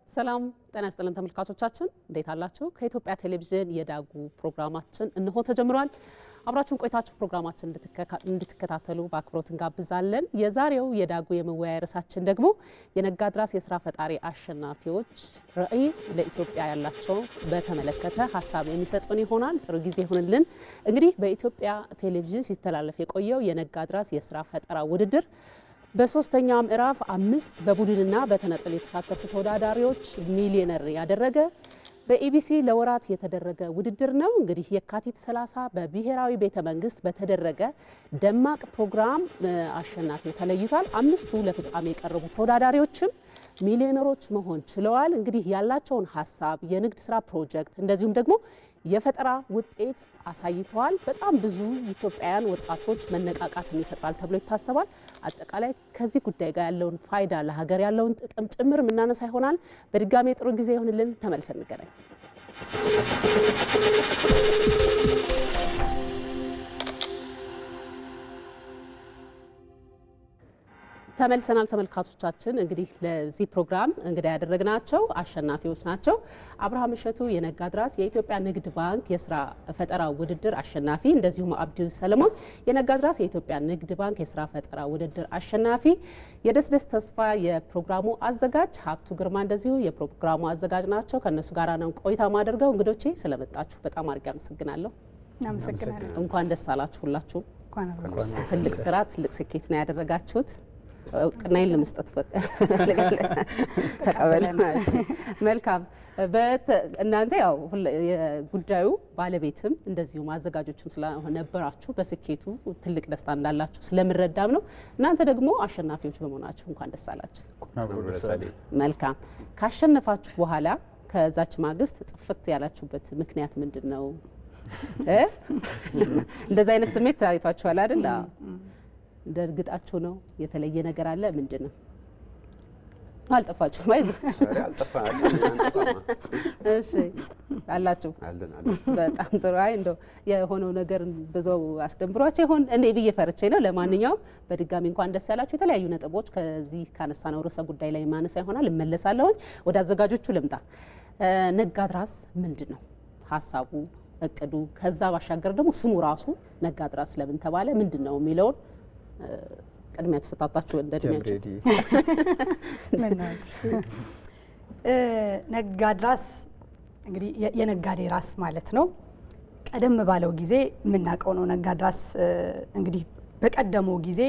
ሰላም ጤና ይስጥልን ተመልካቾቻችን እንዴት አላችሁ? ከኢትዮጵያ ቴሌቪዥን የዳጉ ፕሮግራማችን እንሆ ተጀምሯል። አብራችሁን ቆይታችሁ ፕሮግራማችን እንድትከታተሉ በአክብሮት እንጋብዛለን። የዛሬው የዳጉ የመወያያ ርዕሳችን ደግሞ የነጋድራስ የስራ ፈጣሪ አሸናፊዎች ራዕይ ለኢትዮጵያ ያላቸው በተመለከተ ሀሳብ የሚሰጡን ይሆናል። ጥሩ ጊዜ ይሁንልን። እንግዲህ በኢትዮጵያ ቴሌቪዥን ሲተላለፍ የቆየው የነጋድራስ የስራ ፈጠራ ውድድር በሶስተኛ ምዕራፍ 5 በቡድንና በተናጠል የተሳተፉ ተወዳዳሪዎች ሚሊዮነር ያደረገ በኢቢሲ ለወራት የተደረገ ውድድር ነው። እንግዲህ የካቲት 30 በብሔራዊ ቤተ መንግስት በተደረገ ደማቅ ፕሮግራም አሸናፊው ተለይቷል። 5ቱ ለፍጻሜ የቀረቡ ተወዳዳሪዎችም ሚሊዮነሮች መሆን ችለዋል። እንግዲህ ያላቸውን ሀሳብ፣ የንግድ ስራ ፕሮጀክት እንደዚሁም ደግሞ የፈጠራ ውጤት አሳይተዋል። በጣም ብዙ ኢትዮጵያውያን ወጣቶች መነቃቃትን ይፈጥራል ተብሎ ይታሰባል። አጠቃላይ ከዚህ ጉዳይ ጋር ያለውን ፋይዳ ለሀገር ያለውን ጥቅም ጭምር የምናነሳ ይሆናል። በድጋሚ ጥሩ ጊዜ ይሁንልን። ተመልሰን እንገናኝ። ተመልሰናል ተመልካቾቻችን። እንግዲህ ለዚህ ፕሮግራም እንግዳ ያደረግናቸው አሸናፊዎች ናቸው። አብርሃም እሸቱ የነጋድራስ የኢትዮጵያ ንግድ ባንክ የስራ ፈጠራ ውድድር አሸናፊ፣ እንደዚሁም አብዱ ሰለሞን የነጋድራስ የኢትዮጵያ ንግድ ባንክ የስራ ፈጠራ ውድድር አሸናፊ፣ የደስደስ ተስፋ የፕሮግራሙ አዘጋጅ፣ ሀብቱ ግርማ እንደዚሁ የፕሮግራሙ አዘጋጅ ናቸው። ከነሱ ጋር ነው ቆይታ ማደርገው። እንግዶቼ ስለመጣችሁ በጣም አድርጌ አመሰግናለሁ። እናመሰግናለን። እንኳን ደስ አላችሁ ሁላችሁ። ትልቅ ስራ ትልቅ ስኬት ነው ያደረጋችሁት። ቅናይን ለመስጠት ተቀበለ። መልካም። እናንተ ያው የጉዳዩ ባለቤትም እንደዚሁ ማዘጋጆችም ስለነበራችሁ በስኬቱ ትልቅ ደስታ እንዳላችሁ ስለምረዳም ነው። እናንተ ደግሞ አሸናፊዎች በመሆናችሁ እንኳን ደስ አላችሁ። መልካም። ካሸነፋችሁ በኋላ ከዛች ማግስት ጥፍት ያላችሁበት ምክንያት ምንድን ነው? እንደዛ አይነት ስሜት ታይቷችኋል አይደል? ደርግጣችሁ ነው? የተለየ ነገር አለ? ምንድን ነው? አልጠፋችሁም አይደል? እሺ አላችሁ። በጣም ጥሩ። አይ እንደው የሆነው ነገር በዛው አስደምሯቸው ይሆን እንዴ ብዬ ፈርቼ ነው። ለማንኛውም በድጋሚ እንኳን ደስ ያላችሁ። የተለያዩ ነጥቦች ከዚህ ካነሳነው ርዕሰ ጉዳይ ላይ ማነሳ ይሆናል። እመለሳለሁ። ወደ አዘጋጆቹ ልምጣ። ነጋድራስ ምንድን ነው ሀሳቡ፣ እቅዱ? ከዛ ባሻገር ደግሞ ስሙ ራሱ ነጋድራስ ለምን ተባለ? ምንድን ነው የሚለውን ቅድሚያ ተሰጣጣችሁ እንደድሚያችሁ። ነጋድራስ እንግዲህ የነጋዴ ራስ ማለት ነው። ቀደም ባለው ጊዜ የምናውቀው ነው። ነጋድራስ እንግዲህ በቀደመው ጊዜ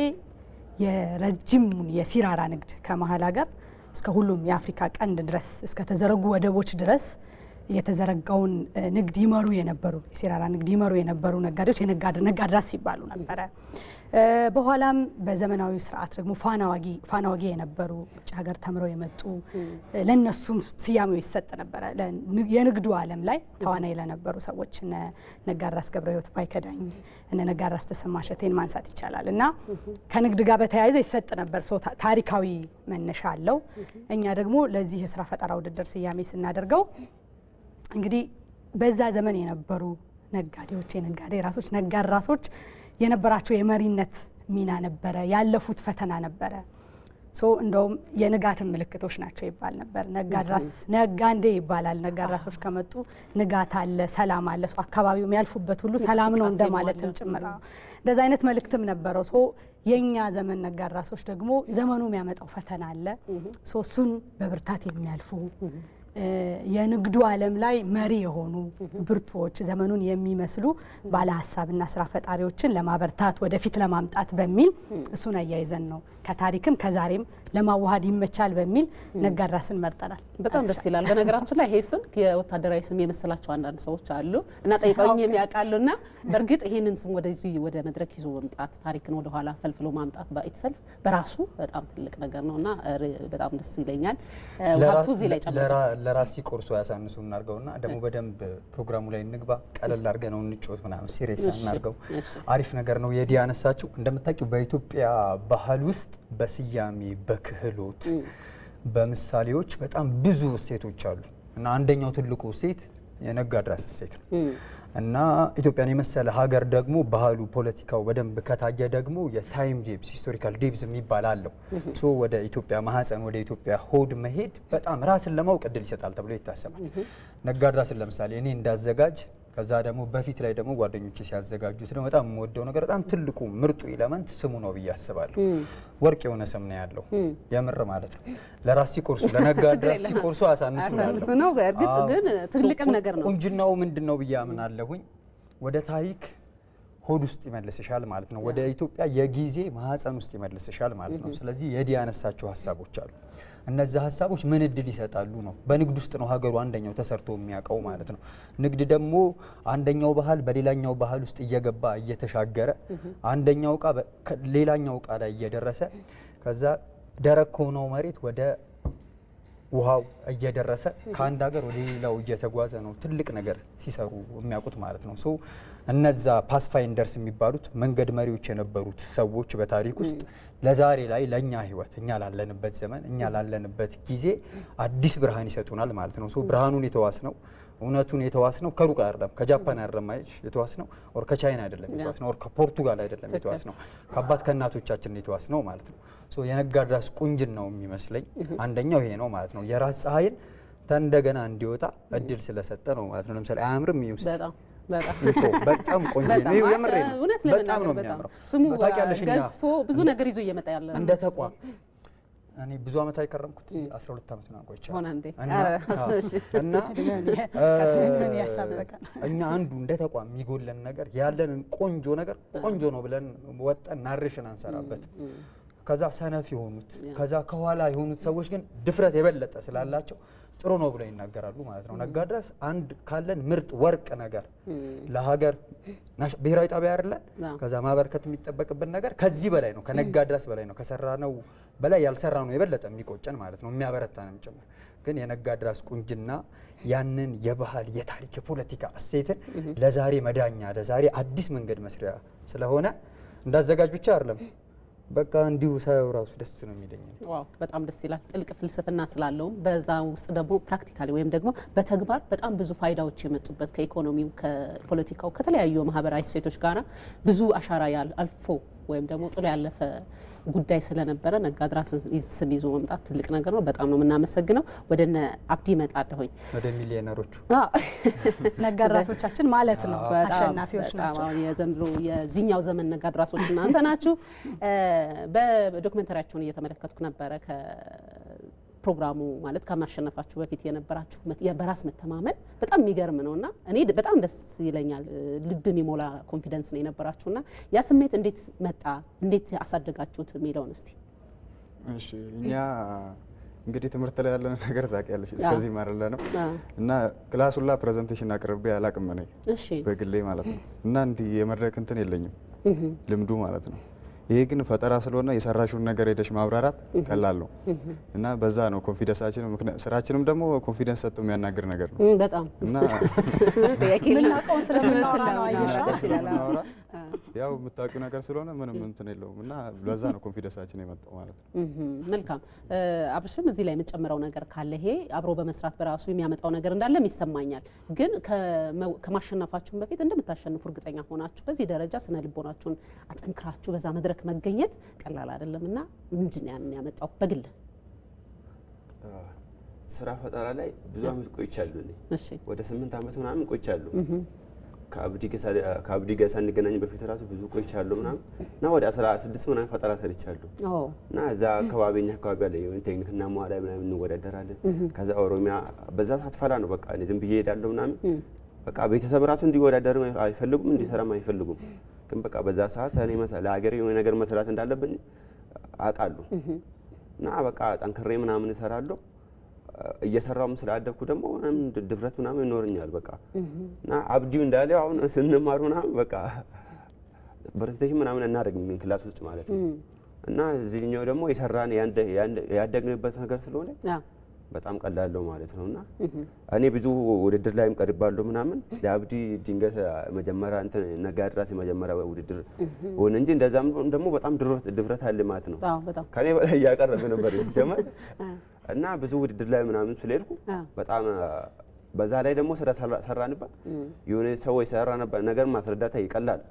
የረጅሙን የሲራራ ንግድ ከመሀል ሀገር እስከ ሁሉም የአፍሪካ ቀንድ ድረስ እስከ ተዘረጉ ወደቦች ድረስ የተዘረጋውን ንግድ ይመሩ የነበሩ የሲራራ ንግድ ይመሩ የነበሩ ነጋዴዎች ነጋድራስ ይባሉ ነበረ። በኋላም በዘመናዊ ስርዓት ደግሞ ፋናዋጊ የነበሩ ውጭ ሀገር ተምረው የመጡ ለነሱም ስያሜው ይሰጥ ነበረ። የንግዱ ዓለም ላይ ተዋናይ ለነበሩ ሰዎች እነ ነጋድራስ ገብረ ሕይወት ባይከዳኝ፣ እነ ነጋድራስ ተሰማ እሸቴን ማንሳት ይቻላል። እና ከንግድ ጋር በተያያዘ ይሰጥ ነበር። ታሪካዊ መነሻ አለው። እኛ ደግሞ ለዚህ የስራ ፈጠራ ውድድር ስያሜ ስናደርገው እንግዲህ በዛ ዘመን የነበሩ ነጋዴዎች፣ የነጋዴ ራሶች፣ ነጋድራሶች የነበራቸው የመሪነት ሚና ነበረ። ያለፉት ፈተና ነበረ። እንደውም የንጋትን ምልክቶች ናቸው ይባል ነበር። ነጋድራስ ነጋንዴ ይባላል። ነጋድራሶች ከመጡ ንጋት አለ፣ ሰላም አለ፣ አካባቢው የሚያልፉበት ሁሉ ሰላም ነው እንደማለትም ጭምር ነው። እንደዛ አይነት መልእክትም ነበረው። የኛ ዘመን ነጋድራሶች ደግሞ ዘመኑ የሚያመጣው ፈተና አለ። እሱን በብርታት የሚያልፉ የንግዱ ዓለም ላይ መሪ የሆኑ ብርቱዎች፣ ዘመኑን የሚመስሉ ባለ ሀሳብና ስራ ፈጣሪዎችን ለማበርታት ወደፊት ለማምጣት በሚል እሱን አያይዘን ነው ከታሪክም ከዛሬም ለማዋሃድ ይመቻል በሚል ነጋድራስን መርጠናል። በጣም ደስ ይላል። በነገራችን ላይ ይሄ ስም የወታደራዊ ስም የመሰላቸው አንዳንድ ሰዎች አሉ እና ጠይቀውኝ የሚያውቃሉና በእርግጥ ይሄንን ስም ወደዚህ ወደ መድረክ ይዞ መምጣት ታሪክን ወደ ኋላ ፈልፍሎ ማምጣት በኢትሰልፍ በራሱ በጣም ትልቅ ነገር ነውና በጣም ደስ ይለኛል። ወቅቱ እዚህ ላይ ጨምሮ ለራስ ሲቆርሱ ያሳንሱ እናርገውና ደግሞ በደንብ ፕሮግራሙ ላይ እንግባ። ቀለል አድርገን ነው እንጫወት ምናምን ሲሪየስ እናርገው። አሪፍ ነገር ነው የዲ ያነሳችው። እንደምታውቂው በኢትዮጵያ ባህል ውስጥ በስያሜ በክህሎት በምሳሌዎች በጣም ብዙ እሴቶች አሉ እና አንደኛው ትልቁ እሴት የነጋድራስ እሴት ነው እና ኢትዮጵያን የመሰለ ሀገር ደግሞ ባህሉ ፖለቲካው በደንብ ከታየ ደግሞ የታይም ዴፕስ ሂስቶሪካል ዴፕስ የሚባል አለው። ሶ ወደ ኢትዮጵያ ማህፀን ወደ ኢትዮጵያ ሆድ መሄድ በጣም ራስን ለማወቅ እድል ይሰጣል ተብሎ ይታሰባል። ነጋድራስን ለምሳሌ እኔ እንዳዘጋጅ ከዛ ደግሞ በፊት ላይ ደግሞ ጓደኞቼ ሲያዘጋጁት ነው በጣም የምወደው ነገር በጣም ትልቁ ምርጡ ኤሌመንት ስሙ ነው ብዬ አስባለሁ። ወርቅ የሆነ ስም ነው ያለው የምር ማለት ነው። ለራስ ሲቆርሱ ለነጋድራስ ሲቆርሱ አሳንሱ ነው። በእርግጥ ግን ትልቅም ነገር ነው። ቁንጅናው ምንድነው ብዬ አምናለሁኝ። ወደ ታሪክ ሆድ ውስጥ ይመልስሻል ማለት ነው። ወደ ኢትዮጵያ የጊዜ ማህፀን ውስጥ ይመልስሻል ማለት ነው። ስለዚህ የዲ ያነሳቸው ሀሳቦች አሉ። እነዚህ ሀሳቦች ምን እድል ይሰጣሉ ነው። በንግድ ውስጥ ነው ሀገሩ አንደኛው ተሰርቶ የሚያውቀው ማለት ነው። ንግድ ደግሞ አንደኛው ባህል በሌላኛው ባህል ውስጥ እየገባ እየተሻገረ አንደኛው እቃ ሌላኛው እቃ ላይ እየደረሰ ከዛ ደረቅ ከሆነው መሬት ወደ ውሃው እየደረሰ ከአንድ ሀገር ወደ ሌላው እየተጓዘ ነው ትልቅ ነገር ሲሰሩ የሚያውቁት ማለት ነው። ሶ እነዛ ፓስፋይንደርስ የሚባሉት መንገድ መሪዎች የነበሩት ሰዎች በታሪክ ውስጥ ለዛሬ ላይ ለኛ ህይወት እኛ ላለንበት ዘመን እኛ ላለንበት ጊዜ አዲስ ብርሃን ይሰጡናል ማለት ነው። ሶ ብርሃኑን የተዋስ ነው እውነቱን የተዋስ ነው ከሩቅ አይደለም ከጃፓን አይደለም የተዋስ ነው ኦር ከቻይና አይደለም የተዋስ ነው ኦር ከፖርቱጋል አይደለም የተዋስ ነው ከአባት ከእናቶቻችን የተዋስ ነው ማለት ነው። ሶ የነጋድራስ ቁንጅን ነው የሚመስለኝ አንደኛው ይሄ ነው ማለት ነው። የራስ ፀሐይን እንደገና እንዲወጣ እድል ስለሰጠ ነው ማለት ነው። ለምሳሌ አያምርም ይውስ በጣም ቆንጆ ነው የምሬ ነው። በጣም ነው የሚያምረው ስሙ ገዝፎ ብዙ ነገር ይዞ እየመጣ ያለ እንደ ተቋም እኔ ብዙ አመት አይከረምኩት 12 አመት ነው ቆይቻለሁ እና እኛ አንዱ እንደ ተቋም የሚጎለን ነገር ያለንን ቆንጆ ነገር ቆንጆ ነው ብለን ወጠን ናሬሽን አንሰራበት። ከዛ ሰነፍ የሆኑት ከዛ ከኋላ የሆኑት ሰዎች ግን ድፍረት የበለጠ ስላላቸው ጥሩ ነው ብለው ይናገራሉ ማለት ነው። ነጋድራስ አንድ ካለን ምርጥ ወርቅ ነገር ለሀገር ብሔራዊ ጣቢያ አይደለን ከዛ ማበርከት የሚጠበቅብን ነገር ከዚህ በላይ ነው። ከነጋድራስ በላይ ነው። ከሰራነው በላይ ያልሰራነው የበለጠ የሚቆጨን ማለት ነው የሚያበረታንም ጭምር። ግን የነጋድራስ ቁንጅና ያንን የባህል የታሪክ የፖለቲካ እሴትን ለዛሬ መዳኛ ለዛሬ አዲስ መንገድ መስሪያ ስለሆነ እንዳዘጋጅ ብቻ አይደለም በቃ እንዲሁ ሳይው ራሱ ደስ ነው የሚለኝ። ዋው በጣም ደስ ይላል። ጥልቅ ፍልስፍና ስላለው በዛ ውስጥ ደግሞ ፕራክቲካሊ ወይም ደግሞ በተግባር በጣም ብዙ ፋይዳዎች የመጡበት ከኢኮኖሚው ከፖለቲካው ከተለያዩ ማህበራዊ እሴቶች ጋራ ብዙ አሻራ አልፎ ወይም ደግሞ ጥሎ ያለፈ ጉዳይ ስለነበረ ነጋድራስን ስም ይዞ መምጣት ትልቅ ነገር ነው። በጣም ነው የምናመሰግነው። ወደነ አብዲ መጣደሆኝ ወደ ሚሊዮነሮቹ ነጋድራሶቻችን ማለት ነው አሸናፊዎች ናቸው። የዘንድሮ የዚህኛው ዘመን ነጋድራሶች እናንተ ናችሁ። በዶክመንተሪያችሁን እየተመለከትኩ ነበረ። ፕሮግራሙ ማለት ከማሸነፋችሁ በፊት የነበራችሁ በራስ መተማመን በጣም የሚገርም ነውና እኔ በጣም ደስ ይለኛል። ልብ የሚሞላ ኮንፊደንስ ነው የነበራችሁና ያ ስሜት እንዴት መጣ? እንዴት አሳደጋችሁት የሚለውን እስቲ። እሺ እኛ እንግዲህ ትምህርት ላይ ያለን ነገር ታውቂያለሽ እስከዚህ ማረለ ነው እና ክላስ ሁላ ፕሬዘንቴሽን አቅርቤ አላቅም ነኝ በግሌ ማለት ነው እና እንዲህ የመድረክ እንትን የለኝም ልምዱ ማለት ነው። ይሄ ግን ፈጠራ ስለሆነ የሰራሽውን ነገር ሄደሽ ማብራራት ቀላል ነው እና በዛ ነው ኮንፊደንሳችን። ስራችንም ደግሞ ኮንፊደንስ ሰጥቶ የሚያናግር ነገር ነው በጣም እና ምናውቀውን ስለምናወራ ነው ያው የምታውቂው ነገር ስለሆነ ምንም እንትን የለውም እና በዛ ነው ኮንፊደንሳችን የመጣው ማለት ነው። መልካም አብርሽም እዚህ ላይ የምትጨምረው ነገር ካለ ይሄ አብሮ በመስራት በራሱ የሚያመጣው ነገር እንዳለም ይሰማኛል። ግን ከማሸነፋችሁም በፊት እንደምታሸንፉ እርግጠኛ ሆናችሁ በዚህ ደረጃ ስነ ልቦናችሁን አጠንክራችሁ በዛ መድረክ መገኘት ቀላል አይደለምና ምንድን ነው ያንን ያመጣው? በግል ስራ ፈጠራ ላይ ብዙ አመት ቆይቻለሁ። እሺ ወደ 8 አመት ምናምን ቆይቻለሁ። ከአብዲ ጋር ሳንገናኝ በፊት ራሱ ብዙ ቆይቻለሁ ምናምን እና ወደ 16 ምናምን ፈጠራ ሰርቻለሁ እና እዛ አካባቢኛ አካባቢ ላይ የሆነ ቴክኒክና ሙያ ላይ ምናምን እንወዳደራለን። ከዛ ኦሮሚያ በዛ ሳትፈላ ነው በቃ እኔ ዝም ብዬ እሄዳለሁ ምናምን በቃ ቤተሰብ ራሱ እንዲወዳደር አይፈልጉም እንዲሰራም አይፈልጉም። ግን በቃ በዛ ሰዓት እኔ ለሀገሬ የሆነ ነገር መስራት እንዳለብኝ አውቃለሁ እና በቃ ጠንክሬ ምናምን እሰራለሁ። እየሰራውም ስላደኩ ደግሞ ድፍረት ምናምን ይኖረኛል በቃ እና አብዲው እንዳለ አሁን ስንማር ምናምን በቃ ፕሬዘንቴሽን ምናምን እናደርግም ክላስ ውስጥ ማለት ነው። እና እዚህኛው ደግሞ የሰራን ያደግንበት ነገር ስለሆነ በጣም ቀላል ነው ማለት ነውና እኔ ብዙ ውድድር ላይም ቀርባለሁ ምናምን ለአብዲ ድንገት መጀመሪያ እንትን ነጋድራስ መጀመሪያ ውድድር ሆነ እንጂ እንደዛም ደግሞ በጣም ድፍረት አለ ማለት ነው። ከኔ በላይ ያቀረበ ነበር ሲጀመር እና ብዙ ውድድር ላይ ምናምን ስለሄድኩ በጣም በዛ ላይ ደግሞ ሰራንበት የሆነ ሰው የሰራንበት ነገር ማስረዳት ይቀላል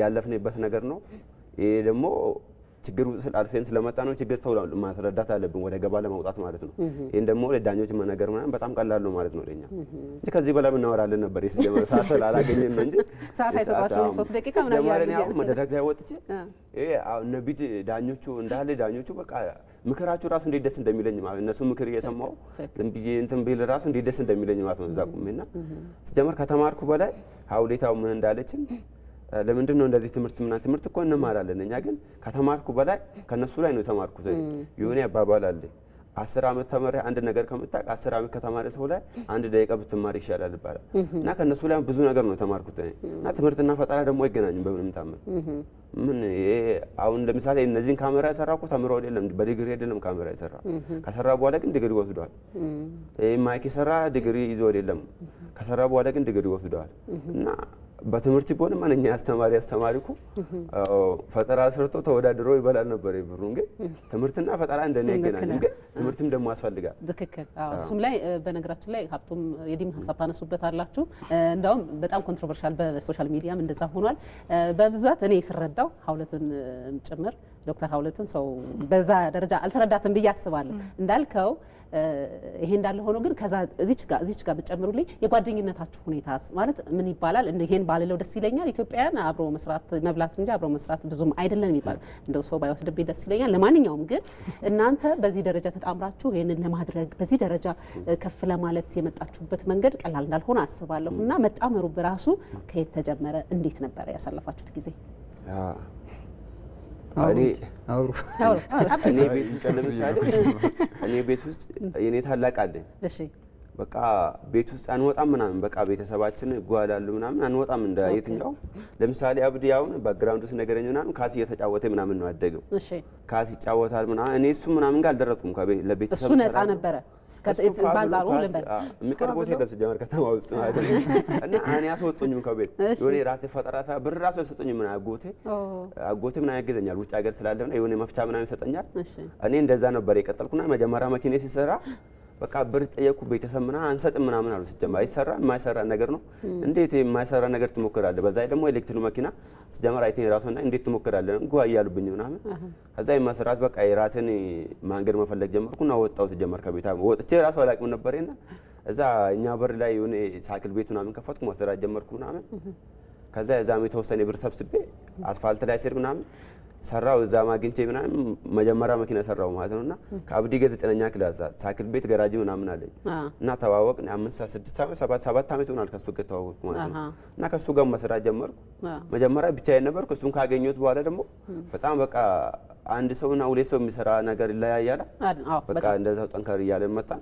ያለፍንበት ነገር ነው። ይሄ ደግሞ ችግር ውስጥ አልፈን ስለመጣ ነው ችግር ተው ማስረዳት አለብን ወደ ገባ ለማውጣት ማለት ነው። ይሄን ደግሞ ለዳኞች መነገር ምናምን በጣም ቀላል ነው ማለት ነው ለኛ እንጂ ከዚህ በላይ እናወራለን ነበር የሲጀመር ሳሰል አላገኘን ነው እንጂ ሰዓት አይሰጣቸው 3 ደቂቃ ምናምን ያለው መደረግ ላይ ወጥቼ ይሄ ነብይ ዳኞቹ እንዳለ ዳኞቹ በቃ ምክራቸው ራሱ እንዴት ደስ እንደሚለኝ ማለት እነሱ ምክር እየሰማው ዝም ብዬ እንትን ቢል ራሱ እንዴት ደስ እንደሚለኝ ማለት ነው። እዛ ቁሜና ሲጀመር ከተማርኩ በላይ ሀውሌታው ምን እንዳለችን ለምንድን ነው እንደዚህ ትምህርት እኮ እንማራለን እኛ ግን ከተማርኩ በላይ ከነሱ ላይ ነው የተማርኩት። የሆነ አባባል አለ 10 ዓመት ተማሪ አንድ ነገር ከምታቅ 10 ዓመት ከተማረ ሰው ላይ አንድ ደቂቃ ብትማር ይሻላል ይባላል እና ከነሱ ላይ ብዙ ነገር ነው የተማርኩት። እና ትምህርትና ፈጠራ ደግሞ አይገናኙም በምንም ታምር። ምን ይሄ አሁን ለምሳሌ እነዚህን ካሜራ የሰራኩ ተምሮ አይደለም በዲግሪ አይደለም ካሜራ የሰራ ከሰራ በኋላ ግን ዲግሪ ወስዷል። ይሄ ማይክ የሰራ ዲግሪ ይዞ አይደለም ከሰራ በኋላ ግን ዲግሪ ወስዷል። እና በትምህርት ቢሆን ማንኛ አስተማሪኩ ፈጠራ ሰርቶ ተወዳድሮ ይበላል ነበር ይብሩን ግን ትምህርትና ፈጠራ እንደኔ አይገናኝም። ግን ትምህርትም ደግሞ ያስፈልጋል። ትክክል። እሱም ላይ በነገራችን ላይ ሀብቱም የዲም ሀሳብ ታነሱበት አላችሁ። እንደውም በጣም ኮንትሮቨርሻል በሶሻል ሚዲያም እንደዛ ሆኗል። በብዛት እኔ ስረዳው ሀውለትን ጭምር ዶክተር ሀውለትን ሰው በዛ ደረጃ አልተረዳትም ብዬ አስባለሁ። እንዳልከው ይሄ እንዳለ ሆኖ ግን ከዛ እዚች ጋር ብትጨምሩልኝ የጓደኝነታችሁ ሁኔታስ ማለት ምን ይባላል? ይሄን ባልለው ደስ ይለኛል። ኢትዮጵያውያን አብሮ መስራት መብላት እንጂ አብሮ መስራት ብዙም አይደለም ይባላል። እንደው ሰው ባይወስድብኝ ደስ ይለኛል። ለማንኛውም ግን እናንተ በዚህ ደረጃ ተጣምራችሁ ይሄንን ለማድረግ በዚህ ደረጃ ከፍ ለማለት የመጣችሁበት መንገድ ቀላል እንዳልሆነ አስባለሁ እና መጣመሩ በራሱ ከየት ተጀመረ? እንዴት ነበረ ያሳለፋችሁት ጊዜ? እኔ ቤት ውስጥ የኔ ታላቅ አለኝ። እሺ በቃ ቤት ውስጥ አንወጣም ምናምን በቃ ቤተሰባችን ጓዳሉ ምናምን አንወጣም እንደ የትኛው ለምሳሌ አብዲ አሁን ባክግራውንድ ውስጥ ነገረኝ ምናምን ካሲ እየተጫወተ ምናምን ነው ያደገው። እሺ ካሲ ይጫወታል ምናምን እኔ እሱ ምናምን ጋር አልደረስኩም ለቤተሰብ እሱ ነፃ ነበረ ባንዛሩ ለምን የሚቀርበው ሲደርስ ጀመር ከተማ ውስጥ ማለት ነው። እና እኔ አስወጡኝም ከቤት የሆነ ራቴ ፈጠራታ ብር ራሱ ሰጡኝ ምን አጎቴ ምን ያገዘኛል ውጭ ሀገር ስላለውና የሆነ መፍቻ ምናምን ይሰጠኛል። እኔ እንደዛ ነበር የቀጠልኩና መጀመሪያ መኪና ሲሰራ በቃ ብር ጠየቁ ቤተሰብ ምናምን አንሰጥም ምናምን አሉ። ሲጀመር አይሰራ የማይሰራ ነገር ነው እንዴት የማይሰራ ነገር ትሞክራለህ? በዛ ደግሞ ኤሌክትሪክ መኪና ሲጀመር አይተኝ ራሱና እንዴት ትሞክራለህ እንኳ እያሉብኝ ምናምን ከዛ የማስራት በቃ የራሴን መንገድ መፈለግ ጀመርኩና ወጣሁ። ሲጀመር ከቤት ወጥቼ ራሱ አላውቅም ነበርና እዛ እኛ በር ላይ የሆነ ሳይክል ቤት ምናምን ከፈትኩ ማሰራት ጀመርኩ ምናምን ከዛ እዛም የተወሰነ ብር ሰብስቤ አስፋልት ላይ ሲር ምናምን ሰራው እዛ ማግኝቼ ምናምን መጀመሪያ መኪና ሰራው ማለት ነውና ከአብዲ ጋር ተጨነኛ ክላስ ሳይክል ቤት ገራጅ ምናምን አለኝ እና ተዋወቅን 5 6 ዓመት 7 ዓመት ሆኗል ከሱ ጋር ተዋወቅኩ ማለት ነው። እና ከሱ ጋር መስራት ጀመርኩ። መጀመሪያ ብቻዬን ነበርኩ። እሱን ካገኘሁት በኋላ ደግሞ በጣም በቃ አንድ ሰውና ሁለት ሰው የሚሰራ ነገር ይለያያል። በቃ እንደዛው ጠንካራ እያለን መጣን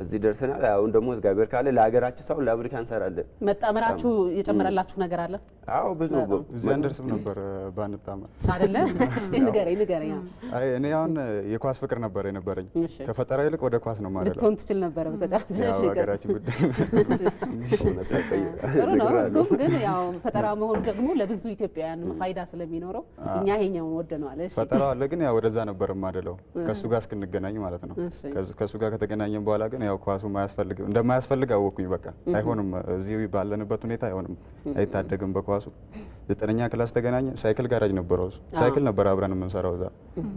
እዚህ ደርሰናል። አሁን ደግሞ እግዚአብሔር ካለ ለሀገራችን ሰው ለአፍሪካ እንሰራለን። መጣመራችሁ የጨመረላችሁ ነገር አለ? አዎ ብዙ እዚህ አንደርስም ነበር ባንጣመር አይደለ? ንገረኝ። አይ እኔ አሁን የኳስ ፍቅር ነበር የነበረኝ። ከፈጠራ ይልቅ ወደ ኳስ ነው ማለት ነው። ልትሆን ትችል ነበር በተጫዋች እሺ ሀገራችን ጉዳይ ጥሩ ነው። እሱም ግን ያው ፈጠራ መሆኑ ደግሞ ለብዙ ኢትዮጵያውያን ፋይዳ ስለሚኖረው እኛ ይሄኛውን ወደነዋል። እሺ ፈጠራ አለ ግን ያው ወደዛ ነበር ማደለው ከሱ ጋር እስክንገናኝ ማለት ነው። ከሱ ጋር ከተገናኘን በኋላ ግን ያው ኳሱ እንደማያስፈልግ አወኩኝ። በቃ አይሆንም፣ እዚህ ባለንበት ሁኔታ አይሆንም፣ አይታደግም በኳሱ። 9ኛ ክላስ ተገናኘ። ሳይክል ጋራጅ ነበረው እሱ ሳይክል ነበር አብረን የምንሰራው እዛ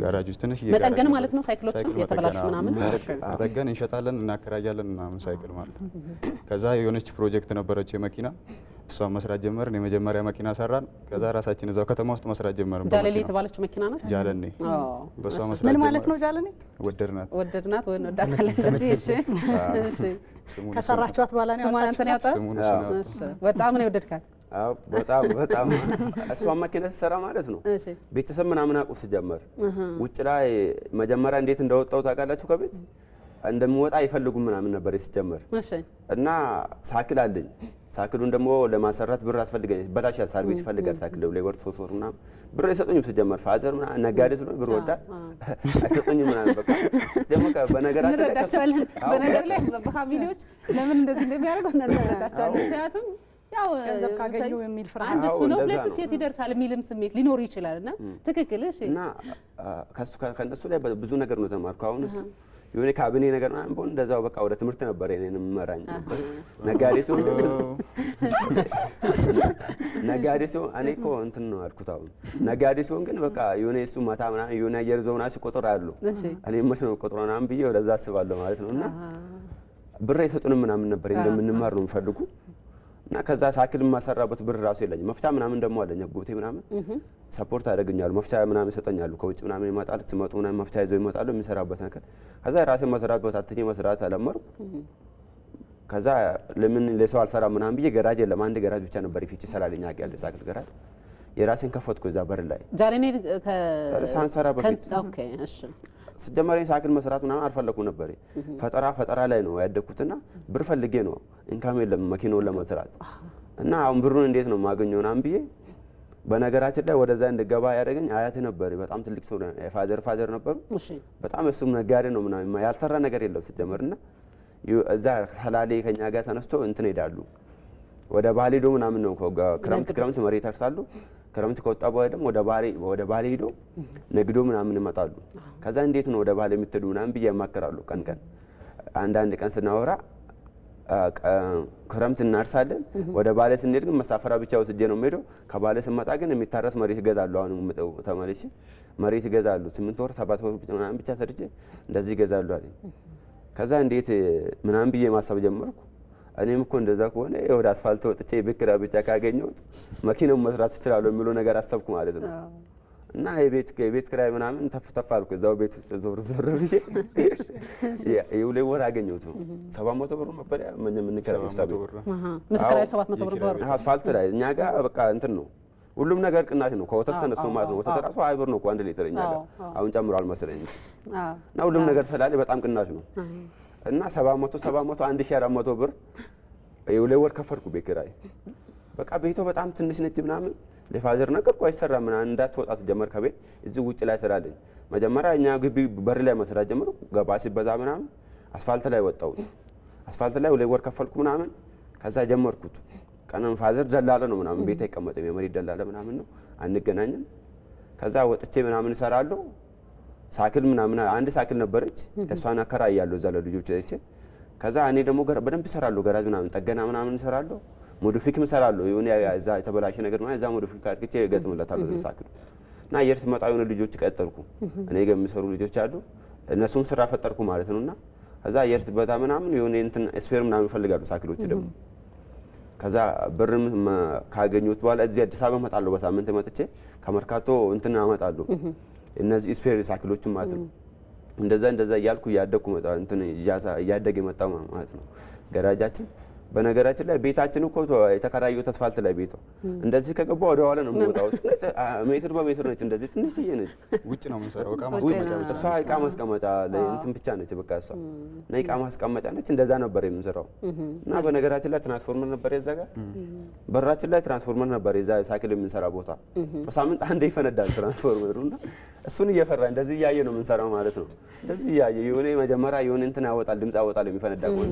ጋራጅ ውስጥ ትንሽ መጠገን ማለት ነው። ሳይክሎችን የተበላሹ ምናምን መጠገን እንሸጣለን፣ እናከራያለን ምናምን ሳይክል ማለት ነው። ከዛ የሆነች ፕሮጀክት ነበረች የመኪና እሷን መስራት ጀመርን። የመጀመሪያ መኪና ሰራን። ከዛ ራሳችን እዛው ከተማ ውስጥ መስራት ጀመርን። ጃለኔ የተባለችው መኪና ናት። ጃለኔ በሷ መስራት ምን ማለት ነው? ጃለኔ ወደድናት ወይ እንወዳታለን። እሺ ከሰራችኋት በኋላ ነው ስሟን አንተ ነው ያወጣው? ስሙን እሱ ነው። በጣም ነው የወደድካት? አዎ በጣም እሷን መኪና ስትሰራ ማለት ነው ቤተሰብ ምናምን አቁፍ ሲጀመር ውጭ ላይ መጀመሪያ እንዴት እንደወጣው ታውቃላችሁ ከቤት እንደምወጣ አይፈልጉም ምናምን ነበር ሲጀመር እና ሳይክል አለኝ ሳይክሉን ደግሞ ለማሰራት ብር አስፈልገኝ በላሻል ሰርቪስ ይፈልጋል ሳይክል ለወር 3 ወር ምናምን ብር አይሰጡኝም ሲጀመር ፋዘር ምናምን ነጋዴ ስለሆነ ብር ወዳ አይሰጡኝም ምናምን በቃ ደግሞ በነገር ላይ በፋሚሊዎች ለምን እንደዚህ እንደሚያደርጉ እንረዳቸዋለን ምክንያቱም ያው ገንዘብ ካገኙ የሚል ፍርሃት አንድ እሱ ነው ሁለት ሴት ይደርሳል የሚልም ስሜት ሊኖር ይችላልና ትክክል እሺ እና ከነሱ ላይ ብዙ ነገር ነው ተማርኩ አሁንስ የሆነ ካቢኔ ነገር ምናምን ቦን እንደዛው በቃ ወደ ትምህርት ነበር የኔንም መራኝ ነጋዴ ሲሆን እኔ እኮ እንትን ነው አልኩት አሁን ነጋዴ ሲሆን ግን በቃ የሆነ እሱ ማታ ምናምን የሆነ አየር ዞና ሲቆጥር አሉ እኔ መች ነው ቆጥሮ ምናምን ብዬ ወደዛ አስባለሁ ማለት ነው እና ብር አይሰጡንም ምናምን ነበር እንደምንማር ነው የሚፈልጉ እና ከዛ ሳይክል ማሰራበት ብር ራሱ የለኝም መፍታ ምናምን ደግሞ አለኝ አጎቴ ምናምን ሰፖርት ያደርገኛሉ መፍታ ምናምን ይሰጠኛሉ ከውጭ ምናምን ይመጣል ሲመጡ ምናምን መፍታ ይዘው ይመጣሉ የሚሰራበት ነገር ከዛ ራሴን መስራት በታትኜ መስራት አለመርኩ ከዛ ለምን ለሰው አልሰራ ምናምን ብዬ ገራጅ የለም አንድ ገራጅ ብቻ ነበር ይፍቺ ሰላልኛ ያለ ሳይክል ገራጅ የራሴን ከፈትኩ እዛ በር ላይ ጃለኔ ሳንሰራ በፊት ኦኬ እሺ ስጀመረኝ ሳይክል መስራት ምናምን አልፈለኩም ነበር ፈጠራ ላይ ነው ያደኩትና ብር ፈልጌ ነው ኢንካም የለም መኪናውን ለመስራት እና አሁን ብሩን እንዴት ነው ማገኘው ምናምን ብዬ በነገራችን ላይ ወደዛ እንድገባ ያደረገኝ አያቴ ነበር በጣም ትልቅ ሰው ፋዘር ነበሩ በጣም እሱም ነጋዴ ነው ምናምን ያልሰራ ነገር የለም ስጀመርና እዛ ሰላሌ ከኛ ጋር ተነስቶ እንትን ሄዳሉ ወደ ባሌ ዶ ምናምን ነው ክረምት መሬት ያርሳሉ ክረምት ከወጣ በኋላ ደግሞ ወደ ባሌ ሄዶ ነግዶ ምናምን ይመጣሉ ከዛ እንዴት ነው ወደ ባሌ የምትሄዱ ምናምን ብዬ ያማከራሉ ቀን አንዳንድ ቀን ስናወራ ክረምት እናርሳለን ወደ ባሌ ስንሄድ ግን መሳፈራ ብቻ ወስጄ ነው የምሄደው ከባሌ ስመጣ ግን የሚታረስ መሬት ይገዛሉ አሁን ተመለሽ መሬት ይገዛሉ 8 ወር 7 ወር ምናምን ብቻ ሰርቼ እንደዚህ ይገዛሉ አለኝ ከዛ እንዴት ምናምን ብዬ ማሰብ ጀመርኩ እኔም እኮ እንደዛ ከሆነ ወደ አስፋልት ወጥቼ ብክራ ብቻ ካገኘሁት መኪናውን መስራት እችላለሁ የሚለው ነገር አሰብኩ ማለት ነው እና የቤት ኪራይ ምናምን ተፍ አልኩ እዛው ቤት ውስጥ ዞር ብዬ የሁለት ወር አገኘሁት ነው 700 ብር ነበር ምን ከራይ 700 ብር አስፋልት ላይ እኛ ጋር በቃ እንትን ነው ሁሉም ነገር ቅናሽ ነው ከወተት ተነስቶ ማለት ነው ወተት ራሱ 20 ብር ነው አንድ ሊትር እኛ ጋር አሁን ጨምሯል መሰለኝ እና ሁሉም ነገር ስላለ በጣም ቅናሽ ነው እና 700 1400 ብር የሁለት ወር ከፈርኩ ቤት ኪራይ በቃ ቤቱ በጣም ትንሽ ነች ምናምን ለፋዘር ነገርኩ አይሰራ ምናምን እንዳትወጣት ጀመር ከቤት እዚህ ውጭ ላይ ስራለኝ መጀመሪያ እኛ ግቢ በር ላይ መስራት ጀመርኩ ገባ ሲበዛ ምናምን አስፋልት ላይ ወጣው አስፋልት ላይ ሁለት ወር ከፈልኩ ምናምን ከዛ ጀመርኩት ቀንም ፋዘር ደላለ ነው ምናምን ቤት አይቀመጥም የመሬት ደላለ ምናምን ነው አንገናኝም ከዛ ወጥቼ ምናምን እሰራለሁ ሳይክል ምናምን አንድ ሳይክል ነበረች እሷን አከራያለሁ እዛ ለልጆች አይቼ ከዛ እኔ ደግሞ በደንብ እሰራለሁ ገራጅ ምናምን ጠገና ምናምን እሰራለሁ ሞዲፊክ እሰራለሁ የሆነ እዛ የተበላሸ ነገር ማለት እዛ ሞዲፊክ አድርጌ እገጥምለታለሁ ሳይክል እና አየር ሲመጣ የሆነ ልጆች ቀጠርኩ እኔ ጋር የሚሰሩ ልጆች አሉ እነሱም ስራ ፈጠርኩ ማለት ነውና ከዛ አየር ሲበታ ምናምን የሆነ እንትን ስፔር ምናምን ይፈልጋሉ ሳይክሎች ደግሞ ከዛ ብርም ካገኙት በኋላ እዚህ አዲስ አበባ እመጣለሁ በሳምንት መጥቼ ከመርካቶ እንትን አመጣለሁ እነዚህ ስፔር ሳይክሎችን ማለት ነው እንደዛ እያልኩ ያደኩ መጣ እንትን እያደገ መጣ ማለት ነው ገራጃችን በነገራችን ላይ ቤታችን እኮ የተከራየው አስፋልት ላይ ቤቷ እንደዚህ ከገባ ወደ ኋላ ነው የሚወጣው ሜትር በሜትር ነች እንደዚህ ትንሽዬ ነች ውጭ ነው የምንሰራው እቃ ማስቀመጫ እሷ እቃ ማስቀመጫ እንትን ብቻ ነች በቃ እሷ እና እቃ ማስቀመጫ ነች እንደዛ ነበር የምንሰራው እና በነገራችን ላይ ትራንስፎርመር ነበር የዛ ጋር በራችን ላይ ትራንስፎርመር ነበር የዛ ሳይክል የምንሰራ ቦታ በሳምንት አንዴ ይፈነዳል ትራንስፎርመሩና እሱን እየፈራ እንደዚህ እያየ ነው የምንሰራው ማለት ነው እንደዚህ እያየ የሆነ መጀመሪያ የሆነ እንትን ያወጣል ድምጽ ያወጣል የሚፈነዳ ከሆነ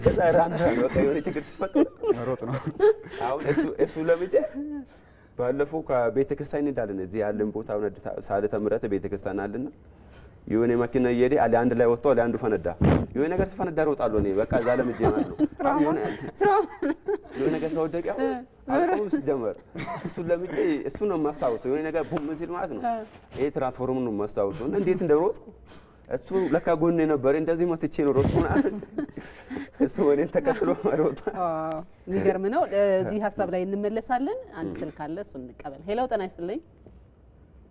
ከዛ ራና በቃ የሆነ ችግር ሲፈጠር መሮጥ ነው አሁን እሱ ለምጄ ባለፈው ከቤተክርስቲያን እንሄዳለን እዚህ ያለን ቦታ ሳልተ ምሕረት ቤተክርስቲያን አለና የሆነ መኪና እየሄደ አለ አንድ ላይ ወጥቶ አለ አንዱ ፈነዳ የሆነ ነገር ሲፈነዳ እሮጣለሁ እኔ በቃ እዛ ለምጄ ማለት ነው የሆነ ነገር ተወደቀው አልቆም ሲጀመር እሱ ለምጄ እሱ ነው የማስታውሰው የሆነ ነገር ቡም ሲል ማለት ነው ይሄ ትራንስፎርመር ነው የማስታውሰው እና እንዴት እንደሮጥኩ እሱ ለካ ጎን ነበር እንደዚህ መጥቼ ነው ሮጥኩ ማለት እሱ ወዴት ተከትሎ ሮጥ የሚገርም ነው እዚህ ሀሳብ ላይ እንመለሳለን አንድ ስልክ አለ እሱን እንቀበል ሄሎ ጤና ይስጥልኝ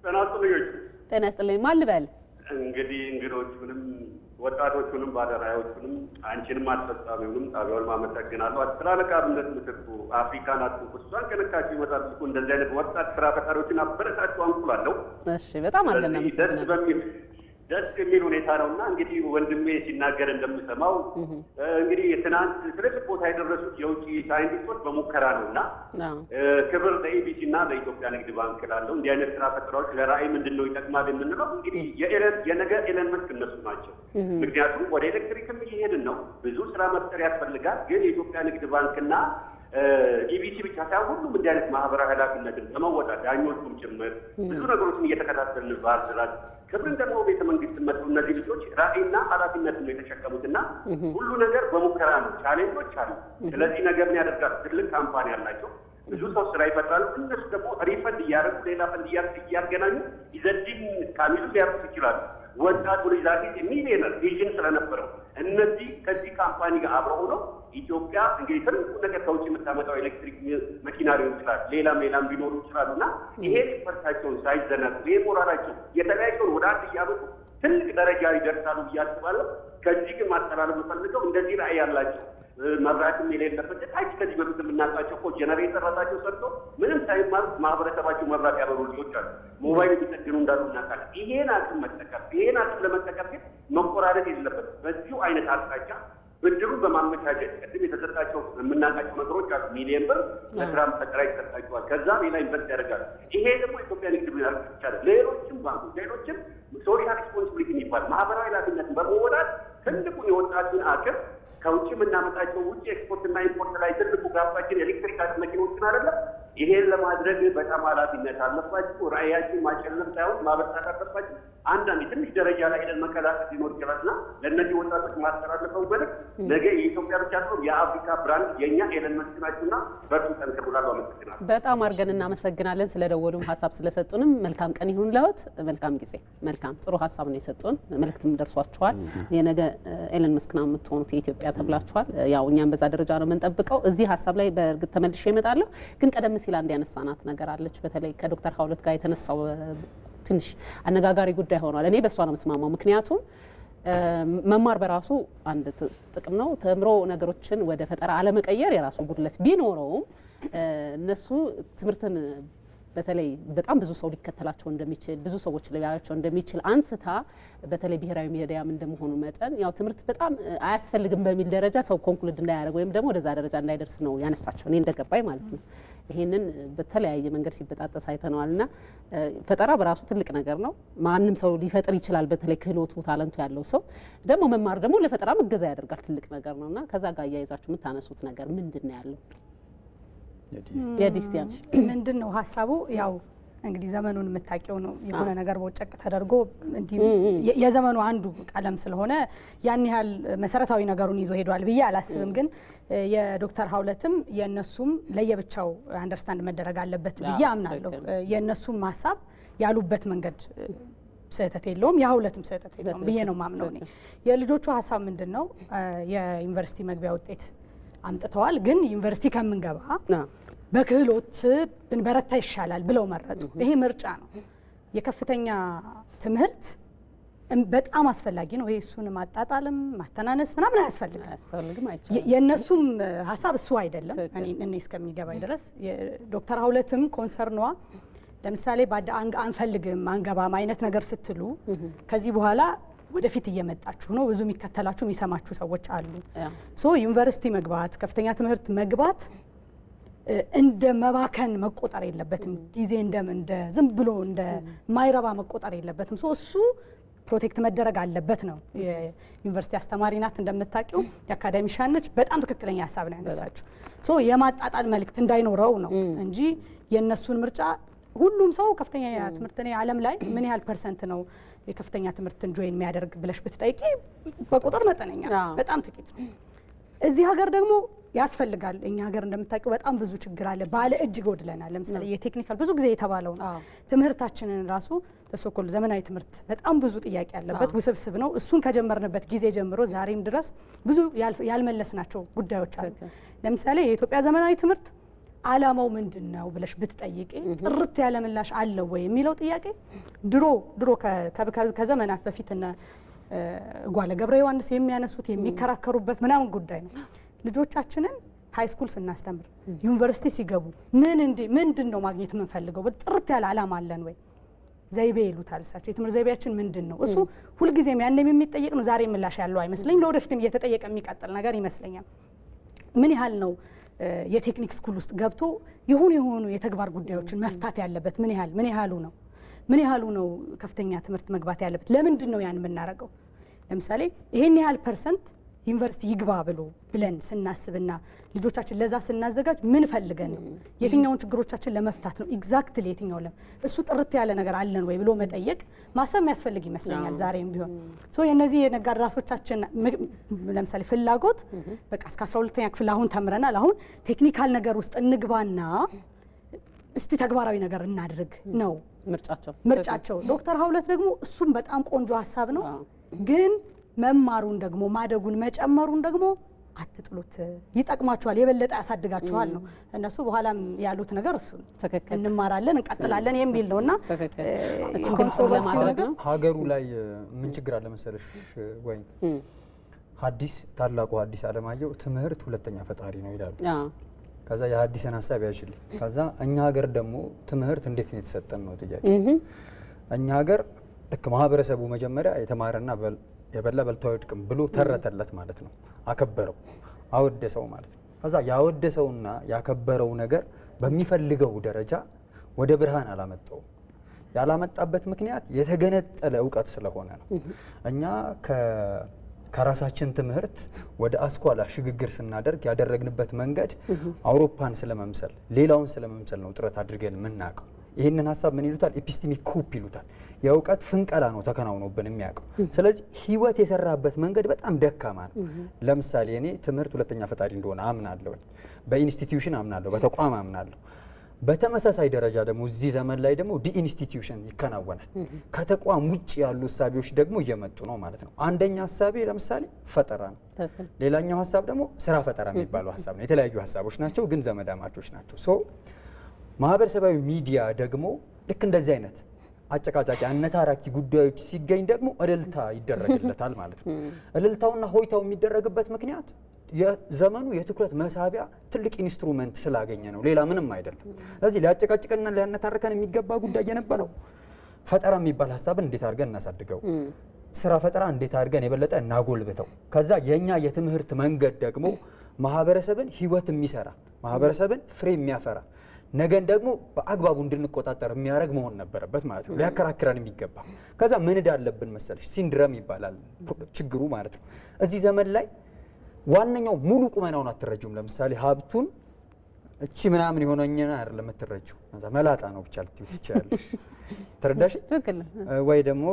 ጤና ይስጥልኝ ጤና ይስጥልኝ ማን ልበል እንግዲህ እንግዶች ምንም ወጣቶቹንም ባለራዕዮቹንም አንቺንም አስፈጻሚውንም ጣቢያውን አመሰግናለሁ። አስር አለቃ አብነት ምትኩ አፍሪካን አትንኩ፣ እሷን ከነካችሁ ይመጣል። እንደዚህ አይነት ወጣት ስራ ፈጣሪዎችን አበረታቱ አንኩላለሁ። እሺ፣ በጣም አድርገን እናመሰግናለን። ደስ የሚል ሁኔታ ነው እና እንግዲህ ወንድሜ ሲናገር እንደምሰማው እንግዲህ ትናንት ትልቅ ቦታ የደረሱት የውጭ ሳይንቲስቶች በሙከራ ነው እና ክብር ለኢቢሲ እና ለኢትዮጵያ ንግድ ባንክ ላለው እንዲህ አይነት ስራ ፈጠራዎች ለራዕይ ምንድን ነው ይጠቅማል የምንለው እንግዲህ የነገ ኤለን መስክ እነሱ ናቸው። ምክንያቱም ወደ ኤሌክትሪክም እየሄድን ነው። ብዙ ስራ መፍጠር ያስፈልጋል። ግን የኢትዮጵያ ንግድ ባንክና ኢቢሲ ብቻ ሳይሆን ሁሉም እንዲህ አይነት ማህበራዊ ኃላፊነትን ለመወጣት ዳኞቹም ጭምር ብዙ ነገሮችን እየተከታተልን ባልዝራት ክብርን ደግሞ ቤተ መንግስት መጡ። እነዚህ ልጆች ራዕይና ኃላፊነት ነው የተሸከሙትና ሁሉ ነገር በሙከራ ነው። ቻሌንጆች አሉ። ስለዚህ ነገር ምን ያደርጋሉ? ትልቅ ካምፓኒ ያላቸው ብዙ ሰው ስራ ይፈጥራሉ። እነሱ ደግሞ ሪፈንድ እያደረጉ ሌላ ፈንድ እያገናኙ ይዘድን ካሚሉ ሊያርሱ ይችላሉ። ወጣቱ ልጅ ዛሬ ሚሊዮነር ቪዥን ስለነበረው እነዚህ ከዚህ ካምፓኒ ጋር አብረው ሆነው ኢትዮጵያ እንግዲህ ትልቁ ነገር ከውጭ የምታመጣው ኤሌክትሪክ መኪና ሊሆን ይችላል፣ ሌላም ሊኖሩ ይችላሉ እና ይሄ ኤክስፐርታቸውን ሳይዘነጉ ይሄ ሞራላቸው የተለያዩን ወደ አንድ እያመጡ ትልቅ ደረጃ ይደርሳሉ ብዬ አስባለሁ። ከዚህ ግን ማስተላለፍ የምፈልገው እንደዚህ ራዕይ ያላቸው መብራትም የሌለበት ታች ከዚህ በፊት የምናውቃቸው እኮ ጀነሬተር ራሳቸው ሰርቶ ምንም ሳይማሩ ማህበረሰባቸው መብራት ያበሩ ልጆች አሉ። ሞባይል የሚጠግኑ እንዳሉ እናውቃለን። ይሄን አቅም ለመጠቀም ግን መቆራረጥ የለበትም። በዚሁ አይነት አቅጣጫ ብድሩን በማመቻቸት ቅድም የተሰጣቸው የምናውቃቸው ነገሮች አሉ። ሚሊዮን ብር ለስራ ፈጠራ ይሰጣቸዋል። ከዛ ሌላ ኢንቨስት ያደርጋሉ። ይሄ ደግሞ ኢትዮጵያ ንግድ ባንክ ይቻላል። ሌሎችም ባንኮች ሌሎችም ሶሻል ሪስፖንሲቢሊቲ የሚባል ማህበራዊ ኃላፊነትን በመወጣት ትልቁን የወጣቱን አቅም ከውጭ የምናመጣቸው ውጭ ኤክስፖርትና ኢምፖርት ላይ ትልቁ ጋባችን ኤሌክትሪክ መኪኖችን አይደለም። ይሄን ለማድረግ በጣም ኃላፊነት አለባችሁ። ራዕያችን ማጨለም ሳይሆን ማበርታት አለባችሁ። አንዳንድ ትንሽ ደረጃ ላይ ሄደን መቀላቀል ሊኖር ይችላልና ለእነዚህ ወጣቶች ማስተላለፈው መልዕክት ነገ የኢትዮጵያ ብቻ ሳይሆን የአፍሪካ ብራንድ የእኛ ኤለን መስክ ናችሁና በርቱ፣ ጠንክሩ። አመሰግናለሁ። በጣም አድርገን እናመሰግናለን። ስለደወሉም ሀሳብ ስለሰጡንም መልካም ቀን ይሁን ለዎት። መልካም ጊዜ። መልካም ጥሩ ሀሳብ ነው የሰጡን። መልእክትም ደርሷቸዋል። የነገ ኤለን መስክ ነው የምትሆኑት የኢትዮጵያ ተብላችኋል። ያው እኛም በዛ ደረጃ ነው የምንጠብቀው። እዚህ ሀሳብ ላይ በእርግጥ ተመልሼ እመጣለሁ። ግን ቀደም ሲል አንድ ያነሳናት ነገር አለች። በተለይ ከዶክተር ሀውለት ጋር የተነሳው ትንሽ አነጋጋሪ ጉዳይ ሆኗል። እኔ በእሷ ነው የምስማማው። ምክንያቱም መማር በራሱ አንድ ጥቅም ነው። ተምሮ ነገሮችን ወደ ፈጠራ አለመቀየር የራሱ ጉድለት ቢኖረውም እነሱ ትምህርትን በተለይ በጣም ብዙ ሰው ሊከተላቸው እንደሚችል ብዙ ሰዎች ሊያዩቸው እንደሚችል አንስታ በተለይ ብሔራዊ ሚዲያም እንደመሆኑ መጠን ያው ትምህርት በጣም አያስፈልግም በሚል ደረጃ ሰው ኮንክሉድ እንዳያደርግ ወይም ደግሞ ወደዛ ደረጃ እንዳይደርስ ነው ያነሳቸው። እኔ እንደገባኝ ማለት ነው። ይሄንን በተለያየ መንገድ ሲበጣጠስ አይተነዋልና ፈጠራ በራሱ ትልቅ ነገር ነው። ማንም ሰው ሊፈጥር ይችላል። በተለይ ክህሎቱ ታለንቱ ያለው ሰው ደግሞ መማር ደግሞ ለፈጠራ እገዛ ያደርጋል። ትልቅ ነገር ነውና ከዛ ጋር እያይዛችሁ የምታነሱት ነገር ምንድን ነው ያለው? የዲስቲያን ምንድን ነው ሀሳቡ? ያው እንግዲህ ዘመኑን የምታውቂው ነው። የሆነ ነገር በወጨቅ ተደርጎ እንዲህ የዘመኑ አንዱ ቀለም ስለሆነ ያን ያህል መሰረታዊ ነገሩን ይዞ ሄዷል ብዬ አላስብም። ግን የዶክተር ሀውለትም የእነሱም ለየብቻው አንደርስታንድ መደረግ አለበት ብዬ አምናለሁ። የእነሱም ሀሳብ ያሉበት መንገድ ስህተት የለውም፣ የሀውለትም ስህተት የለውም ብዬ ነው ማምነው። እኔ የልጆቹ ሀሳብ ምንድን ነው? የዩኒቨርሲቲ መግቢያ ውጤት አምጥተዋል። ግን ዩኒቨርሲቲ ከምንገባ በክህሎት ብንበረታ ይሻላል ብለው መረጡ። ይሄ ምርጫ ነው። የከፍተኛ ትምህርት በጣም አስፈላጊ ነው። ይሄ እሱን ማጣጣልም ማተናነስ ምናምን አያስፈልግም። የእነሱም ሀሳብ እሱ አይደለም እኔ እስከሚገባኝ ድረስ። ዶክተር ሀውለትም ኮንሰርኗ ለምሳሌ አንፈልግም አንገባም አይነት ነገር ስትሉ ከዚህ በኋላ ወደፊት እየመጣችሁ ነው፣ ብዙ የሚከተላችሁ የሚሰማችሁ ሰዎች አሉ። ሶ ዩኒቨርሲቲ መግባት ከፍተኛ ትምህርት መግባት እንደ መባከን መቆጠር የለበትም። ጊዜ እንደ ዝም ብሎ እንደ ማይረባ መቆጠር የለበትም። ሶ እሱ ፕሮቴክት መደረግ አለበት ነው። የዩኒቨርሲቲ አስተማሪ ናት እንደምታውቂው፣ የአካዳሚሻን ነች። በጣም ትክክለኛ ሀሳብ ነው ያነሳችሁ። ሶ የማጣጣል መልእክት እንዳይኖረው ነው እንጂ የእነሱን ምርጫ ሁሉም ሰው ከፍተኛ ትምህርት ዓለም ላይ ምን ያህል ፐርሰንት ነው የከፍተኛ ትምህርትን ጆይን የሚያደርግ ብለሽ ብትጠይቂ በቁጥር መጠነኛ በጣም ጥቂት ነው። እዚህ ሀገር ደግሞ ያስፈልጋል። እኛ ሀገር እንደምታውቂው በጣም ብዙ ችግር አለ። ባለ እጅ ጎድለናል። ለምሳሌ የቴክኒካል ብዙ ጊዜ የተባለው ትምህርታችንን ራሱ ተሶኮል ዘመናዊ ትምህርት በጣም ብዙ ጥያቄ ያለበት ውስብስብ ነው። እሱን ከጀመርንበት ጊዜ ጀምሮ ዛሬም ድረስ ብዙ ያልመለስናቸው ጉዳዮች አሉ። ለምሳሌ የኢትዮጵያ ዘመናዊ ትምህርት ዓላማው ምንድን ነው ብለሽ ብትጠይቂ ጥርት ያለ ምላሽ አለው ወይ የሚለው ጥያቄ ድሮ ከዘመናት በፊትና ጓለ ገብረ ዮሐንስ የሚያነሱት የሚከራከሩበት ምናምን ጉዳይ ነው። ልጆቻችንን ሃይ ስኩል ስናስተምር ዩኒቨርሲቲ ሲገቡ ምንድን ነው ማግኘት የምንፈልገው? ጥርት ያለ ዓላማ አለን ወይ? ዘይቤ ይሉታል እሳቸው። የትምህርት ዘይቤያችን ምንድን ነው? እሱ ሁልጊዜም ያንም የሚጠየቅ ነው። ዛሬ ምላሽ ያለው አይመስለኝም። ለወደፊትም እየተጠየቀ የሚቀጥል ነገር ይመስለኛል። ምን ያህል ነው የቴክኒክ ስኩል ውስጥ ገብቶ የሆኑ የተግባር ጉዳዮችን መፍታት ያለበት? ምን ያህሉ ነው ከፍተኛ ትምህርት መግባት ያለበት? ለምንድን ነው ያን የምናደርገው? ለምሳሌ ይሄን ያህል ፐርሰንት ዩኒቨርሲቲ ይግባ ብለን ስናስብና ልጆቻችን ለዛ ስናዘጋጅ ምን ፈልገን ነው? የትኛውን ችግሮቻችን ለመፍታት ነው? ኤግዛክትሊ የትኛው እሱ ጥርት ያለ ነገር አለን ወይ ብሎ መጠየቅ ማሰብ የሚያስፈልግ ይመስለኛል። ዛሬም ቢሆን የእነዚህ የነጋዴ ራሶቻችን ለምሳሌ ፍላጎት በቃ እስከ 12ኛ ክፍል አሁን ተምረናል፣ አሁን ቴክኒካል ነገር ውስጥ እንግባና እስቲ ተግባራዊ ነገር እናድርግ ነው ምርጫቸው። ዶክተር ሀውለት ደግሞ እሱም በጣም ቆንጆ ሀሳብ ነው፣ ግን መማሩን ደግሞ ማደጉን መጨመሩን ደግሞ አትጥሉት፣ ይጠቅማችኋል፣ የበለጠ ያሳድጋችኋል ነው። እነሱ በኋላም ያሉት ነገር እሱ እንማራለን እንቀጥላለን የሚል ነውና ሀገሩ ላይ ምን ችግር አለ መሰለሽ ወይ ታላቁ ሐዲስ ዓለማየሁ ትምህርት ሁለተኛ ፈጣሪ ነው ይላሉ። ከዛ የሐዲስን ሀሳብ ያሽልኝ። ከዛ እኛ ሀገር ደግሞ ትምህርት እንዴት ነው የተሰጠን ነው ጥያቄ። እኛ ሀገር ልክ ማህበረሰቡ መጀመሪያ የተማረና የበላ በልቶ አይወድቅም ብሎ ተረተለት ማለት ነው። አከበረው፣ አወደሰው ማለት ነው። ከዛ ያወደሰውና ያከበረው ነገር በሚፈልገው ደረጃ ወደ ብርሃን አላመጣውም። ያላመጣበት ምክንያት የተገነጠለ እውቀት ስለሆነ ነው። እኛ ከራሳችን ትምህርት ወደ አስኳላ ሽግግር ስናደርግ ያደረግንበት መንገድ አውሮፓን ስለመምሰል ሌላውን ስለመምሰል ነው ጥረት አድርገን የምናውቀው። ይህንን ሀሳብ ምን ይሉታል? ኤፒስቴሚክ ኩፕ ይሉታል። የእውቀት ፍንቀላ ነው ተከናውኖብን የሚያውቀው። ስለዚህ ህይወት የሰራበት መንገድ በጣም ደካማ ነው። ለምሳሌ እኔ ትምህርት ሁለተኛ ፈጣሪ እንደሆነ አምናለሁ፣ በኢንስቲትዩሽን አምናለሁ፣ በተቋም አምናለሁ። በተመሳሳይ ደረጃ ደግሞ እዚህ ዘመን ላይ ደግሞ ዲኢንስቲትዩሽን ይከናወናል። ከተቋም ውጭ ያሉ ሀሳቢዎች ደግሞ እየመጡ ነው ማለት ነው። አንደኛ ሀሳቤ ለምሳሌ ፈጠራ ነው። ሌላኛው ሀሳብ ደግሞ ስራ ፈጠራ የሚባለው ሀሳብ ነው። የተለያዩ ሀሳቦች ናቸው፣ ግን ዘመዳማቾች ናቸው። ማህበረሰባዊ ሚዲያ ደግሞ ልክ እንደዚህ አይነት አጨቃጫቂ አነታራኪ ጉዳዮች ሲገኝ ደግሞ እልልታ ይደረግለታል ማለት ነው። እልልታውና ሆይታው የሚደረግበት ምክንያት የዘመኑ የትኩረት መሳቢያ ትልቅ ኢንስትሩመንት ስላገኘ ነው፣ ሌላ ምንም አይደለም። ስለዚህ ሊያጨቃጭቀንና ሊያነታርከን የሚገባ ጉዳይ የነበረው ፈጠራ የሚባል ሀሳብን እንዴት አድርገን እናሳድገው፣ ስራ ፈጠራ እንዴት አድርገን የበለጠ እናጎልብተው። ከዛ የኛ የትምህርት መንገድ ደግሞ ማህበረሰብን ህይወት የሚሰራ ማህበረሰብን ፍሬ የሚያፈራ ነገን ደግሞ በአግባቡ እንድንቆጣጠር የሚያደርግ መሆን ነበረበት ማለት ነው። ሊያከራክረን የሚገባ ከዛ ምን አለብን መሰለሽ፣ ሲንድረም ይባላል ችግሩ ማለት ነው። እዚህ ዘመን ላይ ዋነኛው ሙሉ ቁመናውን አትረጁም። ለምሳሌ ሀብቱን እቺ ምናምን የሆነኝና አይደለም የምትረጂው፣ መላጣ ነው ብቻ ልትዩ ትችያለሽ። ተረዳሽ? ወይ ደግሞ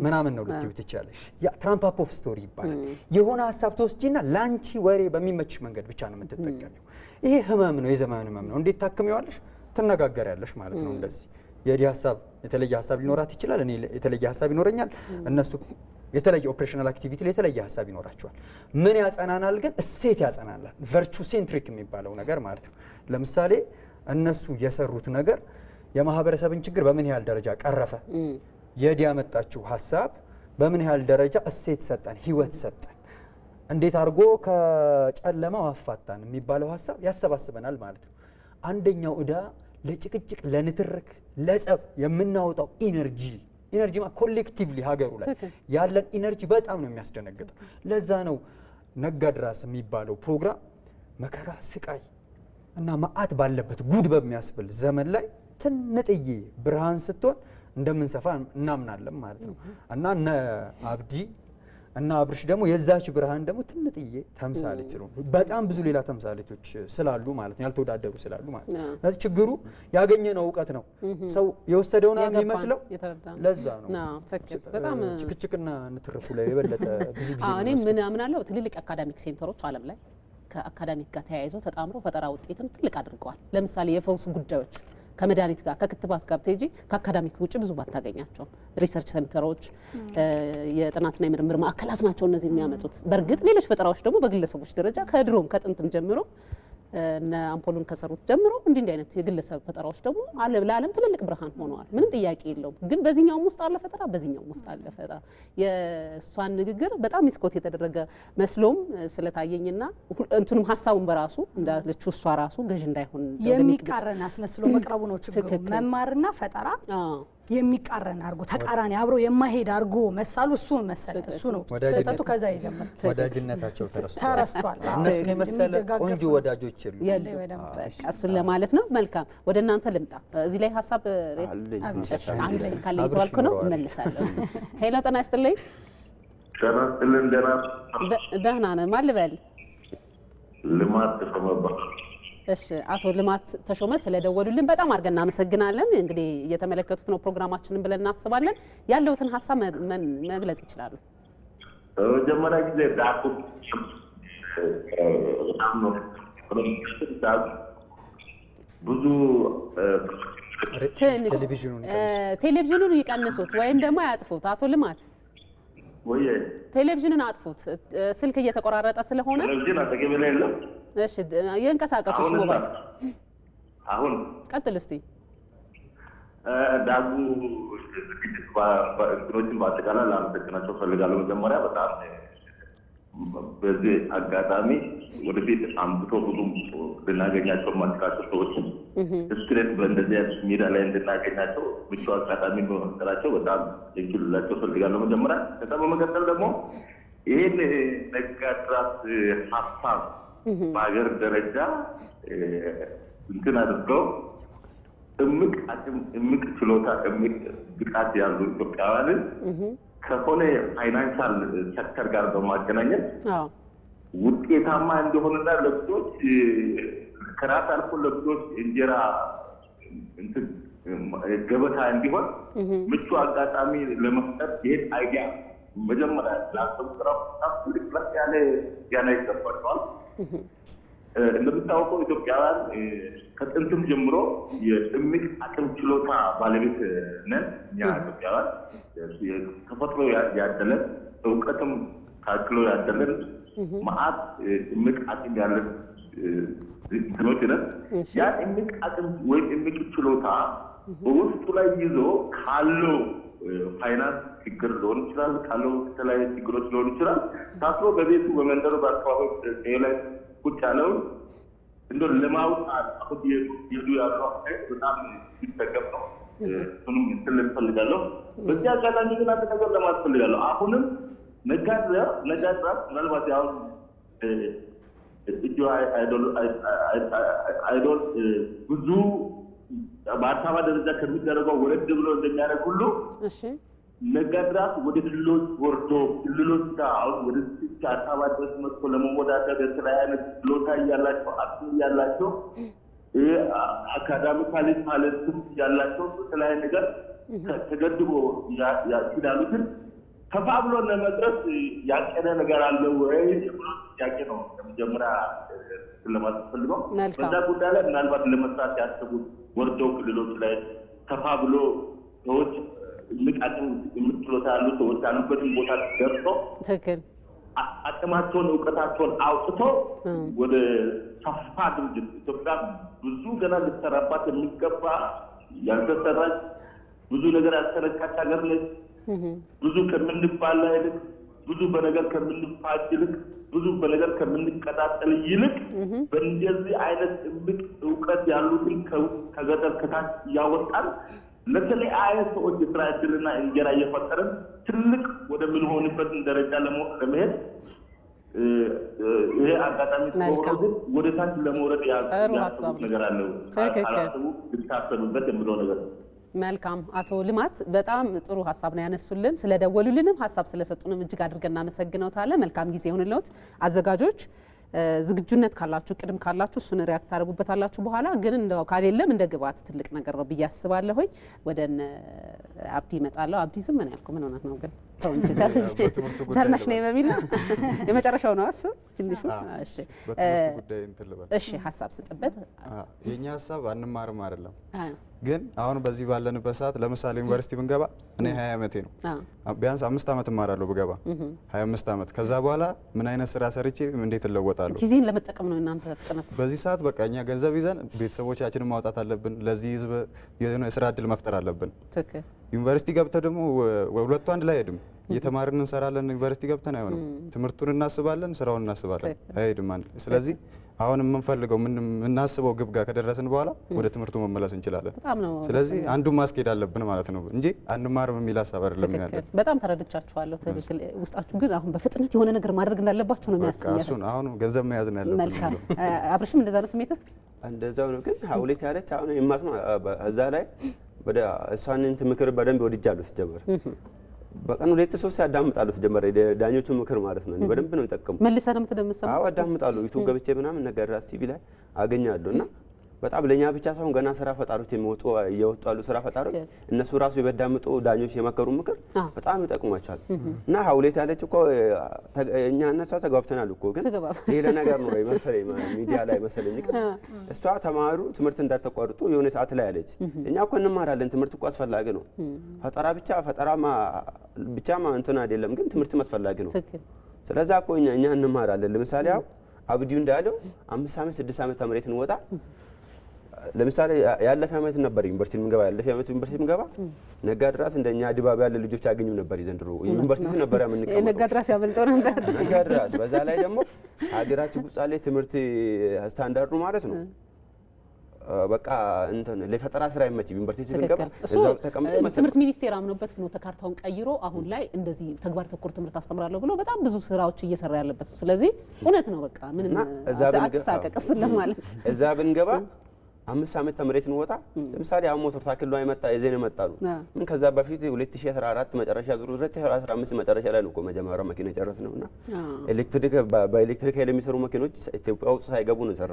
ምናምን ነው ልትዩ ትችያለሽ። ያ ትራምፕ ኦፍ ስቶሪ ይባላል። የሆነ ሀሳብ ተወስጂና ላንቺ ወሬ በሚመችሽ መንገድ ብቻ ነው የምትጠቀሚው። ይሄ ህመም ነው፣ የዘመን ህመም ነው። እንዴት ታክሚዋለሽ? ትነጋገሪያለሽ ማለት ነው። እንደዚህ የዲ ሀሳብ የተለየ ሀሳብ ሊኖራት ይችላል፣ እኔ የተለየ ሀሳብ ይኖረኛል፣ እነሱ የተለየ ኦፕሬሽናል አክቲቪቲ ላይ የተለየ ሀሳብ ይኖራቸዋል። ምን ያጸናናል ግን? እሴት ያጸናናል። ቨርቹ ሴንትሪክ የሚባለው ነገር ማለት ነው። ለምሳሌ እነሱ የሰሩት ነገር የማህበረሰብን ችግር በምን ያህል ደረጃ ቀረፈ? የዲ ያመጣችው ሀሳብ በምን ያህል ደረጃ እሴት ሰጠን፣ ህይወት ሰጠን፣ እንዴት አድርጎ ከጨለማው አፋታን የሚባለው ሀሳብ ያሰባስበናል ማለት ነው። አንደኛው ዕዳ ለጭቅጭቅ፣ ለንትርክ፣ ለጸብ የምናወጣው ኢነርጂ ኮሌክቲቭሊ ሀገሩ ላይ ያለን ኢነርጂ በጣም ነው የሚያስደነግጠው። ለዛ ነው ነጋድራስ የሚባለው ፕሮግራም መከራ፣ ስቃይ እና መዓት ባለበት ጉድ በሚያስብል ዘመን ላይ ትንጥዬ ብርሃን ስትሆን እንደምንሰፋ እናምናለን ማለት ነው። እና እነ አብዲ እና አብርሽ ደግሞ የዛች ብርሃን ደግሞ ትንጥዬ ተምሳሌት ስለሆኑ በጣም ብዙ ሌላ ተምሳሌቶች ስላሉ ማለት ነው፣ ያልተወዳደሩ ስላሉ ማለት ነው። ስለዚህ ችግሩ ያገኘነው እውቀት ነው፣ ሰው የወሰደውን የሚመስለው ለዛ ነው። በጣም ጭቅጭቅና ንትርኩ ላይ የበለጠ ብዙ ጊዜ እኔ ምን አምናለሁ፣ ትልልቅ አካዳሚክ ሴንተሮች ዓለም ላይ ከአካዳሚክ ጋር ተያይዘው ተጣምሮ ፈጠራ ውጤትን ትልቅ አድርገዋል። ለምሳሌ የፈውስ ጉዳዮች ከመድኃኒት ጋር ከክትባት ጋር ብትሄጂ ከአካዳሚክ ውጭ ብዙ ባታገኛቸውም ሪሰርች ሴንተሮች፣ የጥናትና የምርምር ማዕከላት ናቸው እነዚህ የሚያመጡት። በእርግጥ ሌሎች ፈጠራዎች ደግሞ በግለሰቦች ደረጃ ከድሮም ከጥንትም ጀምሮ እነ አምፖሉን ከሰሩት ጀምሮ እንዲህ አይነት የግለሰብ ፈጠራዎች ደግሞ ለዓለም ትልልቅ ብርሃን ሆነዋል። ምንም ጥያቄ የለውም። ግን በዚህኛው ውስጥ አለ ፈጠራ፣ በዚህኛው ውስጥ አለ ፈጠራ። የእሷን ንግግር በጣም ሚስኮት የተደረገ መስሎም ስለታየኝና እንትንም ሀሳቡን በራሱ እንዳለችው እሷ ራሱ ገዥ እንዳይሆን የሚቃረን አስመስሎ መቅረቡ ነው ችግሩ። መማርና ፈጠራ የሚቃረን አርጎ ተቃራኒ አብሮ የማይሄድ አርጎ መሳሉ እሱ ነው ስህተቱ። ከዛ ይጀምራል። ወዳጅነታቸው ተረስቷል። እነሱን የመሰለ ቆንጆ ወዳጆች የሉም። እሱን ለማለት ነው። መልካም ወደ እናንተ ልምጣ። እዚህ ላይ ሀሳብ አንድ ስልክ ካለ ይተዋልኩ ነው እመልሳለሁ። ሄሎ ጤና ይስጥልኝ። ጤና ይስጥልኝ። ደህና ነን። ማን ልበል? ልማት ተሾመ። እሺ አቶ ልማት ተሾመ ስለደወሉልን በጣም አድርገን እናመሰግናለን። እንግዲህ እየተመለከቱት ነው ፕሮግራማችንን ብለን እናስባለን። ያለውትን ሀሳብ መግለጽ ይችላሉ። መጀመሪያ ጊዜ ዳኩ ብዙ ቴሌቪዥኑን ይቀንሱት ወይም ደግሞ ያጥፉት። አቶ ልማት ቴሌቪዥንን አጥፉት፣ ስልክ እየተቆራረጠ ስለሆነ። ቴሌቪዥን አጠገቤ ላይ የለም። እሺ የእንቀሳቀሱ ሞባይል አሁን ቀጥል እስቲ። ዳጉ እንትኖችን በአጠቃላይ ላመሰግናቸው ፈልጋለሁ። መጀመሪያ በጣም በዚህ አጋጣሚ ወደፊት አምጥቶ ብዙም ልናገኛቸው የማንችላቸው ሰዎችን ስክሬት በእንደዚህ አይነት ሜዳ ላይ እንድናገኛቸው ምቹ አጋጣሚ በመፍጠራቸው በጣም ልላቸው ፈልጋለሁ መጀመሪያ። ከዛ በመቀጠል ደግሞ ይህን ነጋድራስ ሀሳብ በሀገር ደረጃ እንትን አድርገው እምቅ አቅም፣ እምቅ ችሎታ፣ እምቅ ብቃት ያሉ ኢትዮጵያውያንን ከሆነ ፋይናንሻል ሴክተር ጋር በማገናኘት ውጤታማ እንደሆነና ለብዙዎች ከራስ አልፎ ለብዙዎች እንጀራ ገበታ እንዲሆን ምቹ አጋጣሚ ለመፍጠር ይሄን አይዲያ መጀመሪያ ላሰቡ ስራ ትልቅ ፕላስ ያለ ያና ይገባቸዋል። እንደምታወቀው ኢትዮጵያውያን ከጥንትም ጀምሮ የእምቅ አቅም ችሎታ ባለቤት ነን። እኛ ኢትዮጵያውያን ተፈጥሮ ያደለን እውቀትም ታክሎ ያደለን መዓት እምቅ አቅም ያለን እንትኖች ነን። ያ እምቅ አቅም ወይም እምቅ ችሎታ በውስጡ ላይ ይዞ ካለው ፋይናንስ ችግር ሊሆን ይችላል፣ ካለው የተለያዩ ችግሮች ሊሆን ይችላል። ታስሮ በቤቱ በመንደሩ በአካባቢ ላይ ቁጭ ያለው እንደው ለማውጣት አሁን ይሄዱ ያለው በጣም ሲተገብ ነው። እሱንም እንትን ልፈልጋለሁ። በዚህ አጋጣሚ ግን አንድ ነገር ለማለት ፈልጋለሁ። አሁንም ነጋድራስ ምናልባት ያው ኢትዮ አይዶል ብዙ በአዲስ አበባ ደረጃ ከሚደረገው ወረድ ብሎ እንደሚያደርግ ሁሉ ነጋድራስ ወደ ክልሎች ወርዶ ክልሎች ጋር አሁን ወደ አዲስ አበባ ድረስ መጥቶ ለመወዳደር የተለያየ አይነት ችሎታ እያላቸው አቅም እያላቸው አካዳሚካሊ ታለንትም እያላቸው የተለያየ ነገር ተገድቦ ያሉትን ከፋ ብሎ ለመድረስ ያቀደ ነገር አለ ወይ ብሎ ጥያቄ ነው መጀመሪያ ለማለት ፈልገው። በዛ ጉዳይ ላይ ምናልባት ለመስራት ያሰቡት ወርደው ክልሎች ላይ ከፋ ብሎ ሰዎች ልቃጥም የምትችሎታ ያሉ ሰዎች ያሉበትን ቦታ ደርሶ አቅማቸውን እውቀታቸውን አውጥቶ ወደ ሰፋ ድርጅት ኢትዮጵያ ብዙ ገና ልትሰራባት የሚገባ ያልተሰራች ብዙ ነገር ያልተነካች ሀገር ነች። ብዙ ከምንባላ ይልቅ ብዙ በነገር ከምንፋጅ ይልቅ ብዙ በነገር ከምንቀጣጠል ይልቅ በእንደዚህ አይነት እምቅ እውቀት ያሉትን ከገጠር ከታች እያወጣን ለተለያየ ሰዎች የስራ እድልና እንጀራ እየፈጠርን ትልቅ ወደምንሆንበት ደረጃ ለመሄድ ይሄ አጋጣሚ ተወሩ ግን ወደ ታች ለመውረድ ያሰቡት ነገር አለው። አላሰቡ ልታሰቡበት የሚለው ነገር። መልካም አቶ ልማት በጣም ጥሩ ሀሳብ ነው ያነሱልን። ስለደወሉልንም ሀሳብ ስለሰጡንም እጅግ አድርገን እናመሰግነውታለን። መልካም ጊዜ ይሁንልዎት። አዘጋጆች ዝግጁነት ካላችሁ ቅድም ካላችሁ እሱን ሪያክት ታደርጉበታላችሁ። በኋላ ግን እንደው ካሌለም እንደ ግብአት ትልቅ ነገር ነው ብዬ አስባለሁ። ወደ አብዲ እመጣለሁ። አብዲ ዝም ምን ያልኩ ምን ሆነህ ነው ግን ተው እንጂ ተርናሽ ነው በሚል የመጨረሻው ነው እሱ ትንሹ። እሺ በትምህርት ጉዳይ እንትን ልበል። እሺ ሀሳብ ስጥበት። የኛ ሀሳብ አንማርም አይደለም፣ ግን አሁን በዚህ ባለንበት ሰዓት ለምሳሌ ዩኒቨርሲቲ ብንገባ እኔ 20 ዓመቴ ነው። ቢያንስ 5 ዓመት እማራለሁ ብገባ 25 ዓመት። ከዛ በኋላ ምን አይነት ስራ ሰርቼ እንዴት እለወጣለሁ? ጊዜን ለመጠቀም ነው እናንተ ፍጥነት። በዚህ ሰዓት በቃ እኛ ገንዘብ ይዘን ቤተሰቦቻችንን ማውጣት አለብን። ለዚህ ህዝብ የስራ እድል መፍጠር አለብን። ዩኒቨርሲቲ ገብተ ደግሞ ሁለቱ አንድ ላይ አይሄድም። እየተማርን እንሰራለን፣ ዩኒቨርሲቲ ገብተን አይሆንም። ትምህርቱን እናስባለን፣ ስራውን እናስባለን፣ አይሄድም አንድ ላይ። ስለዚህ አሁን የምንፈልገው የምናስበው ግብ ጋር ከደረስን በኋላ ወደ ትምህርቱ መመለስ እንችላለን። ስለዚህ አንዱ ማስኬድ አለብን ማለት ነው እንጂ አንማርም የሚል ሀሳብ አይደለም ያለን። በጣም ተረድቻችኋለሁ። ትክክል። ውስጣችሁ ግን አሁን በፍጥነት የሆነ ነገር ማድረግ እንዳለባችሁ ነው የሚያስፈልገው። እሱን አሁን ገንዘብ መያዝ ነው ያለብን። መልካም። አብርሽም እንደዛ ነው ስሜትህ? እንደዛው ነው። ግን ሀውሌት ያለች አሁን የማስማ እዛ ላይ ወደ እሷን ምክር በደንብ ወድጃለሁ። ሲጀመር በቀን 2-3 ያዳምጣሉ። ሲጀመር ዳኞቹ ምክር ማለት ነው በደንብ ነው የሚጠቀሙ። መልሰህ ነው የምትደምሰው? አዎ አዳምጣለሁ። ዩቲዩብ ገብቼ ምናምን ነገር ራስ ቲቪ ላይ አገኛለሁ እና በጣም ለኛ ብቻ ሳይሆን ገና ስራ ፈጣሪዎች እየወጡ ያሉ ስራ ፈጣሪዎች እነሱ ራሱ የበዳምጡ ዳኞች የመከሩ ምክር በጣም ይጠቅሟቸዋል። እና ሀውሌት ያለች እኮ እኛ እነሷ ተጋብተናል እኮ ግን ሌላ ነገር ነው መሰለኝ ሚዲያ ላይ መሰለኝ። እሷ ተማሩ ትምህርት እንዳትቋርጡ የሆነ ሰዓት ላይ አለች። እኛ እኮ እንማራለን፣ ትምህርት እኮ አስፈላጊ ነው። ፈጠራማ ብቻ እንትን አይደለም፣ ግን ትምህርት አስፈላጊ ነው። ስለዛ እኮ እኛ እንማራለን። ለምሳሌ አሁን አብዲው እንዳለው 5 ዓመት 6 ዓመት ተምሬት እንወጣ። ለምሳሌ ያለፈ ዓመት ነበር ዩኒቨርሲቲ የምንገባ ነጋድራስ እንደኛ ድባብ ያለ ልጆች ያገኙ ነበር። ዘንድሮ ዩኒቨርሲቲ ነበር ያመንቀው ነጋድራስ ያመልጠው ነበር። ነጋድራስ በዛ ላይ ደግሞ ሀገራችን ውስጥ ያለ ትምህርት ስታንዳርዱ ማለት ነው በቃ እንትን ለፈጠራ ስራ አይመች። ዩኒቨርሲቲ ብንገባ እዛው ተቀምጠን ትምህርት ሚኒስቴር አምኖበት ፍኖተ ካርታውን ቀይሮ አሁን ላይ እንደዚህ ተግባር ተኮር ትምህርት አስተምራለሁ ብሎ በጣም ብዙ ስራዎች እየሰራ ያለበት። ስለዚህ እውነት ነው በቃ ምንም አትሳቀቅስ ለማለት እዛ ብንገባ 5 ዓመት ተምሬት እንወጣ። ለምሳሌ አሁን ሞተር ሳይክል ነው አይመጣ የዜና መጣ ነው ምን ከዛ በፊት 2014 መጨረሻ ዙር 2015 መጨረሻ ላይ ነው እኮ መጀመሪያው መኪና ጨረስነውና በኤሌክትሪክ ኃይል የሚሰሩ መኪኖች ኢትዮጵያ ውስጥ ሳይገቡ ነው ሰራ።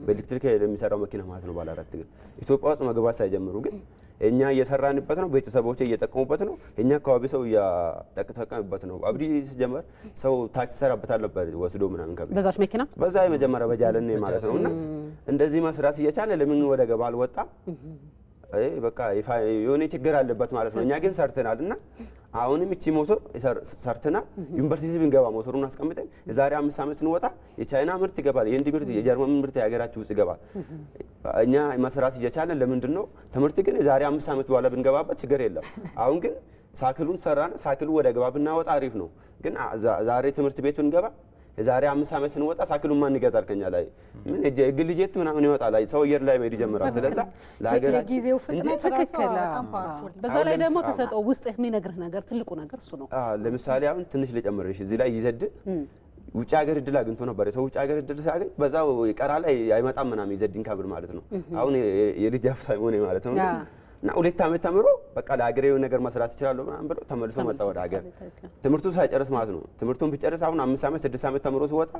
በኤሌክትሪክ ኃይል የሚሰራው መኪና ማለት ነው ባለ አራት ግን ኢትዮጵያ ውስጥ መግባት ሳይጀምሩ ግን እኛ እየሰራንበት ነው። ቤተሰቦቼ እየጠቀሙበት ነው። እኛ አካባቢ ሰው እየተጠቀመበት ነው። አብዲ ሲጀመር ሰው ታክሲ ሰራበታል ነበር ወስዶ ምናምን ከቤት በዛች መኪና በዛ የመጀመሪያ በጃለን ማለት ነውና እንደዚህ መስራት እየቻለ ለምን ወደ ገባ አልወጣም? በቃ የሆነ ችግር አለበት ማለት ነው። እኛ ግን ሰርተናልና አሁንም እቺ ሞተር ሰርተናል። ዩኒቨርሲቲ ብንገባ ሞተሩን አስቀምጠን የዛሬ 5 ዓመት ስንወጣ የቻይና ምርት ይገባል፣ የህንድ ምርት፣ የጀርመን ምርት የሀገራችን ውስጥ ይገባል። እኛ መስራት እየቻለን ለምንድን ነው ትምህርት ግን የዛሬ 5 ዓመት በኋላ ብንገባበት ችግር የለም። አሁን ግን ሳይክሉን ሰራን፣ ሳይክሉ ወደ ገባ ብናወጣ አሪፍ ነው። ግን ዛሬ ትምህርት ቤቱን ገባ የዛሬ 5 ዓመት ስንወጣ ሳይክሉን ማን ይገዛል? ከኛ ላይ ምን የግል ጄት ምናምን ይወጣል። ሰው አየር ላይ መሄድ ይጀምራል። ስለዛ ለሀገራችን ጊዜው ፍጥነት ራሱ በጣም ፓወርፉል። በዛ ላይ ደግሞ ተሰጠው ውስጥ የሚነግርህ ነገር ትልቁ ነገር እሱ ነው። ለምሳሌ አሁን ትንሽ ልጨምርሽ እዚህ ላይ ይዘድ ውጭ ሀገር እድል አግኝቶ ነበር። ሰው ውጭ ሀገር እድል ሲያገኝ በዛው ይቀራ ላይ አይመጣም ምናምን ይዘድን ካብር ማለት ነው። አሁን የልጅ አፍሳ ሆነ ማለት ነው። እና 2 ዓመት ተምሮ በቃ ለሀገሬው ነገር መስራት ይችላል ምናምን ብሎ ተመልሶ መጣ ወደ ሀገር ትምህርቱ ሳይጨርስ ማለት ነው። ትምህርቱን ቢጨርስ አሁን 5 ዓመት 6 ዓመት ተምሮ ሲወጣ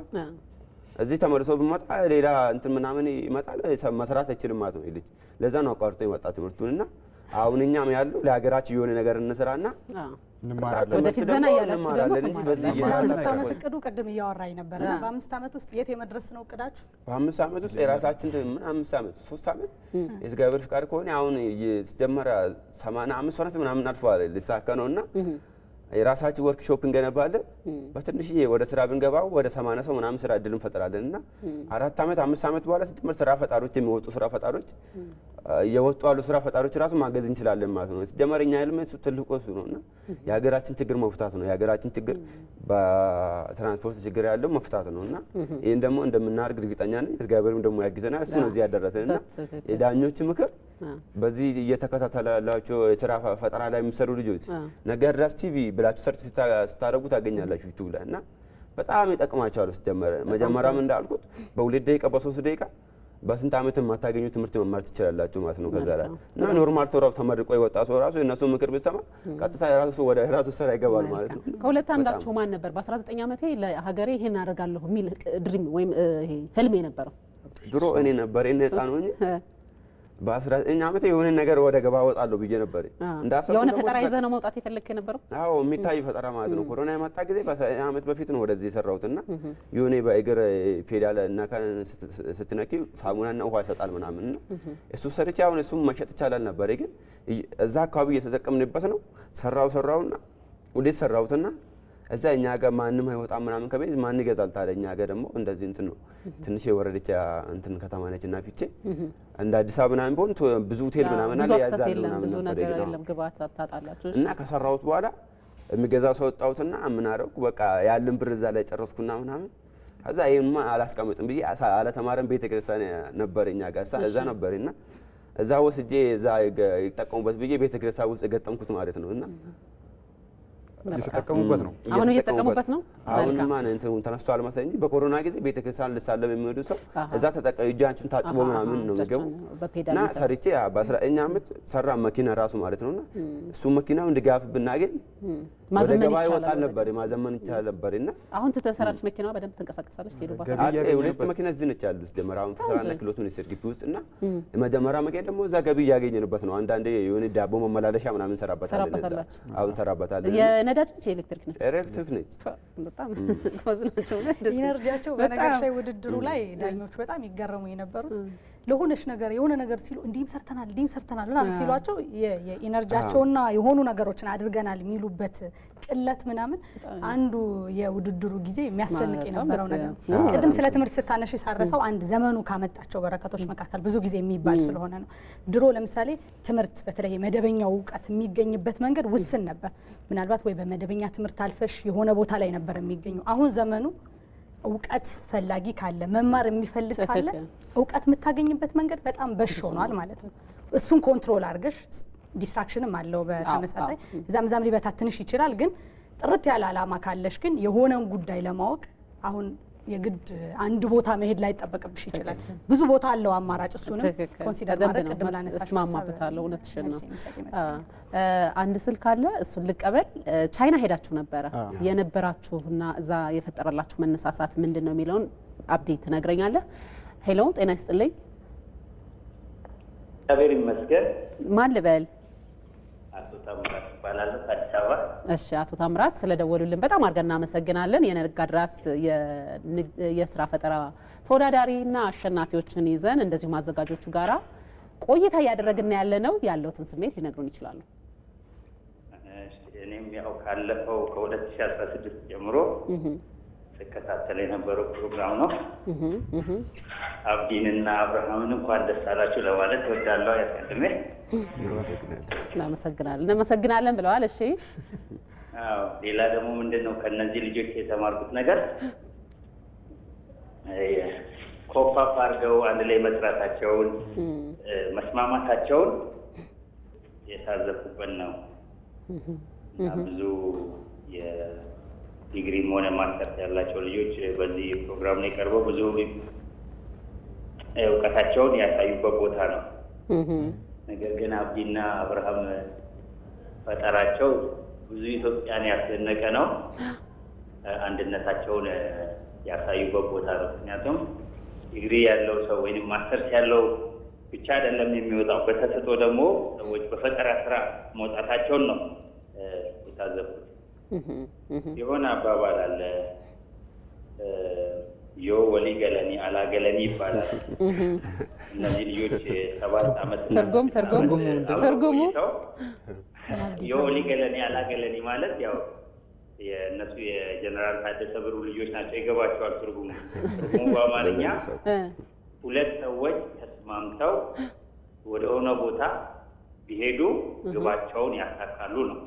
እዚህ ተመልሶ ቢመጣ ሌላ እንትን ምናምን ይመጣል መስራት አይችልም ማለት ነው ልጅ። ለዛ ነው አቋርጦ የመጣ ትምህርቱንና አሁን እኛም ያለው ለሀገራችን የሆነ ነገር እንስራና እንማራለን። ወደፊት ዘና እያላችሁ ደግሞ በ5 ዓመት እቅዱ ቅድም እያወራኝ ነበር። በ5 ዓመት ውስጥ የት የመድረስ ነው እቅዳችሁ? በ5 ዓመት ውስጥ የራሳችን ምን 5 ዓመት 3 ዓመት የእግዚአብሔር ፍቃድ ከሆነ አሁን ሲጀመር 85 ዓመት ምናምን አልፏል ሊሳካ ነውና የራሳችን ወርክሾፕ እንገነባለን። በትንሽዬ ወደ ስራ ብንገባው ወደ 80 ሰው ምናምን ስራ እድል እንፈጥራለን እና 4 ዓመት 5 ዓመት በኋላ ሲጀመር ስራ ፈጣሪዎች የሚወጡ ስራ ፈጣሪዎች እየወጡ ያሉ ስራ ፈጣሪዎች ራሱ ማገዝ እንችላለን ማለት ነው። ሲጀመር እኛ ህልም ትልቁ እሱ ነውና የሀገራችን ችግር መፍታት ነው። የሀገራችን ችግር በትራንስፖርት ችግር ያለው መፍታት ነውና ይሄን ደግሞ እንደምናደርግ እርግጠኛ ነኝ። እግዚአብሔርም ደግሞ ያግዘናል። እሱ ነው እዚህ ያደረሰንና የዳኞች ምክር በዚህ እየተከታተላላችሁ የስራ ፈጠራ ላይ የሚሰሩ ልጆች ነጋድራስ ቲቪ ብላችሁ ሰርች ስታደርጉ ታገኛላችሁ ዩቲዩብ ላይ እና በጣም ይጠቅማችኋል። ሲጀመር መጀመሪያም እንዳልኩት በ2 ደቂቃ በ3 ደቂቃ በስንት ዓመት የማታገኙ ትምህርት መማር ትችላላችሁ ማለት ነው። ከዛ ላይ እና ኖርማል ተራው ተመርቆ የወጣ ሰው ራሱ የነሱ ምክር ብትሰማ ቀጥታ የራሱ ወደ ራሱ ስራ ይገባል ማለት ነው። ከሁለት አንዳችሁ ማን ነበር በ19 ዓመቴ ለሀገሬ ይሄን አደርጋለሁ የሚል ድሪም ወይም ይሄ ህልም የነበረው? ድሮ እኔ ነበር እኔ ህፃን ሆኜ በ19 ዓመቴ የሆነ ነገር ወደ ገባ ወጣለሁ ብዬ ነበር እንዳሰብኩት። የሆነ ፈጠራ ይዘህ ነው መውጣት የፈለግህ የነበረው? አዎ የሚታይ ፈጠራ ማለት ነው። ኮሮና የመጣ ጊዜ በ19 ዓመት በፊት ነው ወደዚህ የሰራሁትና የሆነ በእግር ፌዳል እና ስትነኪ ሳሙናና ውሃ ይሰጣል ምናምን ነው እሱ ሰርቼ አሁን እሱም መሸጥ ይቻላል ነበር፣ ግን እዛ አካባቢ እየተጠቀምንበት ነው። ሰራውና ወዴት ሰራሁትና እዛ እኛ ጋር ማንም አይወጣም ምናምን ከቤት ማን ይገዛል ታዲያ? እኛ ጋር ደግሞ እንደዚህ እንትን ነው ትንሽ የወረደች እንትን ከተማ ነች እና ፊቼ እንደ አዲስ አበባ ምናምን ቢሆን ብዙ ሆቴል ምናምን አለ ያዛሉ ምናምን ብዙ ነገር የለም፣ ግብአት ታጣላችሁ። እና ከሰራሁት በኋላ የሚገዛ ሰው ወጣሁትና ምን አደረኩ በቃ ያለን ብር እዛ ላይ ጨረስኩና ምናምን ከዛ ይሄማ አላስቀምጥም ብዬ አለተማረም ቤተክርስቲያን ነበር እኛ ጋር እዛ ነበርና እዛ ወስጄ እዛ ይጠቀሙበት ብዬ ቤተክርስቲያን ውስጥ ገጠምኩት ማለት ነው። እና እየተጠቀሙበት ነው። አሁን እየተጠቀሙበት ነው። አሁን ማን እንትን ተነስቷል መሰለኝ እንጂ በኮሮና ጊዜ ቤተክርስቲያን ልሳለም የሚሄዱ ሰው እዛ እጃቸውን ታጥቦ ምናምን ነው የሚገቡ። እና ሰርቼ በ19 ዓመት ሰራ መኪና ራሱ ማለት ነውና እሱ መኪናው ድጋፍ ብናገኝ ማዘመን ይቻላል ነበር፣ ማዘመን ይቻላል ነበርና አሁን ትተሰራለች መኪናዋ በደንብ ትንቀሳቀሳለች። ትሄዱባታል። ሁለት መኪና እዚህ ነች ያሉት ደመራውን ፈሰራና ክሎት ሚኒስትር ግቢ ውስጥና የመጀመሪያ መኪና ደግሞ እዛ ገቢ እያገኘንበት ነው። አንዳንዴ የሆነ ዳቦ መመላለሻ ምናምን እንሰራበታለን። አሁን ሰራበታለን። የነዳጅ ነች ኤሌክትሪክ ነች? ኤሌክትሪክ ነች። በጣም ጎዝ ናቸው። ኢነርጂያቸው በነገር ላይ ውድድሩ ላይ ዳኞች በጣም ይገረሙ የነበሩት ለሆነሽ ነገር የሆነ ነገር ሲሉ እንዲህም ሰርተናል ምናምን ሲሏቸው የኢነርጂያቸውና የሆኑ ነገሮችን አድርገናል የሚሉበት ቅለት ምናምን አንዱ የውድድሩ ጊዜ የሚያስደንቅ የነበረው ነገር ነው። ቅድም ስለ ትምህርት ስታነሽ ሳረሰው አንድ ዘመኑ ካመጣቸው በረከቶች መካከል ብዙ ጊዜ የሚባል ስለሆነ ነው። ድሮ ለምሳሌ ትምህርት በተለይ መደበኛው እውቀት የሚገኝበት መንገድ ውስን ነበር። ምናልባት ወይ በመደበኛ ትምህርት አልፈሽ የሆነ ቦታ ላይ ነበር የሚገኘው። አሁን ዘመኑ እውቀት ፈላጊ ካለ መማር የሚፈልግ ካለ እውቀት የምታገኝበት መንገድ በጣም በሽ ሆኗል ማለት ነው። እሱን ኮንትሮል አድርገሽ ዲስትራክሽንም አለው በተመሳሳይ እዛም ሊበታትንሽ ይችላል። ግን ጥርት ያለ ዓላማ ካለሽ ግን የሆነን ጉዳይ ለማወቅ አሁን የግድ አንድ ቦታ መሄድ ላይ ጠበቅብሽ ይችላል። ብዙ ቦታ አለው አማራጭ። እሱንም ኮንሲደር ማድረግ ቅድም ላነሳሽ እስማማበታለሁ። እውነትሽን ነው። አንድ ስልክ አለ፣ እሱን ልቀበል። ቻይና ሄዳችሁ ነበረ። የነበራችሁና እዛ የፈጠረላችሁ መነሳሳት ምንድን ነው የሚለውን አፕዴት ትነግረኛለህ? ሄሎ፣ ጤና ይስጥልኝ። እግዚአብሔር ይመስገን። ማን ልበል? አቶ ታምራት እባላለሁ ከአዲስ አበባ። እሺ አቶ ታምራት ስለደወሉልን በጣም አድርገን እናመሰግናለን። የነጋድራስ የስራ ፈጠራ ተወዳዳሪና አሸናፊዎችን ይዘን እንደዚሁም አዘጋጆቹ ጋራ ቆይታ እያደረግን ያለ ነው። ያለውትን ስሜት ሊነግሩን ይችላሉ? እኔም ያው ካለፈው ከ2016 ጀምሮ ስከታተል የነበረው ፕሮግራም ነው። አብዲንና አብርሃምን እንኳን ደስ አላችሁ ለማለት እወዳለሁ። ያስቀድሜ እናመሰግናለን ብለዋል። እሺ አዎ፣ ሌላ ደግሞ ምንድነው ከነዚህ ልጆች የተማርኩት ነገር ኮፓፕ አድርገው አንድ ላይ መስራታቸውን መስማማታቸውን የታዘብኩበት ነው። ብዙ የዲግሪም ሆነ ማስተርስ ያላቸው ልጆች በዚህ ፕሮግራም ላይ ቀርበው ብዙ እውቀታቸውን ያሳዩበት ቦታ ነው። ነገር ግን አብዲና አብርሃም ፈጠራቸው ብዙ ኢትዮጵያን ያስደነቀ ነው። አንድነታቸውን ያሳዩበት ቦታ ነው። ምክንያቱም ዲግሪ ያለው ሰው ወይም ማስተርስ ያለው ብቻ አይደለም የሚወጣው፣ በተሰጥኦ ደግሞ ሰዎች በፈጠራ ስራ መውጣታቸውን ነው የታዘብኩት። የሆነ አባባል አለ፣ ዮ ወሊ ገለኒ አላገለኒ ይባላል። እነዚህ ልጆች 7 ዓመት ትርጉሙ ዮ ወሊ ገለኒ አላገለኒ ማለት ያው የእነሱ የጀነራል ታደሰ ብሩ ልጆች ናቸው። ይገባቸዋል ትርጉሙ። በአማርኛ ሁለት ሰዎች ተስማምተው ወደ ሆነ ቦታ ቢሄዱ ግባቸውን ያሳካሉ ነው።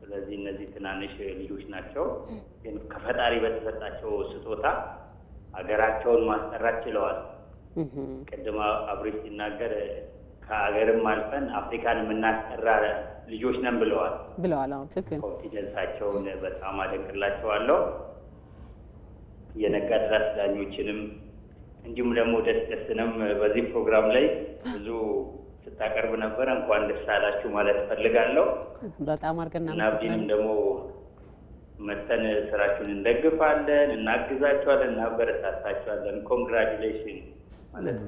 ስለዚህ እነዚህ ትናንሽ ልጆች ናቸው፣ ግን ከፈጣሪ በተሰጣቸው ስጦታ ሀገራቸውን ማስጠራት ችለዋል። ቅድም አብሬ ሲናገር ከሀገርም አልፈን አፍሪካን የምናስጠራ ልጆች ነን ብለዋል። አዎ ትክክል። ኮንፊደንሳቸውን በጣም አደንቅላቸዋለሁ። የነጋድራስ ዳኞችንም እንዲሁም ደግሞ ደስንም በዚህ ፕሮግራም ላይ ብዙ ስታቀርብ ነበረ። እንኳን ደስ አላችሁ ማለት ፈልጋለሁ። በጣም አድርገን እናብዲንም ደግሞ መተን ስራችሁን እንደግፋለን፣ እናግዛችኋለን፣ እናበረታታችኋለን። ኮንግራጁሌሽን ማለት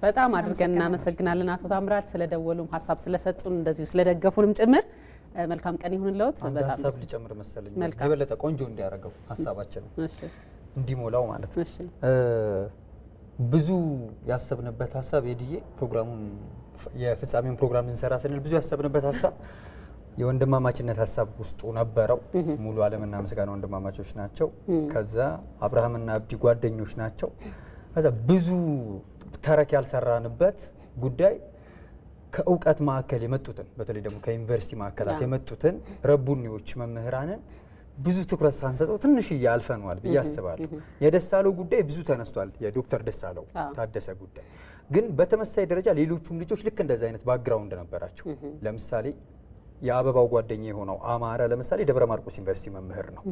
በጣም አድርገን እናመሰግናለን አቶ ታምራት ስለደወሉም ሀሳብ ስለሰጡን እንደዚሁ ስለደገፉንም ጭምር መልካም ቀን ይሁንልዎት። በጣም ሀሳብ ሊጨምር መሰለኝ የበለጠ ቆንጆ እንዲያደርገው ሀሳባችን እንዲሞላው ማለት ነው። ብዙ ያሰብንበት ሀሳብ የድዬ ፕሮግራሙን የፍጻሜውን ፕሮግራም እንሰራ ስንል ብዙ ያሰብንበት ሀሳብ የወንድማማችነት ሀሳብ ውስጡ ነበረው። ሙሉ ዓለምና ምስጋና ወንድማማቾች ናቸው። ከዛ አብርሃምና አብዲ ጓደኞች ናቸው። ከዛ ብዙ ተረክ ያልሰራንበት ጉዳይ ከእውቀት ማዕከል የመጡትን በተለይ ደግሞ ከዩኒቨርሲቲ ማዕከላት የመጡትን ረቡኒዎች መምህራንን ብዙ ትኩረት ሳንሰጠው ትንሽ ያልፈነዋል ብዬ አስባለሁ። የደሳለው ጉዳይ ብዙ ተነስቷል። የዶክተር ደሳለው ታደሰ ጉዳይ ግን በተመሳሳይ ደረጃ ሌሎቹም ልጆች ልክ እንደዚህ አይነት ባክግራውንድ ነበራቸው። ለምሳሌ የአበባው ጓደኛ የሆነው አማረ ለምሳሌ ደብረ ማርቆስ ዩኒቨርሲቲ መምህር ነው።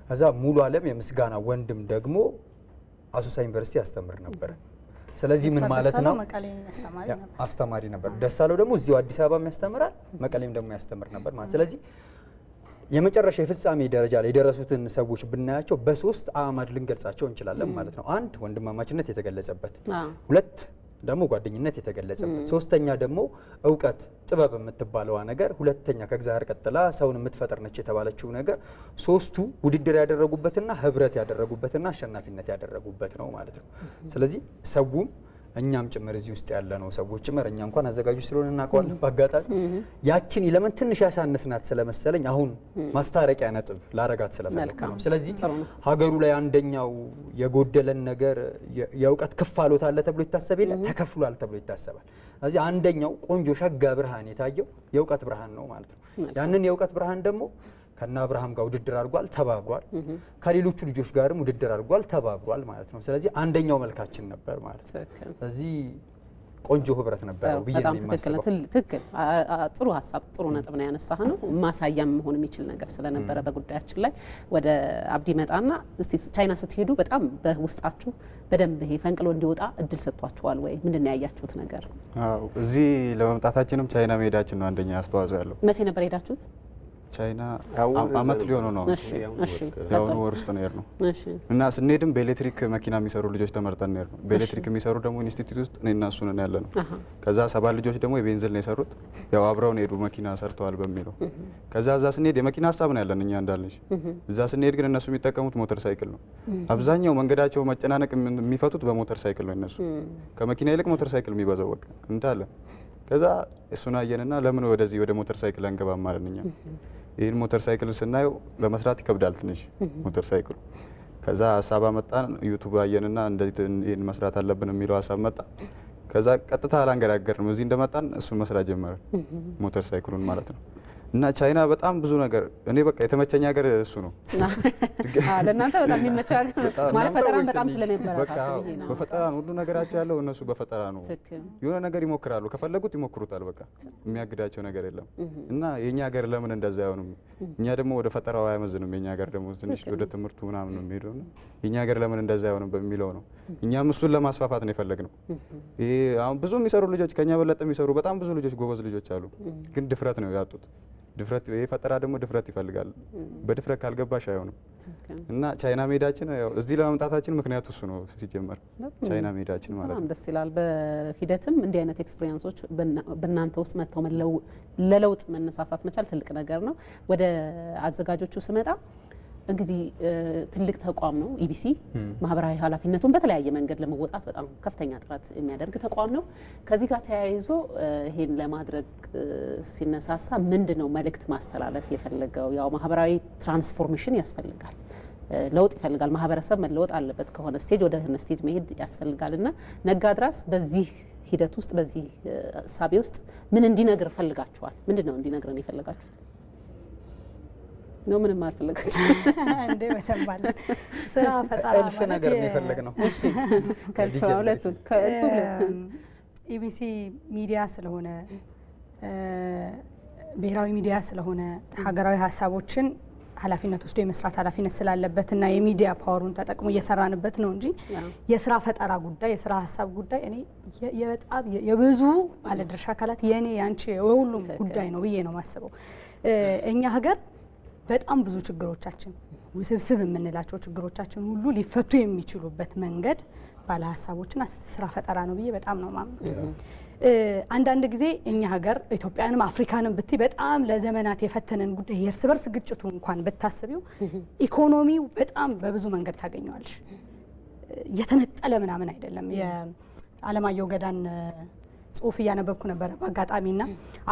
ከዛ ሙሉ ዓለም የምስጋና ወንድም ደግሞ አሶሳ ዩኒቨርሲቲ ያስተምር ነበር። ስለዚህ ምን ማለት ነው? አስተማሪ ነበር። ደሳለው ደግሞ እዚሁ አዲስ አበባ ያስተምራል፣ መቀሌም ደግሞ ያስተምር ነበር ማለት። ስለዚህ የመጨረሻ የፍጻሜ ደረጃ ላይ የደረሱትን ሰዎች ብናያቸው በሶስት አዕማድ ልንገልጻቸው እንችላለን ማለት ነው። አንድ ወንድማማችነት የተገለጸበት፣ ሁለት ደግሞ ጓደኝነት የተገለጸበት፣ ሶስተኛ ደግሞ እውቀት ጥበብ የምትባለዋ ነገር፣ ሁለተኛ ከእግዚአብሔር ቀጥላ ሰውን የምትፈጥር ነች የተባለችው ነገር፣ ሶስቱ ውድድር ያደረጉበትና ህብረት ያደረጉበትና አሸናፊነት ያደረጉበት ነው ማለት ነው። ስለዚህ ሰውም እኛም ጭምር እዚህ ውስጥ ያለ ነው ሰዎች ጭምር እኛ እንኳን አዘጋጆች ስለሆነ እናውቀዋለን። በአጋጣሚ ያችን ኢለመንት ትንሽ ያሳነስናት ስለመሰለኝ አሁን ማስታረቂያ ነጥብ ላረጋት ስለፈለኩ ነው። ስለዚህ ሀገሩ ላይ አንደኛው የጎደለን ነገር የእውቀት ክፋሎት አለ ተብሎ ይታሰብ የለ ተከፍሏል ተብሎ ይታሰባል። ስለዚህ አንደኛው ቆንጆ ሸጋ ብርሃን የታየው የእውቀት ብርሃን ነው ማለት ነው። ያንን የእውቀት ብርሃን ደግሞ ከና አብርሃም ጋር ውድድር አድርጓል፣ ተባብሯል። ከሌሎቹ ልጆች ጋርም ውድድር አድርጓል፣ ተባብሯል ማለት ነው። ስለዚህ አንደኛው መልካችን ነበር ማለት ነው። ስለዚህ ቆንጆ ህብረት ነበር ብዬ ነው የማስበው። ትክክል። ጥሩ ሀሳብ፣ ጥሩ ነጥብ ነው ያነሳህ ነው። ማሳያም መሆን የሚችል ነገር ስለነበረ በጉዳያችን ላይ ወደ አብዲ መጣና እስቲ ቻይና ስትሄዱ በጣም በውስጣችሁ በደንብ ይሄ ፈንቅሎ እንዲወጣ እድል ሰጥቷችኋል ወይ? ምንድን ነው ያያችሁት ነገር? አዎ እዚህ ለመምጣታችንም ቻይና መሄዳችን ነው አንደኛ አስተዋጽኦ ያለው። መቼ ነበር ሄዳችሁት? ቻይና አመት ሊሆኑ ነው። ያሁኑ ወር ውስጥ ነው የሄድነው እና ስንሄድም በኤሌክትሪክ መኪና የሚሰሩ ልጆች ተመርጠን ነው። በኤሌክትሪክ የሚሰሩ ደግሞ ኢንስቲትዩት ውስጥ እኔና እሱ ነን ያለ ነው። ከዛ 7 ልጆች ደግሞ የቤንዚል ነው የሰሩት። ያው አብረውን ሄዱ መኪና ሰርተዋል በሚለው። ከዛ እዛ ስንሄድ የመኪና ሀሳብ ነው ያለን እኛ እንዳልንሽ። እዛ ስንሄድ ግን እነሱ የሚጠቀሙት ሞተር ሳይክል ነው። አብዛኛው መንገዳቸው መጨናነቅ የሚፈቱት በሞተር ሳይክል ነው። እነሱ ከመኪና ይልቅ ሞተር ሳይክል የሚበዛው በቃ እንዳለ። ከዛ እሱን አየንና ለምን ወደዚህ ወደ ሞተር ሳይክል አንገባም ማለት እኛ ይህን ሞተር ሳይክል ስናየው ለመስራት ይከብዳል ትንሽ ሞተር ሳይክሉ። ከዛ ሀሳብ አመጣን፣ ዩቱብ አየንና እንዴት ይህን መስራት አለብን የሚለው ሀሳብ መጣ። ከዛ ቀጥታ አላንገራገርንም፣ እዚህ እንደመጣን እሱን መስራት ጀመረን ሞተር ሳይክሉን ማለት ነው። እና ቻይና በጣም ብዙ ነገር እኔ በቃ የተመቸኝ ሀገር እሱ ነው። ለእናንተ በጣም የሚመች ሀገር ማለት ፈጠራን በጣም በቃ በፈጠራ ነው ሁሉ ነገራቸው ያለው። እነሱ በፈጠራ ነው የሆነ ነገር ይሞክራሉ፣ ከፈለጉት ይሞክሩታል። በቃ የሚያግዳቸው ነገር የለም። እና የኛ ሀገር ለምን እንደዛ አይሆንም? እኛ ደግሞ ወደ ፈጠራው አያመዝንም። የኛ ሀገር ደግሞ ትንሽ ወደ ትምህርቱ ምናምን ነው የሚሄደው። የኛ ሀገር ለምን እንደዛ አይሆንም በሚለው ነው እኛም እሱን ለማስፋፋት ነው የፈለግነው። ይሄ አሁን ብዙ የሚሰሩ ልጆች ከኛ በለጠ የሚሰሩ በጣም ብዙ ልጆች ጎበዝ ልጆች አሉ፣ ግን ድፍረት ነው ያጡት። ድፍረት ይሄ ፈጠራ ደግሞ ድፍረት ይፈልጋል። በድፍረት ካልገባሽ አይሆንም። እና ቻይና ሜዳችን ያው እዚህ ለመምጣታችን ምክንያቱ እሱ ነው ሲጀመር ቻይና ሜዳችን ማለት ነው። ደስ ይላል። በሂደትም እንዲህ አይነት ኤክስፒሪየንሶች በእናንተ ውስጥ መጥተው ለለውጥ መነሳሳት መቻል ትልቅ ነገር ነው። ወደ አዘጋጆቹ ስመጣ እንግዲህ ትልቅ ተቋም ነው ኢቢሲ። ማህበራዊ ኃላፊነቱን በተለያየ መንገድ ለመወጣት በጣም ከፍተኛ ጥረት የሚያደርግ ተቋም ነው። ከዚህ ጋር ተያይዞ ይሄን ለማድረግ ሲነሳሳ ምንድነው መልእክት ማስተላለፍ የፈለገው? ያው ማህበራዊ ትራንስፎርሜሽን ያስፈልጋል፣ ለውጥ ይፈልጋል። ማህበረሰብ መለወጥ አለበት። ከሆነ ስቴጅ ወደ ሆነ ስቴጅ መሄድ ያስፈልጋልና ነጋድራስ በዚህ ሂደት ውስጥ በዚህ እሳቤ ውስጥ ምን እንዲነግር ፈልጋችኋል? ምንድነው እንዲነግረን የፈለጋችሁት? ነው ምንም አልፈለጋችሁ እንዴ? በተባለ ስራ ፈጣራ እልፍ ነገር ነው የፈለግነው። ከልፍ ሁለቱን ኢቢሲ ሚዲያ ስለሆነ ብሔራዊ ሚዲያ ስለሆነ ሀገራዊ ሀሳቦችን ኃላፊነት ወስዶ የመስራት ኃላፊነት ስላለበትና የሚዲያ ፓወሩን ተጠቅሞ እየሰራንበት ነው እንጂ የስራ ፈጠራ ጉዳይ የስራ ሀሳብ ጉዳይ እኔ በጣም የብዙ ባለድርሻ አካላት የኔ ያንቺ የሁሉም ጉዳይ ነው ብዬ ነው የማስበው። እኛ ሀገር በጣም ብዙ ችግሮቻችን ውስብስብ የምንላቸው ችግሮቻችን ሁሉ ሊፈቱ የሚችሉበት መንገድ ባለ ሀሳቦችና ስራ ፈጠራ ነው ብዬ በጣም ነው ማምነው። አንዳንድ ጊዜ እኛ ሀገር ኢትዮጵያንም አፍሪካንም ብትይ በጣም ለዘመናት የፈተነን ጉዳይ የእርስ በርስ ግጭቱ እንኳን ብታስቢው ኢኮኖሚው በጣም በብዙ መንገድ ታገኘዋለሽ። የተነጠለ ምናምን አይደለም። የአለማየሁ ገዳን ጽሁፍ እያነበብኩ ነበረ በአጋጣሚና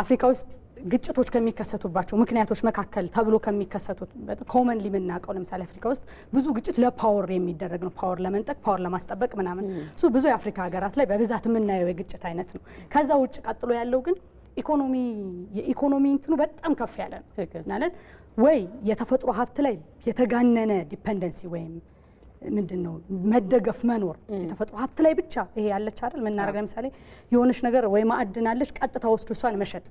አፍሪካ ውስጥ ግጭቶች ከሚከሰቱባቸው ምክንያቶች መካከል ተብሎ ከሚከሰቱት ኮመንሊ የምናውቀው ለምሳሌ አፍሪካ ውስጥ ብዙ ግጭት ለፓወር የሚደረግ ነው። ፓወር ለመንጠቅ፣ ፓወር ለማስጠበቅ ምናምን እሱ ብዙ የአፍሪካ ሀገራት ላይ በብዛት የምናየው የግጭት አይነት ነው። ከዛ ውጭ ቀጥሎ ያለው ግን የኢኮኖሚ እንትኑ በጣም ከፍ ያለ ነው ማለት ወይ የተፈጥሮ ሀብት ላይ የተጋነነ ዲፔንደንሲ ወይም ምንድነው መደገፍ መኖር የተፈጥሮ ሀብት ላይ ብቻ ይሄ ያለች አይደል ምናረግ ለምሳሌ የሆነች ነገር ወይ ማዕድን አለች ቀጥታ ወስዶ እሷን መሸጥ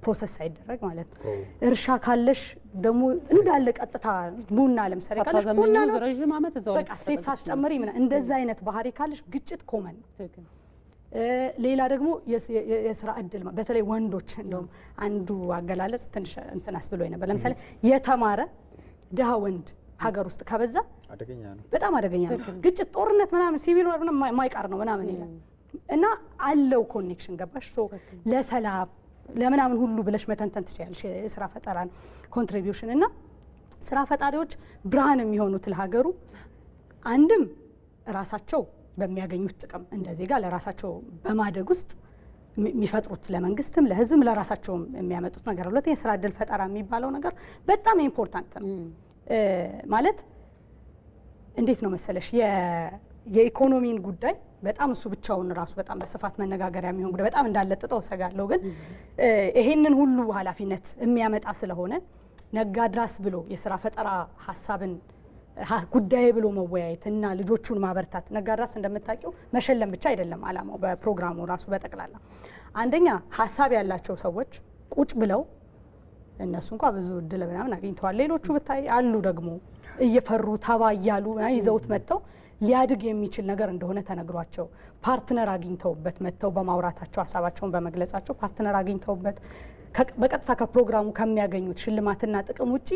ፕሮሰስ ሳይደረግ ማለት ነው። እርሻ ካለሽ ደግሞ እንዳለ ቀጥታ ቡና ለምሳሌ ካለሽ ቡና ነው ረጅም ዓመት እዛው በቃ ሴት ሳትጨምሪ ምን እንደዛ አይነት ባህሪ ካለሽ ግጭት ኮመን ነው። ሌላ ደግሞ የስራ እድል በተለይ ወንዶች እንደውም አንዱ አገላለጽ ትንሽ እንትን አስብሎኝ ነበር። ለምሳሌ የተማረ ድሃ ወንድ ሀገር ውስጥ ከበዛ አደገኛ ነው፣ በጣም አደገኛ ነው። ግጭት፣ ጦርነት ምናምን ሲቪል ዋር ምናምን የማይቀር ነው ምናምን ይላል እና አለው ኮኔክሽን ገባሽ ሶ ለሰላም ለምናምን ሁሉ ብለሽ መተንተን ትችያለሽ የስራ ፈጠራን ኮንትሪቢዩሽን እና ስራ ፈጣሪዎች ብርሃን የሚሆኑት ለሀገሩ አንድም ራሳቸው በሚያገኙት ጥቅም እንደ ዜጋ ለራሳቸው በማደግ ውስጥ የሚፈጥሩት ለመንግስትም ለህዝብም ለራሳቸውም የሚያመጡት ነገር ሁለት የስራ እድል ፈጠራ የሚባለው ነገር በጣም ኢምፖርታንት ነው። ማለት እንዴት ነው መሰለሽ የኢኮኖሚን ጉዳይ በጣም እሱ ብቻውን ራሱ በጣም በስፋት መነጋገሪያ የሚሆን ጉዳይ በጣም እንዳለጥጠው ሰጋለው። ግን ይሄንን ሁሉ ኃላፊነት የሚያመጣ ስለሆነ ነጋድራስ ብሎ የስራ ፈጠራ ሀሳብን ጉዳይ ብሎ መወያየት እና ልጆቹን ማበርታት። ነጋድራስ እንደምታውቂው መሸለም ብቻ አይደለም አላማው በፕሮግራሙ ራሱ በጠቅላላ አንደኛ ሀሳብ ያላቸው ሰዎች ቁጭ ብለው እነሱ እንኳን ብዙ እድል ምናምን አግኝተዋል። ሌሎቹ ብታይ አሉ ደግሞ እየፈሩ ተባ እያሉ ይዘውት መጥተው ሊያድግ የሚችል ነገር እንደሆነ ተነግሯቸው ፓርትነር አግኝተውበት መጥተው በማውራታቸው ሀሳባቸውን በመግለጻቸው ፓርትነር አግኝተውበት በቀጥታ ከፕሮግራሙ ከሚያገኙት ሽልማትና ጥቅም ውጪ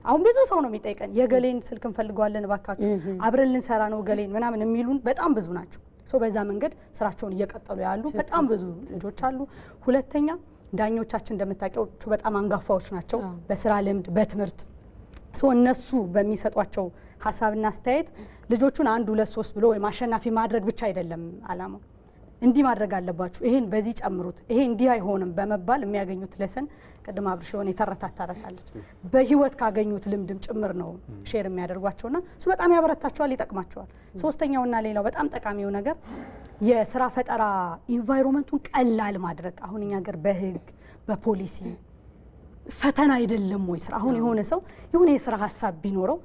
አሁን ብዙ ሰው ነው የሚጠይቀን የገሌን ስልክ እንፈልገዋለን እባካችሁ አብረን ልንሰራ ነው ገሌን ምናምን የሚሉን በጣም ብዙ ናቸው። ሶ በዛ መንገድ ስራቸውን እየቀጠሉ ያሉ በጣም ብዙ ልጆች አሉ። ሁለተኛ ዳኞቻችን እንደምታውቂው በጣም አንጋፋዎች ናቸው በስራ ልምድ በትምህርት ሶ እነሱ በሚሰጧቸው ሀሳብና አስተያየት ልጆቹን 1 2 3 ብሎ ወይ ማሸናፊ ማድረግ ብቻ አይደለም አላማው። እንዲህ ማድረግ አለባችሁ፣ ይሄን በዚህ ጨምሩት፣ ይሄ እንዲህ አይሆንም በመባል የሚያገኙት ለሰን ቀድማ አብርሽ የሆነ የተረታታረታለች በህይወት ካገኙት ልምድም ጭምር ነው ሼር የሚያደርጓቸውና እሱ በጣም ያበረታቸዋል፣ ይጠቅማቸዋል። ሶስተኛውና ሌላው በጣም ጠቃሚው ነገር የስራ ፈጠራ ኢንቫይሮንመንቱን ቀላል ማድረግ። አሁን እኛ ሀገር በህግ በፖሊሲ ፈተና አይደለም ወይ ስራ? አሁን የሆነ ሰው የሆነ የስራ ሀሳብ ቢኖረው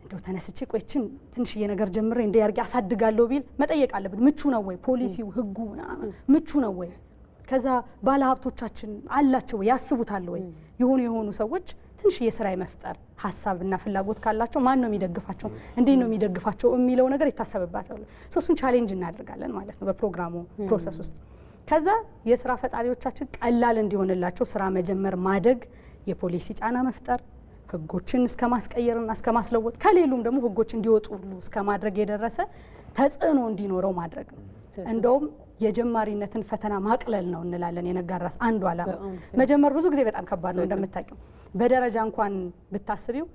እንደው ተነስቼ ቆይችን ትንሽዬ ነገር ጀምሬ እንደ ያርጋ አሳድጋለሁ ቢል መጠየቅ አለብን። ምቹ ነው ወይ ፖሊሲው ህጉ ምቹ ነው ወይ? ከዛ ባለሀብቶቻችን አላቸው ወይ ያስቡታል ወይ? የሆኑ ሰዎች ትንሽዬ ስራ የመፍጠር ሀሳብና ፍላጎት ካላቸው ማን ነው የሚደግፋቸው እንዴት ነው የሚደግፋቸው የሚለው ነገር ይታሰብባታል። እሱን ቻሌንጅ እናደርጋለን ማለት ነው በፕሮግራሙ ፕሮሰስ ውስጥ። ከዛ የስራ ፈጣሪዎቻችን ቀላል እንዲሆንላቸው ስራ መጀመር ማደግ የፖሊሲ ጫና መፍጠር ህጎችን እስከ ማስቀየርና እስከ ማስለወጥ ከሌሉም ደግሞ ህጎች እንዲወጡ ሁሉ እስከ ማድረግ የደረሰ ተጽዕኖ እንዲኖረው ማድረግ ነው። እንደውም የጀማሪነትን ፈተና ማቅለል ነው እንላለን። የነጋድራስ አንዱ አላማ መጀመር ብዙ ጊዜ በጣም ከባድ ነው እንደምታውቂው። በደረጃ እንኳን ብታስቢው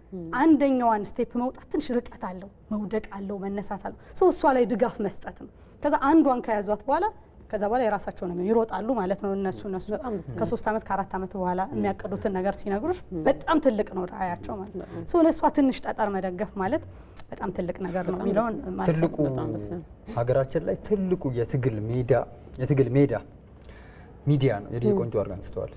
አንደኛዋን ስቴፕ መውጣት ትንሽ ርቀት አለው፣ መውደቅ አለው፣ መነሳት አለው። እሷ ላይ ድጋፍ መስጠት ነው። ከዛ አንዷን ከያዟት በኋላ ከዛ በኋላ የራሳቸው ነው ይሮጣሉ ማለት ነው። እነሱ ከ3 ዓመት ከ4 ዓመት በኋላ የሚያቀዱትን ነገር ሲነግሩሽ በጣም ትልቅ ነው ራያቸው ማለት ነው። ለሷ ትንሽ ጠጠር መደገፍ ማለት በጣም ትልቅ ነገር ነው የሚለውን ማሰብ ትልቁ ሀገራችን ላይ ትልቁ የትግል ሜዳ ሚዲያ ነው። የዲህ ቆንጆ አርጋን ስተዋል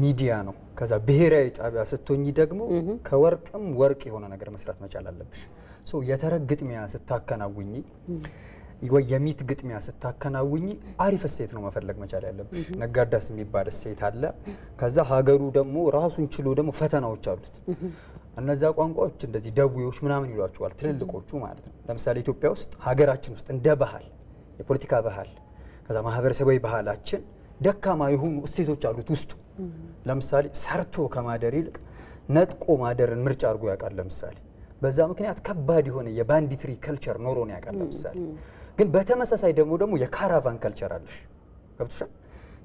ሚዲያ ነው። ከዛ ብሔራዊ ጣቢያ ስትሆኚ ደግሞ ከወርቅም ወርቅ የሆነ ነገር መስራት መቻል አለብሽ። የተረግ ግጥሚያ ስታከናውኚ ወይ የሚት ግጥሚያ ስታከናውኚ አሪፍ እሴት ነው መፈለግ መቻል ያለብሽ። ነጋድራስ የሚባል እሴት አለ። ከዛ ሀገሩ ደግሞ ራሱን ችሎ ደግሞ ፈተናዎች አሉት። እነዛ ቋንቋዎች እንደዚህ ደዌዎች ምናምን ይሏቸዋል ትልልቆቹ ማለት ነው። ለምሳሌ ኢትዮጵያ ውስጥ ሀገራችን ውስጥ እንደ ባህል የፖለቲካ ባህል ከዛ ማህበረሰባዊ ባህላችን ደካማ የሆኑ እሴቶች አሉት ውስጡ። ለምሳሌ ሰርቶ ከማደር ይልቅ ነጥቆ ማደርን ምርጫ አድርጎ ያውቃል። ለምሳሌ በዛ ምክንያት ከባድ የሆነ የባንዲትሪ ከልቸር ኖሮ ነው ያውቃል። ለምሳሌ ግን በተመሳሳይ ደግሞ የካራቫን ከልቸር አለሽ። ገብቶሻል?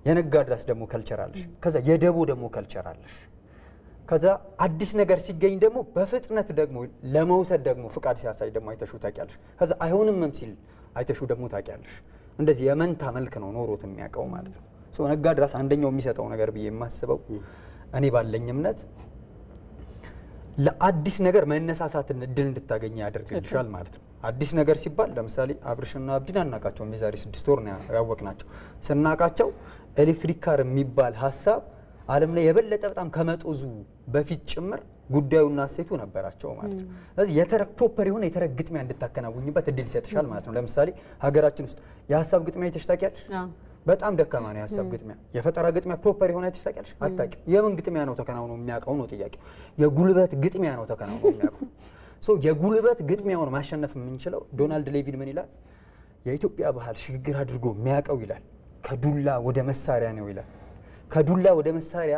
የነጋድራስ ደግሞ ከልቸር አለሽ። ከዛ የደቦ ደግሞ ከልቸር አለሽ። ከዛ አዲስ ነገር ሲገኝ ደግሞ በፍጥነት ደግሞ ለመውሰድ ደግሞ ፍቃድ ሲያሳይ ደግሞ አይተሹ ታውቂያለሽ። ከዛ አይሆንምም ሲል አይተሹ ደግሞ ታውቂያለሽ። እንደዚህ የመንታ መልክ ነው ኖሮት የሚያውቀው ማለት ነው። ሶ ነጋድራስ አንደኛው የሚሰጠው ነገር ብዬ የማስበው እኔ ባለኝ እምነት ለአዲስ ነገር መነሳሳትን እድል እንድታገኝ ያደርግልሻል ማለት ነው። አዲስ ነገር ሲባል ለምሳሌ አብርሽና አብዲን አናቃቸው የዛሬ 6 ወር ነው ያወቅናቸው። ስናቃቸው ኤሌክትሪክ ካር የሚባል ሀሳብ ዓለም ላይ የበለጠ በጣም ከመጦዙ በፊት ጭምር ጉዳዩና እሴቱ ነበራቸው ማለት ነው። ስለዚህ ፕሮፐር የሆነ የተረክ ግጥሚያ እንድታከናውኝበት እድል ይሰጥሻል ማለት ነው። ለምሳሌ ሀገራችን ውስጥ የሀሳብ ግጥሚያ አይተሽ ታውቂያለሽ? በጣም ደካማ ነው የሀሳብ ግጥሚያ። የፈጠራ ግጥሚያ ፕሮፐር የሆነ አይተሽ ታውቂያለሽ? አታውቂም። የምን ግጥሚያ ነው ተከናውኖ የሚያውቀው ነው ጥያቄ። የጉልበት ግጥሚያ ነው ተከናውኖ የሚያውቀው። ሶ የጉልበት ግጥሚያውን ማሸነፍ የምንችለው ዶናልድ ሌቪን ምን ይላል? የኢትዮጵያ ባህል ሽግግር አድርጎ የሚያውቀው ይላል ከዱላ ወደ መሳሪያ ነው ይላል። ከዱላ ወደ መሳሪያ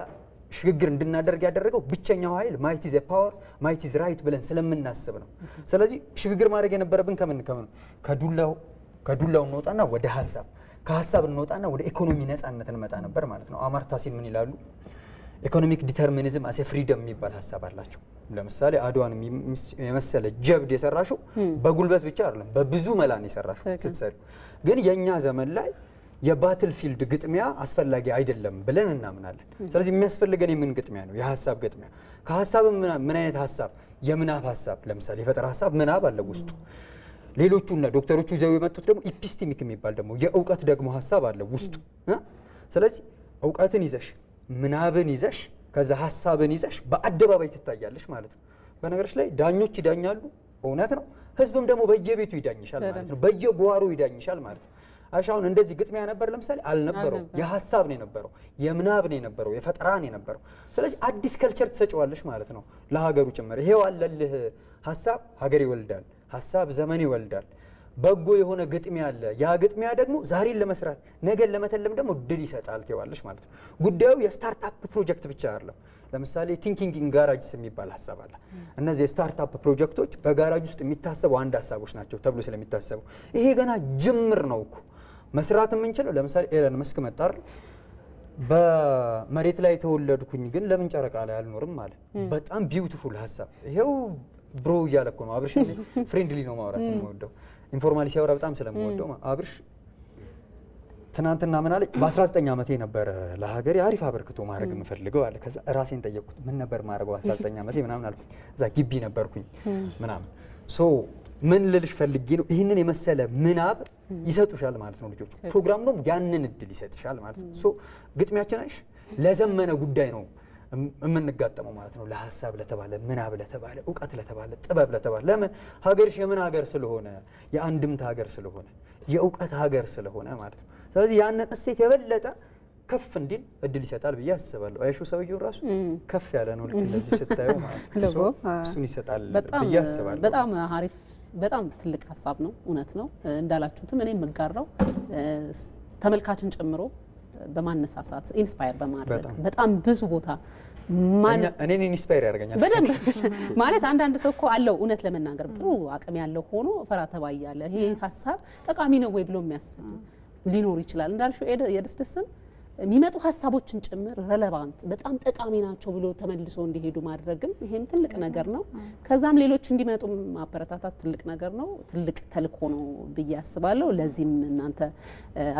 ሽግግር እንድናደርግ ያደረገው ብቸኛው ኃይል ማይት ኢዝ ፓወር ማይት ኢዝ ራይት ብለን ስለምናስብ ነው። ስለዚህ ሽግግር ማድረግ የነበረብን ከምን ከዱላው እንወጣና ወደ ሀሳብ፣ ከሀሳብ እንወጣና ወደ ኢኮኖሚ ነጻነት እንመጣ ነበር ማለት ነው። አማርታ ሲል ምን ይላሉ? ኢኮኖሚክ ዲተርሚኒዝም አሴ ፍሪደም የሚባል ሀሳብ አላቸው። ለምሳሌ አድዋን የመሰለ ጀብድ የሰራሽው በጉልበት ብቻ አይደለም፣ በብዙ መላን የሰራሽው ስትሰሪ። ግን የኛ ዘመን ላይ የባትል ፊልድ ግጥሚያ አስፈላጊ አይደለም ብለን እናምናለን። ስለዚህ የሚያስፈልገን የምን ግጥሚያ ነው? የሀሳብ ግጥሚያ። ከሀሳብ ምን አይነት ሀሳብ? የምናብ ሀሳብ። ለምሳሌ የፈጠራ ሀሳብ ምናብ አለ ውስጡ። ሌሎቹና ዶክተሮቹ ይዘው የመጡት ደግሞ ኢፒስቲሚክ የሚባል ደግሞ የእውቀት ደግሞ ሀሳብ አለ ውስጡ። ስለዚህ እውቀትን ይዘሽ ምናብን ይዘሽ ከዛ ሀሳብን ይዘሽ በአደባባይ ትታያለሽ ማለት ነው። በነገሮች ላይ ዳኞች ይዳኛሉ፣ እውነት ነው። ህዝብም ደግሞ በየቤቱ ይዳኝሻል ማለት ነው። በየጓሮ ይዳኝሻል ማለት ነው። አሻውን እንደዚህ ግጥሚያ ነበር ለምሳሌ አልነበረው። የሀሳብ ነው የነበረው፣ የምናብ ነው የነበረው፣ የፈጠራ ነው የነበረው። ስለዚህ አዲስ ከልቸር ትሰጪዋለሽ ማለት ነው ለሀገሩ ጭምር። ይሄው አለልህ ሀሳብ ሀገር ይወልዳል፣ ሀሳብ ዘመን ይወልዳል። በጎ የሆነ ግጥሚያ አለ። ያ ግጥሚያ ደግሞ ዛሬን ለመስራት ነገን ለመተለም ደግሞ ድል ይሰጣል ትይዋለሽ ማለት ነው። ጉዳዩ የስታርታፕ ፕሮጀክት ብቻ አይደለም። ለምሳሌ ቲንኪንግ ኢን ጋራጅስ የሚባል ሀሳብ አለ። እነዚህ የስታርታፕ ፕሮጀክቶች በጋራጅ ውስጥ የሚታሰቡ አንድ ሀሳቦች ናቸው ተብሎ ስለሚታሰቡ ይሄ ገና ጅምር ነው እኮ መስራት የምንችለው። ለምሳሌ ኤለን መስክ መጣር በመሬት ላይ ተወለድኩኝ ግን ለምን ጨረቃ ላይ አልኖርም አለ። በጣም ቢዩቲፉል ሀሳብ። ይሄው ብሮ እያለ እኮ ነው። አብርሽ ፍሬንድሊ ነው ማውራት የምወደው፣ ኢንፎርማሊ ሲያወራ በጣም ስለምወደው አብርሽ ትናንትና ምን አለ? በ19 ዓመቴ ነበረ ለሀገሬ አሪፍ አበርክቶ ማድረግ የምፈልገው አለ። ከዛ ራሴን ጠየቅኩት፣ ምን ነበር ማድረግ በ19 ዓመቴ ምናምን አልኩኝ። እዛ ግቢ ነበርኩኝ ምናምን። ሶ ምን ልልሽ ፈልጌ ነው፣ ይህንን የመሰለ ምናብ ይሰጡሻል ማለት ነው ልጆቹ። ፕሮግራም ነው ያንን እድል ይሰጥሻል ማለት ነው። ሶ ግጥሚያችን አይሽ ለዘመነ ጉዳይ ነው የምንጋጠመው ማለት ነው። ለሀሳብ ለተባለ ምናብ ለተባለ እውቀት ለተባለ ጥበብ ለተባለ ለምን ሀገርሽ የምን ሀገር ስለሆነ የአንድምታ ሀገር ስለሆነ የእውቀት ሀገር ስለሆነ ማለት ነው። ስለዚህ ያንን እሴት የበለጠ ከፍ እንዲል እድል ይሰጣል ብዬ አስባለሁ። አይሹ ሰውየው ራሱ ከፍ ያለ ነው ልክ እንደዚህ ስታየው ማለት ነው። እሱን ይሰጣል ብዬ አስባለሁ። በጣም አሪፍ፣ በጣም ትልቅ ሀሳብ ነው። እውነት ነው እንዳላችሁትም እኔ የምጋራው ተመልካችን ጨምሮ በማነሳሳት ኢንስፓየር በማድረግ በጣም ብዙ ቦታ እኔን ኢንስፓየር ያደርገኛል በደንብ ማለት አንዳንድ ሰው እኮ አለው እውነት ለመናገር ጥሩ አቅም ያለው ሆኖ ፈራ ተባ ያለ ይሄ ሀሳብ ጠቃሚ ነው ወይ ብሎ የሚያስብ ሊኖር ይችላል። እንዳልሽው የደስደስን የሚመጡ ሀሳቦችን ጭምር ሬሌቫንት በጣም ጠቃሚ ናቸው ብሎ ተመልሶ እንዲሄዱ ማድረግም ይሄም ትልቅ ነገር ነው። ከዛም ሌሎች እንዲመጡ ማበረታታት ትልቅ ነገር ነው፣ ትልቅ ተልእኮ ነው ብዬ አስባለሁ። ለዚህም እናንተ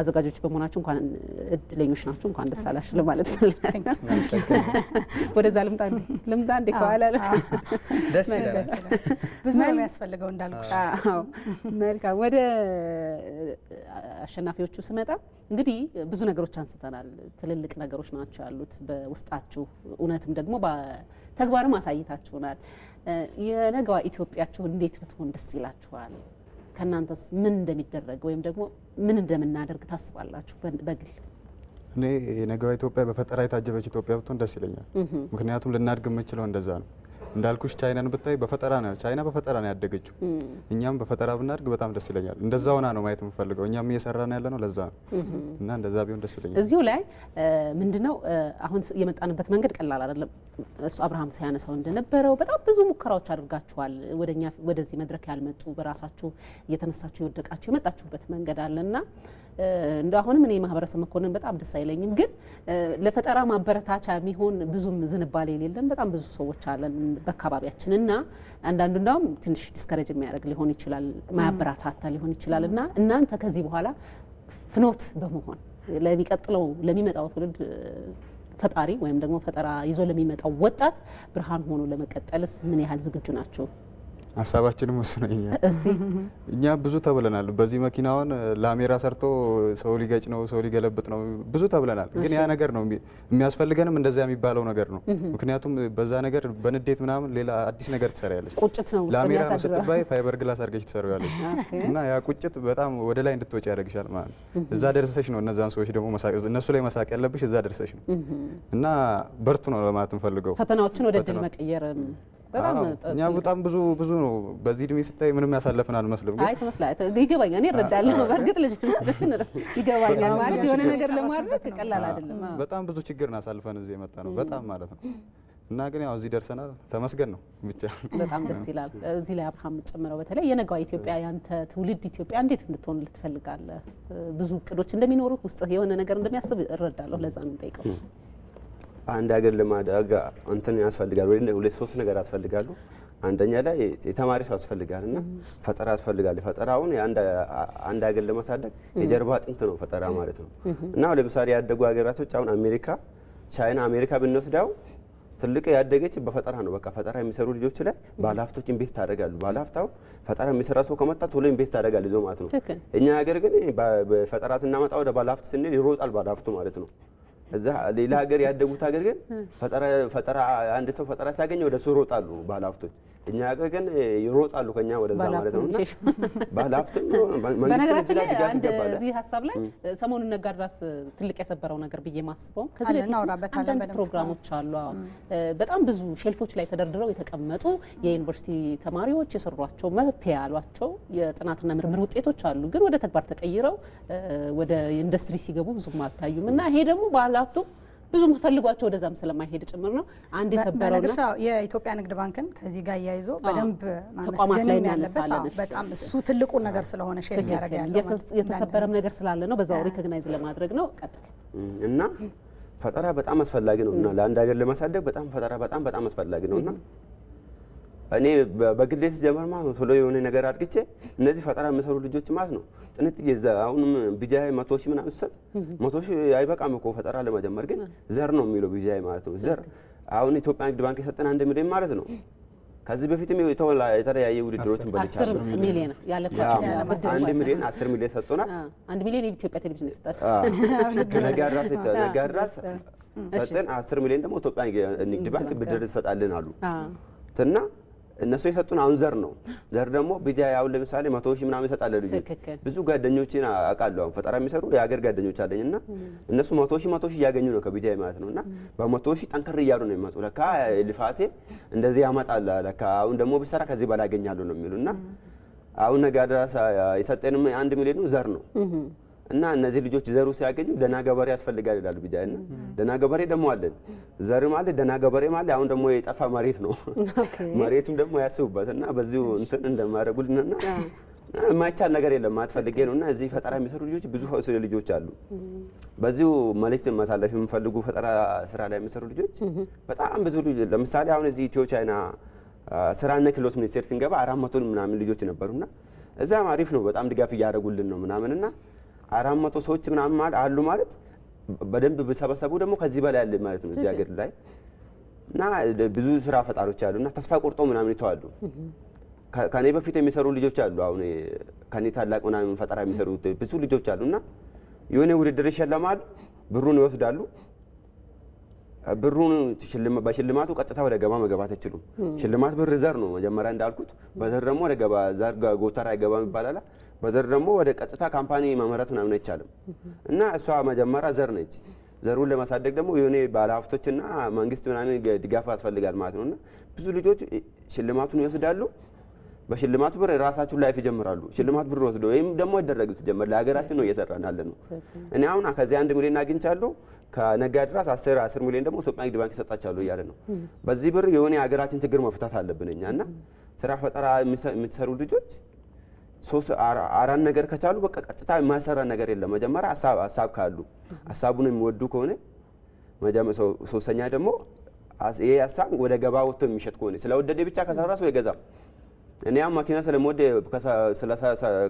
አዘጋጆች በመሆናችሁ እንኳን እድለኞች ናችሁ፣ እንኳን ደስ አላችሁ ለማለት ፈልጋለሁ። ወደዛ ልምጣ እንዴ ከኋላ ደስ ይላል። ብዙ ነው የሚያስፈልገው እንዳልኩ። መልካም። ወደ አሸናፊዎቹ ስመጣ እንግዲህ ብዙ ነገሮች አንስተናል። ትልልቅ ነገሮች ናቸው ያሉት በውስጣችሁ፣ እውነትም ደግሞ በተግባርም አሳይታችሁናል። የነገዋ ኢትዮጵያችሁ እንዴት ብትሆን ደስ ይላችኋል? ከእናንተስ ምን እንደሚደረግ ወይም ደግሞ ምን እንደምናደርግ ታስባላችሁ? በግል እኔ የነገዋ ኢትዮጵያ በፈጠራ የታጀበች ኢትዮጵያ ብትሆን ደስ ይለኛል። ምክንያቱም ልናድግ የምንችለው እንደዛ ነው። እንዳልኩሽ ቻይናን ብታይ በፈጠራ ነው ቻይና በፈጠራ ነው ያደገችው። እኛም በፈጠራ ብናድግ በጣም ደስ ይለኛል። እንደዛ ሆና ነው ማየት የምፈልገው። እኛም እየሰራን ያለ ነው ለዛ ነው እና እንደዛ ቢሆን ደስ ይለኛል። እዚሁ ላይ ምንድነው አሁን የመጣንበት መንገድ ቀላል አይደለም። እሱ አብርሃም ሲያነሳው እንደነበረው በጣም ብዙ ሙከራዎች አድርጋችኋል። ወደዚህ መድረክ ያልመጡ በራሳችሁ እየተነሳችሁ የወደቃችሁ የመጣችሁበት መንገድ አለና እንደው አሁንም እኔ ማህበረሰብ መኮንን በጣም ደስ አይለኝም፣ ግን ለፈጠራ ማበረታቻ የሚሆን ብዙም ዝንባሌ የሌለን በጣም ብዙ ሰዎች አለን በአካባቢያችን እና አንዳንዱ እንዳውም ትንሽ ዲስከሬጅ የሚያደርግ ሊሆን ይችላል፣ ማያበረታታ ሊሆን ይችላል እና እናንተ ከዚህ በኋላ ፍኖት በመሆን ለሚመጣው ትውልድ ፈጣሪ ወይም ደግሞ ፈጠራ ይዞ ለሚመጣው ወጣት ብርሃን ሆኖ ለመቀጠልስ ምን ያህል ዝግጁ ናቸው? ሀሳባችንም ወስነኛ እኛ ብዙ ተብለናል። በዚህ መኪናውን ላሜራ ሰርቶ ሰው ሊገጭ ነው፣ ሰው ሊገለብጥ ነው፣ ብዙ ተብለናል። ግን ያ ነገር ነው የሚያስፈልገንም እንደዛ የሚባለው ነገር ነው። ምክንያቱም በዛ ነገር በንዴት ምናምን ሌላ አዲስ ነገር ትሰሪያለሽ። ቁጭት ነው ላሜራ ነው ስትባይ ፋይበር ግላስ አድርገሽ ትሰሪያለሽ እና ያ ቁጭት በጣም ወደ ላይ እንድትወጪ ያደርግሻል ማለት ነው። እዛ ደርሰሽ ነው እነዛን ሰዎች ደግሞ እነሱ ላይ መሳቅ ያለብሽ እዛ ደርሰሽ ነው እና በርቱ ነው ለማለት እንፈልገው። ፈተናዎችን ወደ ድል መቀየር እኛ በጣም ብዙ ነው። በዚህ እድሜ ስታይ ምንም ያሳለፍን አልመስልም። አይ ተመስላችሁ ይገባኛል። እኔ እረዳለሁ። በእርግጥ ልጅ ይገባኛል ማለት የሆነ ነገር ለማድረግ ቀላል አይደለም። በጣም ብዙ ችግርን አሳልፈን እዚህ የመጣ ነው በጣም ማለት ነው እና ግን ያው እዚህ ደርሰናል። ተመስገን ነው ብቻ። በጣም ደስ ይላል። እዚህ ላይ አብርሃም ጨምረው በተለይ የነገዋ ኢትዮጵያ ያንተ ትውልድ ኢትዮጵያ እንዴት እንድትሆን ልትፈልጋለህ? ብዙ እቅዶች እንደሚኖሩ ውስጥ የሆነ ነገር እንደሚያስብ እረዳለሁ። ለዛ ነው የምጠይቀው። አንድ ሀገር ለማደግ እንትን ያስፈልጋል ወይ ሁለት ሶስት ነገር ያስፈልጋሉ። አንደኛ ላይ የተማሪ ሰው ያስፈልጋልና ፈጠራ ያስፈልጋል። ፈጠራውን አንድ ሀገር ለማሳደግ የጀርባ አጥንት ነው ፈጠራ ማለት ነው እና ለምሳሌ ያደጉ ሀገራቶች አሁን አሜሪካ፣ ቻይና አሜሪካ ብንወስዳው ትልቅ ያደገች በፈጠራ ነው። በቃ ፈጠራ የሚሰሩ ልጆች ላይ ባለሀብቶች ኢንቨስት ያደርጋሉ። ባለሀብታው ፈጠራ የሚሰራ ሰው ከመጣ ቶሎ ኢንቨስት ያደርጋል ይዞ ማለት ነው። እኛ ሀገር ግን በፈጠራ ስናመጣ ወደ ባለሀብት ስንል ይሮጣል ባለሀብቱ ማለት ነው። እዛ ሌላ ሀገር ያደጉት ሀገር ግን ፈጠራ አንድ ሰው ፈጠራ ሲያገኝ ወደ እሱ ይሮጣሉ ባለሀብቶች። እኛ ሀገር ግን ይሮጣሉ ከኛ ወደዛ ማለት ነውና ባለሀብትም በነገራችን ላይ አንድ እዚህ ሀሳብ ላይ ሰሞኑን ነጋድራስ ትልቅ የሰበረው ነገር ብዬ ማስበው ከዚህ በፊት አንዳንድ ፕሮግራሞች አሉ። በጣም ብዙ ሼልፎች ላይ ተደርድረው የተቀመጡ የዩኒቨርሲቲ ተማሪዎች የሰሯቸው መፍትሄ ያሏቸው የጥናትና ምርምር ውጤቶች አሉ። ግን ወደ ተግባር ተቀይረው ወደ ኢንዱስትሪ ሲገቡ ብዙም አልታዩም እና ይሄ ደግሞ ባለሀብቱ ብዙ ፈልጓቸው ወደዛም ስለማይሄድ ጭምር ነው። አንድ የሰበረውና የኢትዮጵያ ንግድ ባንክን ከዚህ ጋር ያይዞ በደንብ ተቋማት ላይ ያለበት በጣም እሱ ትልቁ ነገር ስለሆነ ሼር ያደርጋል ያለው የተሰበረም ነገር ስላለ ነው። በዛው ሪኮግናይዝ ለማድረግ ነው። ቀጥል እና ፈጠራ በጣም አስፈላጊ ነውና ለአንድ ሀገር ለማሳደግ በጣም ፈጠራ በጣም አስፈላጊ ነውና እኔ በግሌ ሲጀምር ማለት ነው ቶሎ የሆነ ነገር አድርግቼ እነዚህ ፈጠራ የሚሰሩ ልጆች ማለት ነው ጥንት ይዘ አሁንም ቢጃይ 100 ሺህ ምናምን ሰጥ 100 ሺህ አይበቃም እኮ ፈጠራ ለመጀመር ግን ዘር ነው የሚለው ቢጃይ ማለት ነው። ዘር አሁን ኢትዮጵያ ንግድ ባንክ የሰጠን 1 ሚሊዮን ማለት ነው። ከዚህ በፊትም የተለያየ ውድድሮችን በልቻለሁ። 10 ሚሊዮን ያለፈው 1 ሚሊዮን 10 ሚሊዮን ሰጥቶናል። 1 ሚሊዮን የኢትዮጵያ ቴሌቪዥን ይሰጣል። ነጋድራስ ሰጠን 10 ሚሊዮን ደግሞ ኢትዮጵያ ንግድ ባንክ ብድር ይሰጣልን አሉ እና እነሱ የሰጡን አሁን ዘር ነው። ዘር ደግሞ ቢጃይ አሁን ለምሳሌ 100 ሺህ ምናምን ይሰጣል ልጆች። ብዙ ጓደኞቼን አውቃለሁ አሁን ፈጠራ የሚሰሩ የሀገር ጓደኞች አለኝና እነሱ 100 ሺህ እያገኙ ነው ከቢጃይ ማለት ነውና በ100 ሺህ ጠንከር እያሉ ነው የሚመጡ። ለካ ልፋቴ እንደዚህ ያመጣል ለካ አሁን ደግሞ ቢሰራ ከዚህ በላይ ያገኛለሁ ነው የሚሉና አሁን ነጋድራስ የሰጠንም 1 ሚሊዮን ዘር ነው እና እነዚህ ልጆች ዘሩ ሲያገኙ ደና ገበሬ ያስፈልጋል ይላሉ ቢጃይና ደና ገበሬ ደግሞ አለን። ዘር ማለት ደና ገበሬ ማለት አሁን ደግሞ የጠፋ መሬት ነው። መሬቱም ደግሞ ያስቡበትና በዚሁ እንትን እንደማረጉልንና የማይቻል ነገር የለም ማትፈልጌ ነውና እዚህ ፈጠራ የሚሰሩ ልጆች ብዙ ልጆች አሉ። በዚሁ መልእክት ማሳለፍ የሚፈልጉ ፈጠራ ስራ ላይ የሚሰሩ ልጆች በጣም ብዙ ልጆች ለምሳሌ አሁን እዚህ ኢትዮ ቻይና ስራና ክህሎት ሚኒስቴር ስንገባ 400 ምናምን ልጆች ነበሩና እዛም አሪፍ ነው በጣም ድጋፍ እያደረጉልን ነው ምናምንና 400 ሰዎች ምናምን ማለት አሉ ማለት በደንብ በሰበሰቡ ደግሞ ከዚህ በላይ አለ ማለት ነው እዚህ ሀገር ላይ እና ብዙ ስራ ፈጣሪዎች አሉና ተስፋ ቆርጦ ምናምን ይተዋሉ። ከኔ በፊት የሚሰሩ ልጆች አሉ። አሁን ከኔ ታላቅ ምናምን ፈጠራ የሚሰሩ ብዙ ልጆች አሉና የሆነ ውድድር ይሸለማሉ፣ ብሩን ይወስዳሉ። ብሩን በሽልማቱ ቀጥታ ወደ ገባ መግባት አይችሉም። ሽልማት ብር ዘር ነው መጀመሪያ እንዳልኩት። በዘር ደግሞ ወደ ገባ ዘር ጎተራ አይገባም ይባላል። በዘር ደግሞ ወደ ቀጥታ ካምፓኒ ማመረት ምናምን አይቻልም እና እሷ መጀመሪያ ዘር ነች። ዘሩን ለማሳደግ ደግሞ የሆነ ባለሀብቶችና መንግስት ምናምን ድጋፍ ያስፈልጋል ማለት ነውና ብዙ ልጆች ሽልማቱን ይወስዳሉ። በሽልማቱ ብር ራሳቸውን ላይፍ ይጀምራሉ። ሽልማት ብር ወስደው ወይም ደግሞ ይደረጉት ጀመር ለሀገራችን ነው እየሰራን ያለ ነው። እኔ አሁን ከዚህ 1 ሚሊዮን አግኝቻለሁ ከነጋድራስ 10 ሚሊዮን ደግሞ ኢትዮጵያ ንግድ ባንክ ይሰጣቻለሁ እያለ ነው። በዚህ ብር የሆነ የሀገራችን ችግር መፍታት አለብን እኛና ስራ ፈጠራ የምትሰሩ ልጆች 4 ነገር ከቻሉ በቃ ቀጥታ የማይሰራ ነገር የለም። መጀመሪያ ሀሳብ ካሉ ሀሳቡን የሚወዱ ከሆነ መጀመሪያ ሶስተኛ ደግሞ ይሄ ሀሳብ ወደ ገባ ወጥቶ የሚሸጥ ከሆነ ስለወደደ ብቻ ከሰራ ሰው ይገዛል። እኔ አሁን መኪና ስለምወድ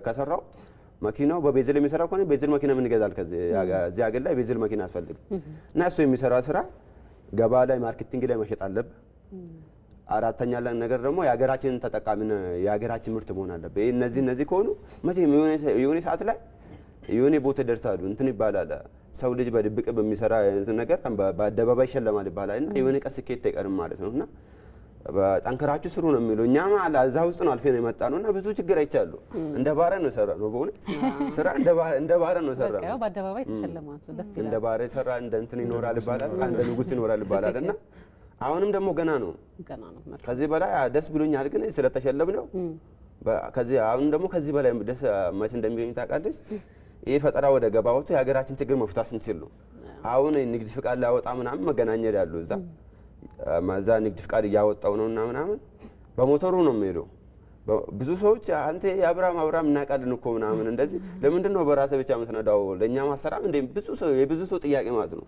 ከሰራው መኪናው በቤዝል የሚሰራ ከሆነ ቤዝል መኪና ምን ይገዛል? ከዚህ ሀገር ላይ ቤዝል መኪና ያስፈልግ እና እሱ የሚሰራ ስራ ገባ ላይ ማርኬቲንግ ላይ መሸጥ አለብህ። አራተኛ ነገር ደግሞ የሀገራችን ተጠቃሚ የሀገራችን ምርት መሆን አለበት። እነዚህ ከሆኑ መቼም የሆነ ሰዓት ላይ የሆነ ቦታ ደርሳሉ እንትን ይባላል። ሰው ልጅ በድብቅ በሚሰራ ነገር በአደባባይ ይሸለማል ይባላል እና የሆነ ቀን ስኬት አይቀርም ማለት ነውና ጠንክራችሁ ስሩ ነው የሚለው። እኛም እዛ ውስጥ ነው አልፈን የመጣ ነውና ብዙ ችግር አይቻሉ። እንደ ባሪያ ነው የሰራ ነው በእውነት ስራ እንደ ባሪያ ነው የሰራ ነው። በአደባባይ ተሸለማችሁ ደስ ይላል። እንደ ባሪያ የሰራ እንደ እንትን ይኖራል ይባላል፣ እንደ ንጉስ ይኖራል ይባላል እና አሁንም ደግሞ ገና ነው። ከዚህ በላይ ደስ ብሎኛል ግን ስለተሸለም ነው። ከዚህ አሁን ደግሞ ከዚህ በላይ ደስ መቼ እንደሚገኝ ታውቃለች። ይሄ ፈጠራ ወደ ገባ ወጥቶ የሀገራችን ችግር መፍታት ስንችል ነው። አሁን ንግድ ፍቃድ ላወጣ ምናምን መገናኛ ያለው እዛ ንግድ ፍቃድ እያወጣው ነውና ምናምን በሞተሩ ነው የሚሄደው። ብዙ ሰዎች አንተ አብራም እናቃለን እኮ ምናምን እንደዚህ ለምንድን ነው በራስህ ብቻ የምትነዳው? ለእኛ ማሰራም እንደ የብዙ ሰው ጥያቄ ማለት ነው።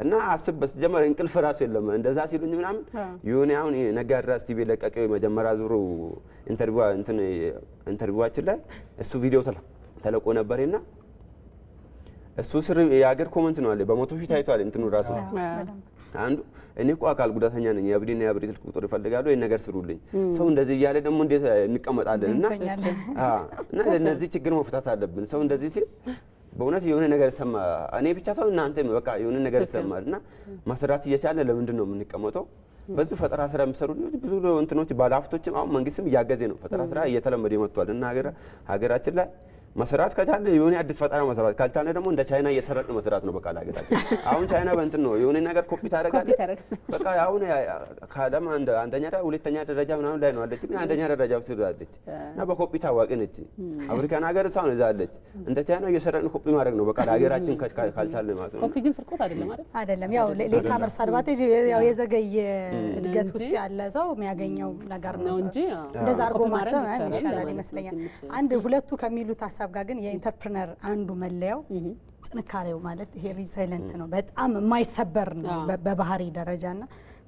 እና አስበስ ጀመረ እንቅልፍ ራሱ የለም እንደዛ ሲሉኝ ምናምን ይሁን አሁን ነጋድራስ ቲቪ ለቀቀው የመጀመሪያ ዙሩ ኢንተርቪዋችን ላይ እሱ ቪዲዮ ተለቆ ነበርና እሱ ስር የሀገር ኮሜንት ነው አለ በመቶ ሺህ ታይቷል። እንትኑ ራሱ አንዱ እኔ እኮ አካል ጉዳተኛ ነኝ የአብዲና የአብዲ ስልክ ቁጥር ይፈልጋሉ ይሄን ነገር ስሩልኝ። ሰው እንደዚህ እያለ ደግሞ እንዴት እንቀመጣለን? እና ለነዚህ ችግር መፍታት አለብን። ሰው እንደዚህ ሲል በእውነት የሆነ ነገር ሰማ እኔ ብቻ ሰው እናንተ በቃ የሆነ ነገር ሰማልና መስራት እየቻለ ለምንድን ነው የምንቀመጠው? በዚህ ፈጠራ ስራ የሚሰሩ ብዙ እንትኖች ባለሀብቶችም አሁን መንግስትም እያገዘ ነው። ፈጠራ ስራ እየተለመደ መጥቷል እና ሀገራችን ላይ መስራት ከቻለ የሆነ አዲስ ፈጠራ መስራት ካልቻለ ደግሞ እንደ ቻይና እየሰረቅን መስራት ነው። በቃ ላገታችን አሁን ቻይና በእንትን ነው የሆነ ነገር ኮፒ ታደርጋለች። በቃ አሁን ከዓለም አንደኛ ሁለተኛ ደረጃ ምናምን ላይ ነው አለች፣ ግን አንደኛ ደረጃ ውስጥ ይዛለች እና በኮፒ ታዋቂ ነች። አፍሪካን ሀገር እሷ ነው ይዛለች። እንደ ቻይና እየሰረቅን ኮፒ ማድረግ ነው በቃ ሀገራችን ካልቻለ ማለት ነው። ኮፒ ግን ስርቆት አይደለም አይደል? አይደለም። ያው ለኢኮመርስ አድቫንቴጅ ያው የዘገየ እድገት ውስጥ ያለ ሰው የሚያገኘው ነገር ነው እንጂ እንደዛ አድርጎ ማሰብ ይሻላል ይመስለኛል። አንድ ሁለቱ ከሚሉት ሀሳብ ጋር ግን የኢንተርፕረነር አንዱ መለያው ጥንካሬው ማለት ይሄ ሪሳይለንት ነው። በጣም የማይሰበር ነው በባህሪ ደረጃና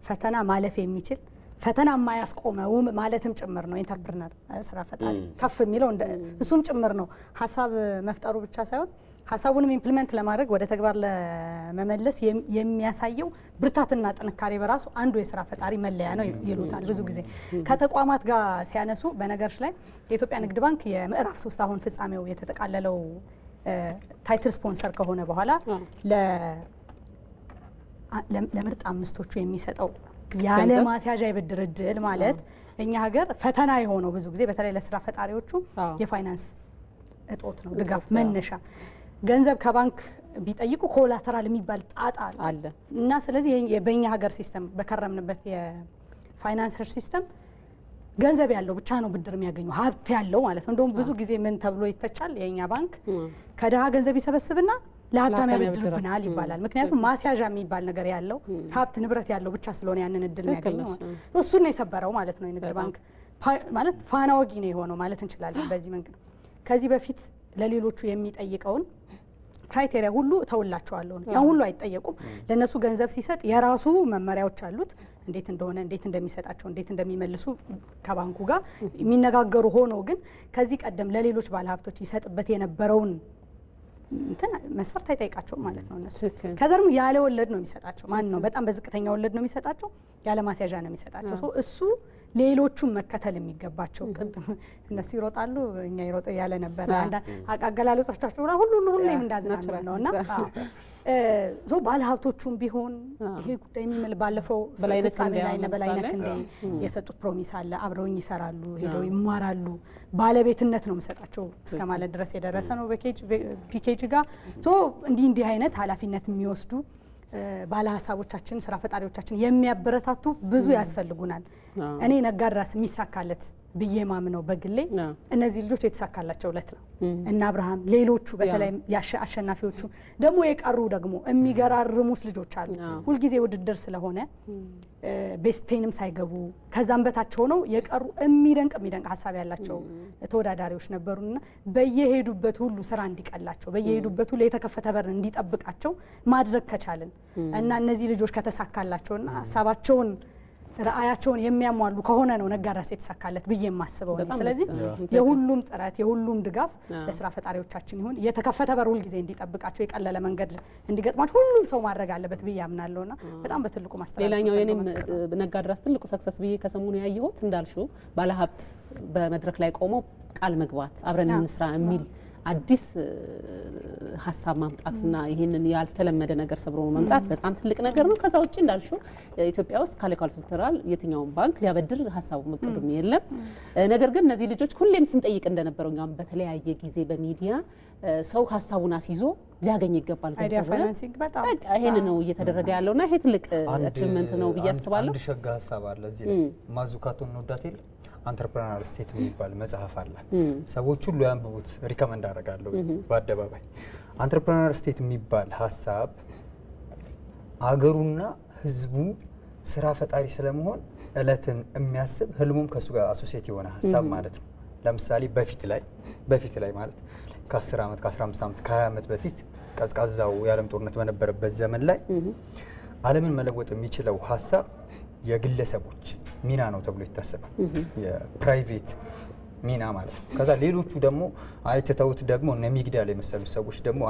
ፈተና ማለፍ የሚችል ፈተና የማያስቆመው ማለትም ጭምር ነው። ኢንተርፕረነር ስራ ፈጣሪ ከፍ የሚለው እሱም ጭምር ነው። ሀሳብ መፍጠሩ ብቻ ሳይሆን ሀሳቡንም ኢምፕሊመንት ለማድረግ ወደ ተግባር ለመመለስ የሚያሳየው ብርታትና ጥንካሬ በራሱ አንዱ የስራ ፈጣሪ መለያ ነው ይሉታል። ብዙ ጊዜ ከተቋማት ጋር ሲያነሱ በነገርሽ ላይ የኢትዮጵያ ንግድ ባንክ የምዕራፍ 3 አሁን ፍጻሜው የተጠቃለለው ታይትል ስፖንሰር ከሆነ በኋላ ለምርጥ አምስቶቹ የሚሰጠው ያለ ማስያዣ የብድር እድል ማለት እኛ ሀገር ፈተና የሆነው ብዙ ጊዜ በተለይ ለስራ ፈጣሪዎቹ የፋይናንስ እጦት ነው። ድጋፍ መነሻ ገንዘብ ከባንክ ቢጠይቁ ኮላተራል የሚባል ጣጣ አለ እና ስለዚህ በእኛ ሀገር ሲስተም በከረምንበት የፋይናንስ ሲስተም ገንዘብ ያለው ብቻ ነው ብድር የሚያገኘው ሀብት ያለው ማለት ነው። እንደውም ብዙ ጊዜ ምን ተብሎ ይተቻል? የእኛ ባንክ ከድሃ ገንዘብ ይሰበስብና ለሀብታም ያበድርብናል ይባላል። ምክንያቱም ማስያዣ የሚባል ነገር ያለው ሀብት ንብረት ያለው ብቻ ስለሆነ ያንን እድል የሚያገኘው እሱን ነው የሰበረው ማለት ነው። የንግድ ባንክ ማለት ፋና ወጊ ነው የሆነው ማለት እንችላለን። በዚህ መንገድ ከዚህ በፊት ለሌሎቹ የሚጠይቀውን ክራይቴሪያ ሁሉ ተውላቸዋለሁ ያን ሁሉ አይጠየቁም። ለነሱ ገንዘብ ሲሰጥ የራሱ መመሪያዎች አሉት። እንዴት እንደሆነ እንዴት እንደሚሰጣቸው እንዴት እንደሚመልሱ ከባንኩ ጋር የሚነጋገሩ ሆኖ ግን ከዚህ ቀደም ለሌሎች ባለሀብቶች ይሰጥበት የነበረውን እንትን መስፈርት አይጠይቃቸውም ማለት ነው። እነሱ ከዛ ደግሞ ያለ ወለድ ነው የሚሰጣቸው። ማን ነው በጣም በዝቅተኛ ወለድ ነው የሚሰጣቸው፣ ያለ ማስያዣ ነው የሚሰጣቸው። እሱ ሌሎቹም መከተል የሚገባቸው ቅድም እነሱ ይሮጣሉ እኛ ይሮጥ ያለ ነበር አንድ አገላለጾቻቸው ሁሉም እንዳዝናና ነውና ባለ ሀብቶቹም ቢሆን ይሄ ጉዳይ የሚመል ባለፈው ፍጻሜ ላይ በላይነት እንደ የሰጡት ፕሮሚስ አለ አብረውኝ ይሰራሉ ሄደው ይማራሉ ባለቤትነት ነው የምሰጣቸው እስከ ማለት ድረስ የደረሰ ነው ፒኬጂ ጋር እንዲህ አይነት ኃላፊነት የሚወስዱ ባለ ሀሳቦቻችን ስራ ፈጣሪዎቻችን የሚያበረታቱ ብዙ ያስፈልጉናል። እኔ ነጋድራስ የሚሳካለት ብዬ ማምነው በግሌ እነዚህ ልጆች የተሳካላቸው ለት ነው እና አብርሃም ሌሎቹ በተለይ አሸናፊዎቹ ደግሞ የቀሩ ደግሞ የሚገራርሙስ ልጆች አሉ። ሁልጊዜ ውድድር ስለሆነ ቤስቴንም ሳይገቡ ከዛም በታች ሆነው የቀሩ የሚደንቅ ሀሳብ ያላቸው ተወዳዳሪዎች ነበሩና በየሄዱበት ሁሉ ስራ እንዲቀላቸው በየሄዱበት ሁሉ የተከፈተ በር እንዲጠብቃቸው ማድረግ ከቻልን እና እነዚህ ልጆች ከተሳካላቸውና ሀሳባቸውን ራአያቸውን የሚያሟሉ ከሆነ ነው ነጋድራስ የተሳካለት ብዬ የማስበው። ስለዚህ የሁሉም ጥረት የሁሉም ድጋፍ ለስራ ፈጣሪዎቻችን ይሁን የተከፈተ በር ሁሉ ጊዜ እንዲጠብቃቸው የቀለለ መንገድ እንዲገጥማቸው ሁሉም ሰው ማድረግ አለበት ብዬ አምናለሁና በጣም በትልቁ ማስተላለፍ። ሌላኛው የኔም ነጋድራስ ትልቁ ሰክሰስ ብዬ ከሰሞኑ ያየሁት እንዳልሽው ባለሀብት በመድረክ ላይ ቆመው ቃል መግባት አብረን እንስራ የሚል አዲስ ሀሳብ ማምጣትና ይሄንን ያልተለመደ ነገር ሰብሮ መምጣት በጣም ትልቅ ነገር ነው። ከዛ ውጪ እንዳልሽው ኢትዮጵያ ውስጥ ካለካልተራል የትኛውን ባንክ ሊያበድር ሀሳቡ መቀደም የለም። ነገር ግን እነዚህ ልጆች ሁሌም ስንጠይቅ እንደነበረው እኛም በተለያየ ጊዜ በሚዲያ ሰው ሀሳቡን አስይዞ ሊያገኝ ይገባል ገንዘብ በቃ ይሄን ነው እየተደረገ ያለውና ይሄ ትልቅ አቺቭመንት ነው ብዬ አስባለሁ። አንድ ሸጋ ሀሳብ አለ እዚህ ላይ ማዙካቶን ነው ዳት የለ አንትረፕረነር ስቴት የሚባል መጽሐፍ አለ። ሰዎች ሁሉ ያንብቡት ሪከመንድ አደርጋለሁ በአደባባይ። አንትረፕረነር ስቴት የሚባል ሀሳብ አገሩና ህዝቡ ስራ ፈጣሪ ስለመሆን እለትን የሚያስብ ህልሙም ከሱ ጋር አሶሲየት የሆነ ሀሳብ ማለት ነው። ለምሳሌ በፊት ላይ ማለት ከ10 ዓመት ከ15 ዓመት ከ20 ዓመት በፊት ቀዝቃዛው የዓለም ጦርነት በነበረበት ዘመን ላይ ዓለምን መለወጥ የሚችለው ሀሳብ የግለሰቦች ሚና ነው ተብሎ ይታሰባል። የፕራይቬት ሚና ማለት ነው። ከዛ ሌሎቹ ደግሞ አይተውት ደግሞ እነ ሚግዳል የመሰሉ ሰዎች ደግሞ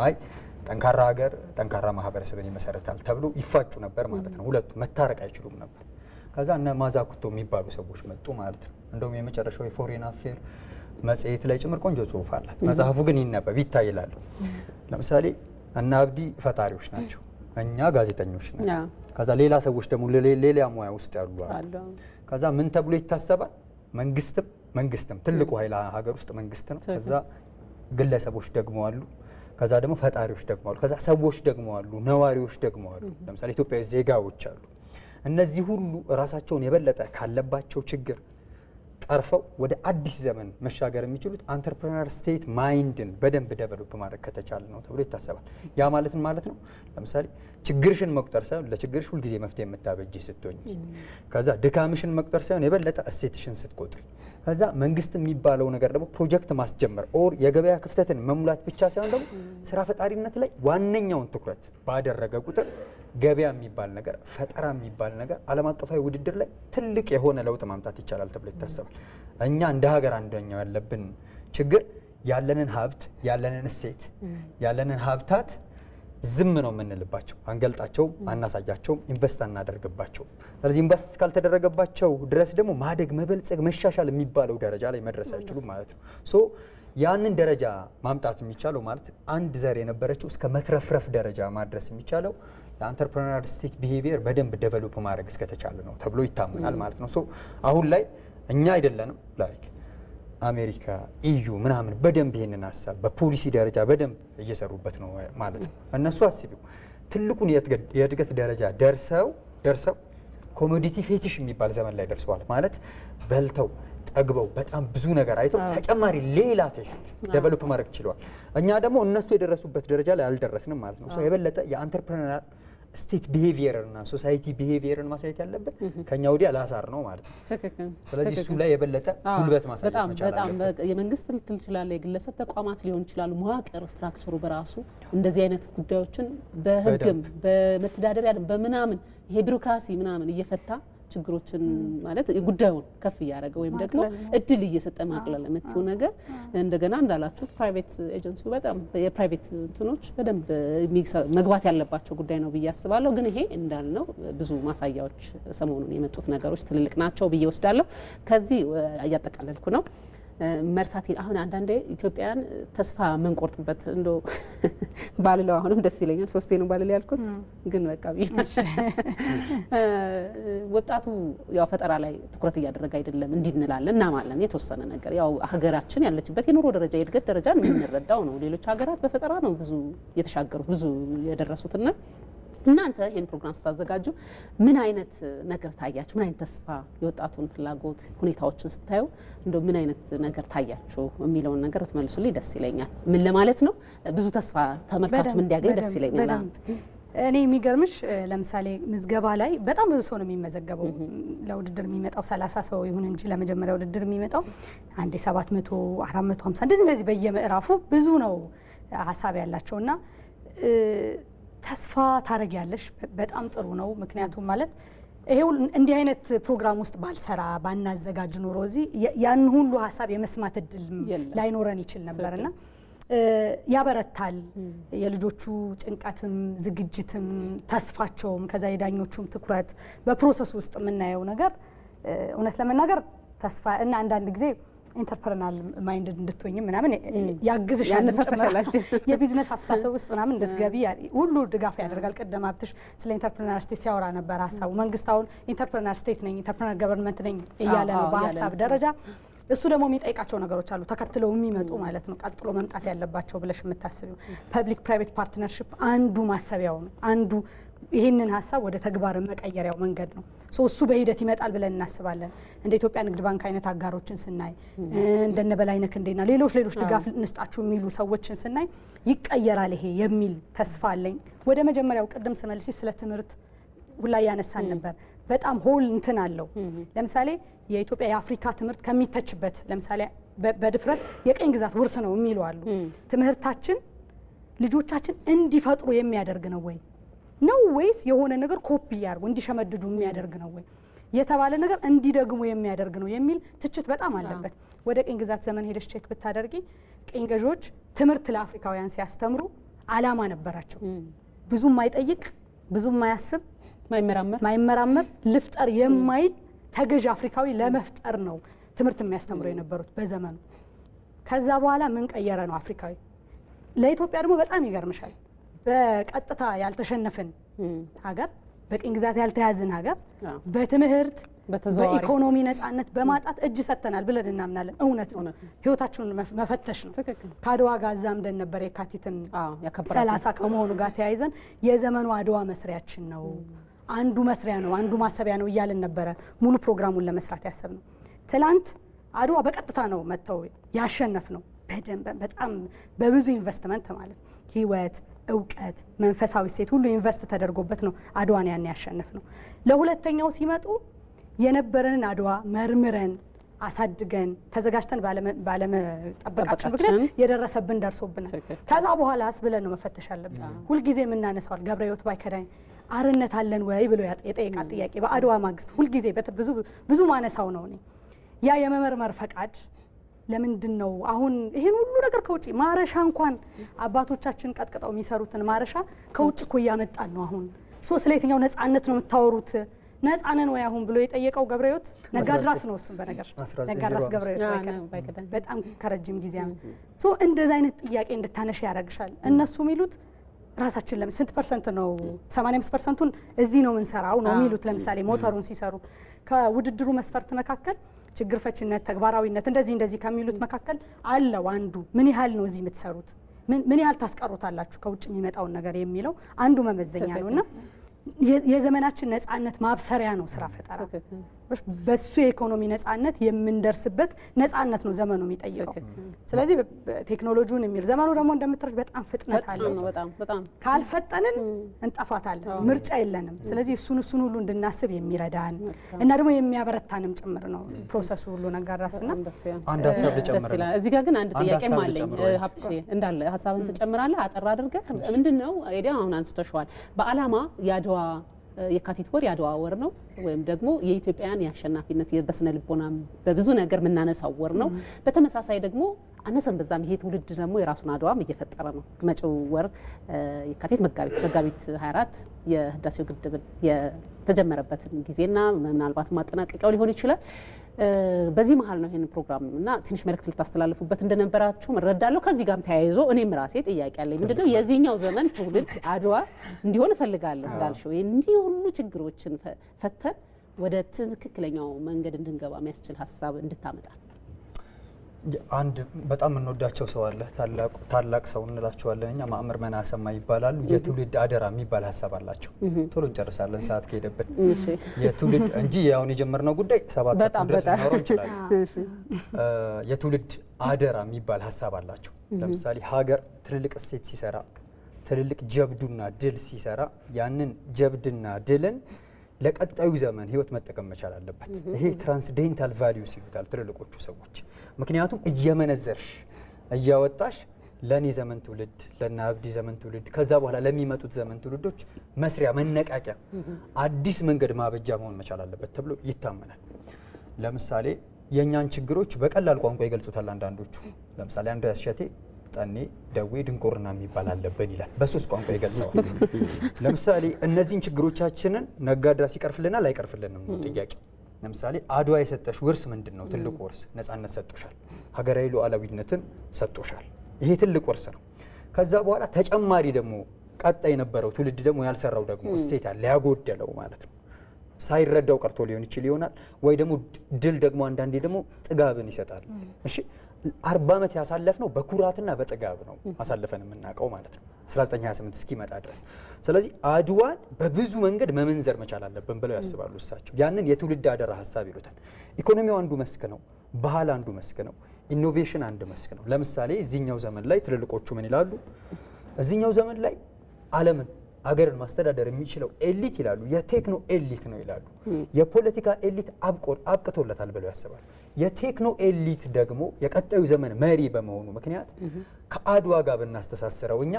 ጠንካራ ሀገር ጠንካራ ማህበረሰብን ይመሰረታል ተብሎ ይፋጩ ነበር ማለት ነው። ሁለቱ መታረቅ አይችሉም ነበር። ከዛ እነ ማዛኩቶ የሚባሉ ሰዎች መጡ ማለት ነው። እንደውም የመጨረሻው የፎሬን አፌር መጽሔት ላይ ጭምር ቆንጆ ጽሁፍ አለ። መጽሐፉ ግን ይነበብ ይታይላል። ለምሳሌ እነ አብዲ ፈጣሪዎች ናቸው፣ እኛ ጋዜጠኞች ነን። ከዛ ሌላ ሰዎች ደግሞ ሌላ ሙያ ውስጥ ያሉ አሉ። ከዛ ምን ተብሎ ይታሰባል? መንግስትም ትልቁ ኃይል ሀገር ውስጥ መንግስት ነው። ከዛ ግለሰቦች ደግሞ አሉ። ከዛ ደግሞ ፈጣሪዎች ደግሞ አሉ። ከዛ ሰዎች ደግሞ አሉ፣ ነዋሪዎች ደግሞ አሉ። ለምሳሌ ኢትዮጵያዊ ዜጋዎች አሉ። እነዚህ ሁሉ ራሳቸውን የበለጠ ካለባቸው ችግር ቀርፈው ወደ አዲስ ዘመን መሻገር የሚችሉት አንትረፕረነር ስቴት ማይንድን በደንብ ዴቨሎፕ ማድረግ ከተቻለ ነው ተብሎ ይታሰባል። ያ ማለት ነው ለምሳሌ ችግርሽን መቁጠር ሳይሆን ለችግርሽ ሁልጊዜ መፍትሄ የምታበጂ ስትሆኝ፣ ከዛ ድካምሽን መቁጠር ሳይሆን የበለጠ እሴትሽን ስትቆጥሪ፣ ከዛ መንግስት የሚባለው ነገር ደግሞ ፕሮጀክት ማስጀመር ኦር የገበያ ክፍተትን መሙላት ብቻ ሳይሆን ደግሞ ስራ ፈጣሪነት ላይ ዋነኛውን ትኩረት ባደረገ ቁጥር ገበያ የሚባል ነገር ፈጠራ የሚባል ነገር ዓለም አቀፋዊ ውድድር ላይ ትልቅ የሆነ ለውጥ ማምጣት ይቻላል ተብሎ ይታሰባል። እኛ እንደ ሀገር አንደኛው ያለብን ችግር ያለንን ሀብት ያለንን እሴት ያለንን ሀብታት ዝም ነው የምንልባቸው፣ አንገልጣቸውም፣ አናሳያቸውም፣ ኢንቨስት አናደርግባቸው። ስለዚህ ኢንቨስት እስካልተደረገባቸው ድረስ ደግሞ ማደግ፣ መበልጸግ፣ መሻሻል የሚባለው ደረጃ ላይ መድረስ አይችሉም ማለት ነው። ሶ ያንን ደረጃ ማምጣት የሚቻለው ማለት አንድ ዘር የነበረችው እስከ መትረፍረፍ ደረጃ ማድረስ የሚቻለው የአንትረፕረነር ስቴት ቢሄቪየር በደንብ ዴቨሎፕ ማድረግ እስከተቻለ ነው ተብሎ ይታመናል ማለት ነው። ሶ አሁን ላይ እኛ አይደለንም ላይክ አሜሪካ፣ ኢዩ ምናምን በደንብ ይሄንን ሀሳብ በፖሊሲ ደረጃ በደንብ እየሰሩበት ነው ማለት ነው። እነሱ አስቢው ትልቁን የእድገት ደረጃ ደርሰው ኮሞዲቲ ፌቲሽ የሚባል ዘመን ላይ ደርሰዋል ማለት በልተው ጠግበው በጣም ብዙ ነገር አይተው ተጨማሪ ሌላ ቴስት ዴቨሎፕ ማድረግ ችለዋል። እኛ ደግሞ እነሱ የደረሱበት ደረጃ ላይ አልደረስንም ማለት ነው። ሶ የበለጠ የአንትረፕረነር ስቴት ቢሄቪየርና ሶሳይቲ ቢሄቪየርን ማሳየት ያለብን ከኛ ወዲያ ላሳር ነው ማለት ነው። ትክክል። ስለዚህ እሱ ላይ የበለጠ ጉልበት ማሳየት መቻል አለብን። በጣም የመንግስት ልትል ይችላል፣ የግለሰብ ተቋማት ሊሆን ይችላሉ። መዋቅር ስትራክቸሩ በራሱ እንደዚህ አይነት ጉዳዮችን በህግም በመተዳደሪያ በምናምን ይሄ ቢሮክራሲ ምናምን እየፈታ ችግሮችን ማለት ጉዳዩን ከፍ እያደረገ ወይም ደግሞ እድል እየሰጠ ማቅለል የምትይው ነገር እንደገና እንዳላችሁ ፕራይቬት ኤጀንሲው በጣም የፕራይቬት እንትኖች በደንብ መግባት ያለባቸው ጉዳይ ነው ብዬ አስባለሁ። ግን ይሄ እንዳልነው ብዙ ማሳያዎች ሰሞኑን የመጡት ነገሮች ትልልቅ ናቸው ብዬ ወስዳለሁ። ከዚህ እያጠቃለልኩ ነው። መርሳት አሁን አንዳንዴ ኢትዮጵያን ተስፋ መንቆርጥበት እንደው ባልለው አሁንም ደስ ይለኛል። ሶስቴ ነው ባልለው ያልኩት ግን በቃ ቢያሽ ወጣቱ ያው ፈጠራ ላይ ትኩረት እያደረገ አይደለም እንዲንላለን እና ማለት የተወሰነ ነገር ያው ሀገራችን ያለችበት የኑሮ ደረጃ የእድገት ደረጃን የምንረዳው ነው። ሌሎች ሀገራት በፈጠራ ነው ብዙ የተሻገሩት ብዙ የደረሱትና እናንተ ይሄን ፕሮግራም ስታዘጋጁ ምን አይነት ነገር ታያችሁ? ምን አይነት ተስፋ የወጣቱን ፍላጎት ሁኔታዎችን ስታዩ እንደው ምን አይነት ነገር ታያችሁ የሚለውን ነገር ብትመልሱልኝ ደስ ይለኛል። ምን ለማለት ነው? ብዙ ተስፋ ተመልካችም እንዲያገኝ ደስ ይለኛል። እኔ የሚገርምሽ ለምሳሌ ምዝገባ ላይ በጣም ብዙ ሰው ነው የሚመዘገበው። ለውድድር የሚመጣው 30 ሰው ይሁን እንጂ ለመጀመሪያ ውድድር የሚመጣው አንዴ 700 450 እንደዚህ በየምዕራፉ ብዙ ነው ሀሳብ ያላቸውና ተስፋ ታረጊያለሽ። በጣም ጥሩ ነው። ምክንያቱም ማለት ይሄው እንዲህ አይነት ፕሮግራም ውስጥ ባልሰራ ባናዘጋጅ ኖሮ እዚህ ያን ሁሉ ሀሳብ የመስማት እድል ላይኖረን ይችል ነበርና ያበረታል። የልጆቹ ጭንቀትም ዝግጅትም ተስፋቸውም ከዛ የዳኞቹም ትኩረት በፕሮሰስ ውስጥ የምናየው ነገር እውነት ለመናገር ተስፋ እና አንዳንድ ጊዜ ኢንተርፕረናል ማይንድድ እንድትሆኝ ምናምን ያግዝሻል። የቢዝነስ አስተሳሰብ ውስጥ ምናምን እንድትገቢ ሁሉ ድጋፍ ያደርጋል። ቀደም አብትሽ ስለ ኢንተርፕረናል ስቴት ሲያወራ ነበር ሀሳቡ። መንግስት አሁን ኢንተርፕረናል ስቴት ነኝ ኢንተርፕረናል ገቨርንመንት ነኝ እያለ ነው በሀሳብ ደረጃ። እሱ ደግሞ የሚጠይቃቸው ነገሮች አሉ ተከትለው የሚመጡ ማለት ነው። ቀጥሎ መምጣት ያለባቸው ብለሽ የምታስቢው ፐብሊክ ፕራይቬት ፓርትነርሺፕ አንዱ ማሰቢያው ነው። አንዱ ይህንን ሀሳብ ወደ ተግባር መቀየሪያው መንገድ ነው። እሱ በሂደት ይመጣል ብለን እናስባለን። እንደ ኢትዮጵያ ንግድ ባንክ አይነት አጋሮችን ስናይ እንደነ በላይነህ ክንዴና ሌሎች ድጋፍ እንስጣችሁ የሚሉ ሰዎችን ስናይ ይቀየራል ይሄ የሚል ተስፋ አለኝ። ወደ መጀመሪያው ቅድም ስመልሲ ስለ ትምህርት ሁላ ያነሳን ነበር። በጣም ሆል እንትን አለው። ለምሳሌ የኢትዮጵያ የአፍሪካ ትምህርት ከሚተችበት ለምሳሌ በድፍረት የቀኝ ግዛት ውርስ ነው የሚሉ አሉ። ትምህርታችን ልጆቻችን እንዲፈጥሩ የሚያደርግ ነው ወይ ነው ወይስ የሆነ ነገር ኮፒ ያርጉ እንዲሸመድዱ የሚያደርግ ነው ወይ የተባለ ነገር እንዲደግሙ የሚያደርግ ነው የሚል ትችት በጣም አለበት። ወደ ቀኝ ግዛት ዘመን ሄደሽ ቼክ ብታደርጊ ቀኝ ገዢዎች ትምህርት ለአፍሪካውያን ሲያስተምሩ አላማ ነበራቸው። ብዙም ማይጠይቅ ብዙም ማያስብ ማይመራመር ልፍጠር የማይል ተገዥ አፍሪካዊ ለመፍጠር ነው ትምህርት የሚያስተምሩ የነበሩት በዘመኑ። ከዛ በኋላ ምን ቀየረ ነው አፍሪካዊ። ለኢትዮጵያ ደግሞ በጣም ይገርምሻል። በቀጥታ ያልተሸነፍን ሀገር በቅኝ ግዛት ያልተያዝን ሀገር በትምህርት በኢኮኖሚ ነጻነት በማጣት እጅ ሰጥተናል ብለን እናምናለን። እውነት ነው። ህይወታችንን መፈተሽ ነው። ከአድዋ ጋር ዛምደን ነበር የካቲትን 30 ከመሆኑ ጋር ተያይዘን የዘመኑ አድዋ መስሪያችን ነው አንዱ መስሪያ ነው አንዱ ማሰቢያ ነው እያልን ነበረ ሙሉ ፕሮግራሙን ለመስራት ያሰብነው። ትላንት አድዋ በቀጥታ ነው መተው ያሸነፍ ነው። በጣም በብዙ ኢንቨስትመንት ማለት ህይወት እውቀት መንፈሳዊ ሴት ሁሉ ኢንቨስት ተደርጎበት ነው አድዋን ያን ያሸነፍ ነው። ለሁለተኛው ሲመጡ የነበረንን አድዋ መርምረን አሳድገን ተዘጋጅተን ባለመጠበቃችን ምክንያት የደረሰብን ደርሶብናል። ከዛ በኋላስ ብለን ነው መፈተሽ አለብን። ሁልጊዜ የምናነሳዋል ገብረ ሕይወት ባይከዳኝ አርነት አለን ወይ ብሎ የጠየቃት ጥያቄ በአድዋ ማግስት ሁልጊዜ ብዙ ማነሳው ነው። እኔ ያ የመመርመር ፈቃድ ለምንድን ነው አሁን ይሄን ሁሉ ነገር ከውጪ ማረሻ እንኳን አባቶቻችን ቀጥቅጠው የሚሰሩትን ማረሻ ከውጭ እኮ እያመጣን ነው። አሁን ስለ የትኛው ነጻነት ነው የምታወሩት? ነጻነን ወይ አሁን ብሎ የጠየቀው ገብረ ሕይወት ነጋድራስ ነው። እሱም በነገር ነጋድራስ ገብረ ሕይወት በጣም ከረጅም ጊዜ እንደዛ አይነት ጥያቄ እንድታነሽ ያደርግሻል። እነሱ የሚሉት ራሳችን ለምን ስንት ፐርሰንት ነው 85%ን እዚህ ነው የምንሰራው ነው የሚሉት። ለምሳሌ ሞተሩን ሲሰሩ ከውድድሩ መስፈርት መካከል ችግር ፈችነት ተግባራዊነት እንደዚህ ከሚሉት መካከል አለው አንዱ ምን ያህል ነው እዚህ የምትሰሩት ምን ያህል ታስቀሩታላችሁ ከውጭ የሚመጣውን ነገር የሚለው አንዱ መመዘኛ ነውና የዘመናችን ነጻነት ማብሰሪያ ነው ስራ ፈጠራ። በሱ የኢኮኖሚ ነጻነት የምንደርስበት ነጻነት ነው ዘመኑ የሚጠይቀው። ስለዚህ ቴክኖሎጂውን የሚል ዘመኑ ደግሞ እንደምትረሽ በጣም ፍጥነት አለው። በጣም ካልፈጠንን እንጠፋታለን፣ ምርጫ የለንም። ስለዚህ እሱን ሁሉ እንድናስብ የሚረዳን እና ደግሞ የሚያበረታንም ጭምር ነው ፕሮሰሱ ሁሉ ነጋራስና አንድ ሀሳብ ልጨምር። እዚህ ጋር ግን አንድ ጥያቄም አለኝ ሀብትሽ እንዳለ ሀሳብን ትጨምራለህ አጠር አድርገህ ምንድነው አይዲያ አሁን አንስተሽዋል። በአላማ ያድዋ የካቲት ወር የአድዋ ወር ነው፣ ወይም ደግሞ የኢትዮጵያን የአሸናፊነት በስነ ልቦና በብዙ ነገር የምናነሳው ወር ነው። በተመሳሳይ ደግሞ አነሰን በዛም ይሄ ትውልድ ደግሞ የራሱን አድዋም እየፈጠረ ነው። መጪው ወር የካቲት መጋቢት 24 የህዳሴው ግድብን የተጀመረበትን ጊዜና ምናልባት ማጠናቀቂያው ሊሆን ይችላል። በዚህ መሀል ነው ይሄን ፕሮግራም እና ትንሽ መልእክት ልታስተላልፉበት እንደነበራችሁ እረዳለሁ። ከዚህ ጋርም ተያይዞ እኔም ራሴ ጥያቄ አለኝ። ምንድነው የዚህኛው ዘመን ትውልድ አድዋ እንዲሆን እፈልጋለሁ እንዳልሽው እንዲህ ሁሉ ችግሮችን ፈተን ወደ ትክክለኛው መንገድ እንድንገባ የሚያስችል ሀሳብ እንድታመጣ። አንድ በጣም የምንወዳቸው ሰው አለ፣ ታላቅ ሰው እንላቸዋለን እኛ፣ ማእምር መናሰማ ይባላሉ። የትውልድ አደራ የሚባል ሀሳብ አላቸው። ቶሎ እንጨርሳለን ሰዓት ከሄደብን። የትውልድ እንጂ አሁን የጀመርነው ጉዳይ 7 ድረስ ልናወራው እንችላለን። የትውልድ አደራ የሚባል ሀሳብ አላቸው። ለምሳሌ ሀገር ትልልቅ እሴት ሲሰራ፣ ትልልቅ ጀብዱና ድል ሲሰራ ያንን ጀብድና ድልን ለቀጣዩ ዘመን ህይወት መጠቀም መቻል አለበት። ይሄ ትራንስዴንታል ቫልዩስ ይሉታል ትልልቆቹ ሰዎች። ምክንያቱም እየመነዘርሽ እያወጣሽ ለኔ ዘመን ትውልድ፣ ለና አብዲ ዘመን ትውልድ፣ ከዛ በኋላ ለሚመጡት ዘመን ትውልዶች መስሪያ መነቃቂያ አዲስ መንገድ ማበጃ መሆን መቻል አለበት ተብሎ ይታመናል። ለምሳሌ የኛን ችግሮች በቀላል ቋንቋ ይገልጹታል አንዳንዶቹ። ለምሳሌ አንድሪያስ እሸቴ ጠኔ፣ ደዌ፣ ድንቁርና የሚባል አለብን ይላል። በ3 ቋንቋ ይገልጸዋል። ለምሳሌ እነዚህን ችግሮቻችንን ነጋድራስ ይቀርፍልናል አይቀርፍልንም ነው ጥያቄ። ለምሳሌ አድዋ የሰጠሽ ውርስ ምንድን ነው? ትልቁ ውርስ ነጻነት ሰጥቶሻል፣ ሀገራዊ ሉዓላዊነትን ሰጥቶሻል። ይሄ ትልቅ ውርስ ነው። ከዛ በኋላ ተጨማሪ ደግሞ ቀጣይ የነበረው ትውልድ ደግሞ ያልሰራው ደግሞ እሴት አለ፣ ያጎደለው ማለት ነው። ሳይረዳው ቀርቶ ሊሆን ይችል ይሆናል ወይ ደግሞ ድል ደግሞ አንዳንዴ ደግሞ ጥጋብን ይሰጣል። እሺ 40 ዓመት ያሳለፍነው በኩራትና በጥጋብ ነው አሳልፈን የምናውቀው ማለት ነው 1928 እስኪመጣ ድረስ። ስለዚህ አድዋን በብዙ መንገድ መመንዘር መቻል አለብን ብለው ያስባሉ እሳቸው። ያንን የትውልድ አደራ ሀሳብ ይሉታል። ኢኮኖሚው አንዱ መስክ ነው፣ ባህል አንዱ መስክ ነው፣ ኢኖቬሽን አንድ መስክ ነው። ለምሳሌ እዚህኛው ዘመን ላይ ትልልቆቹ ምን ይላሉ? እዚህኛው ዘመን ላይ ዓለምን አገርን ማስተዳደር የሚችለው ኤሊት ይላሉ የቴክኖ ኤሊት ነው ይላሉ። የፖለቲካ ኤሊት አብቅቶለታል ብለው ያስባሉ። የቴክኖ ኤሊት ደግሞ የቀጣዩ ዘመን መሪ በመሆኑ ምክንያት ከአድዋ ጋር ብናስተሳስረው እኛ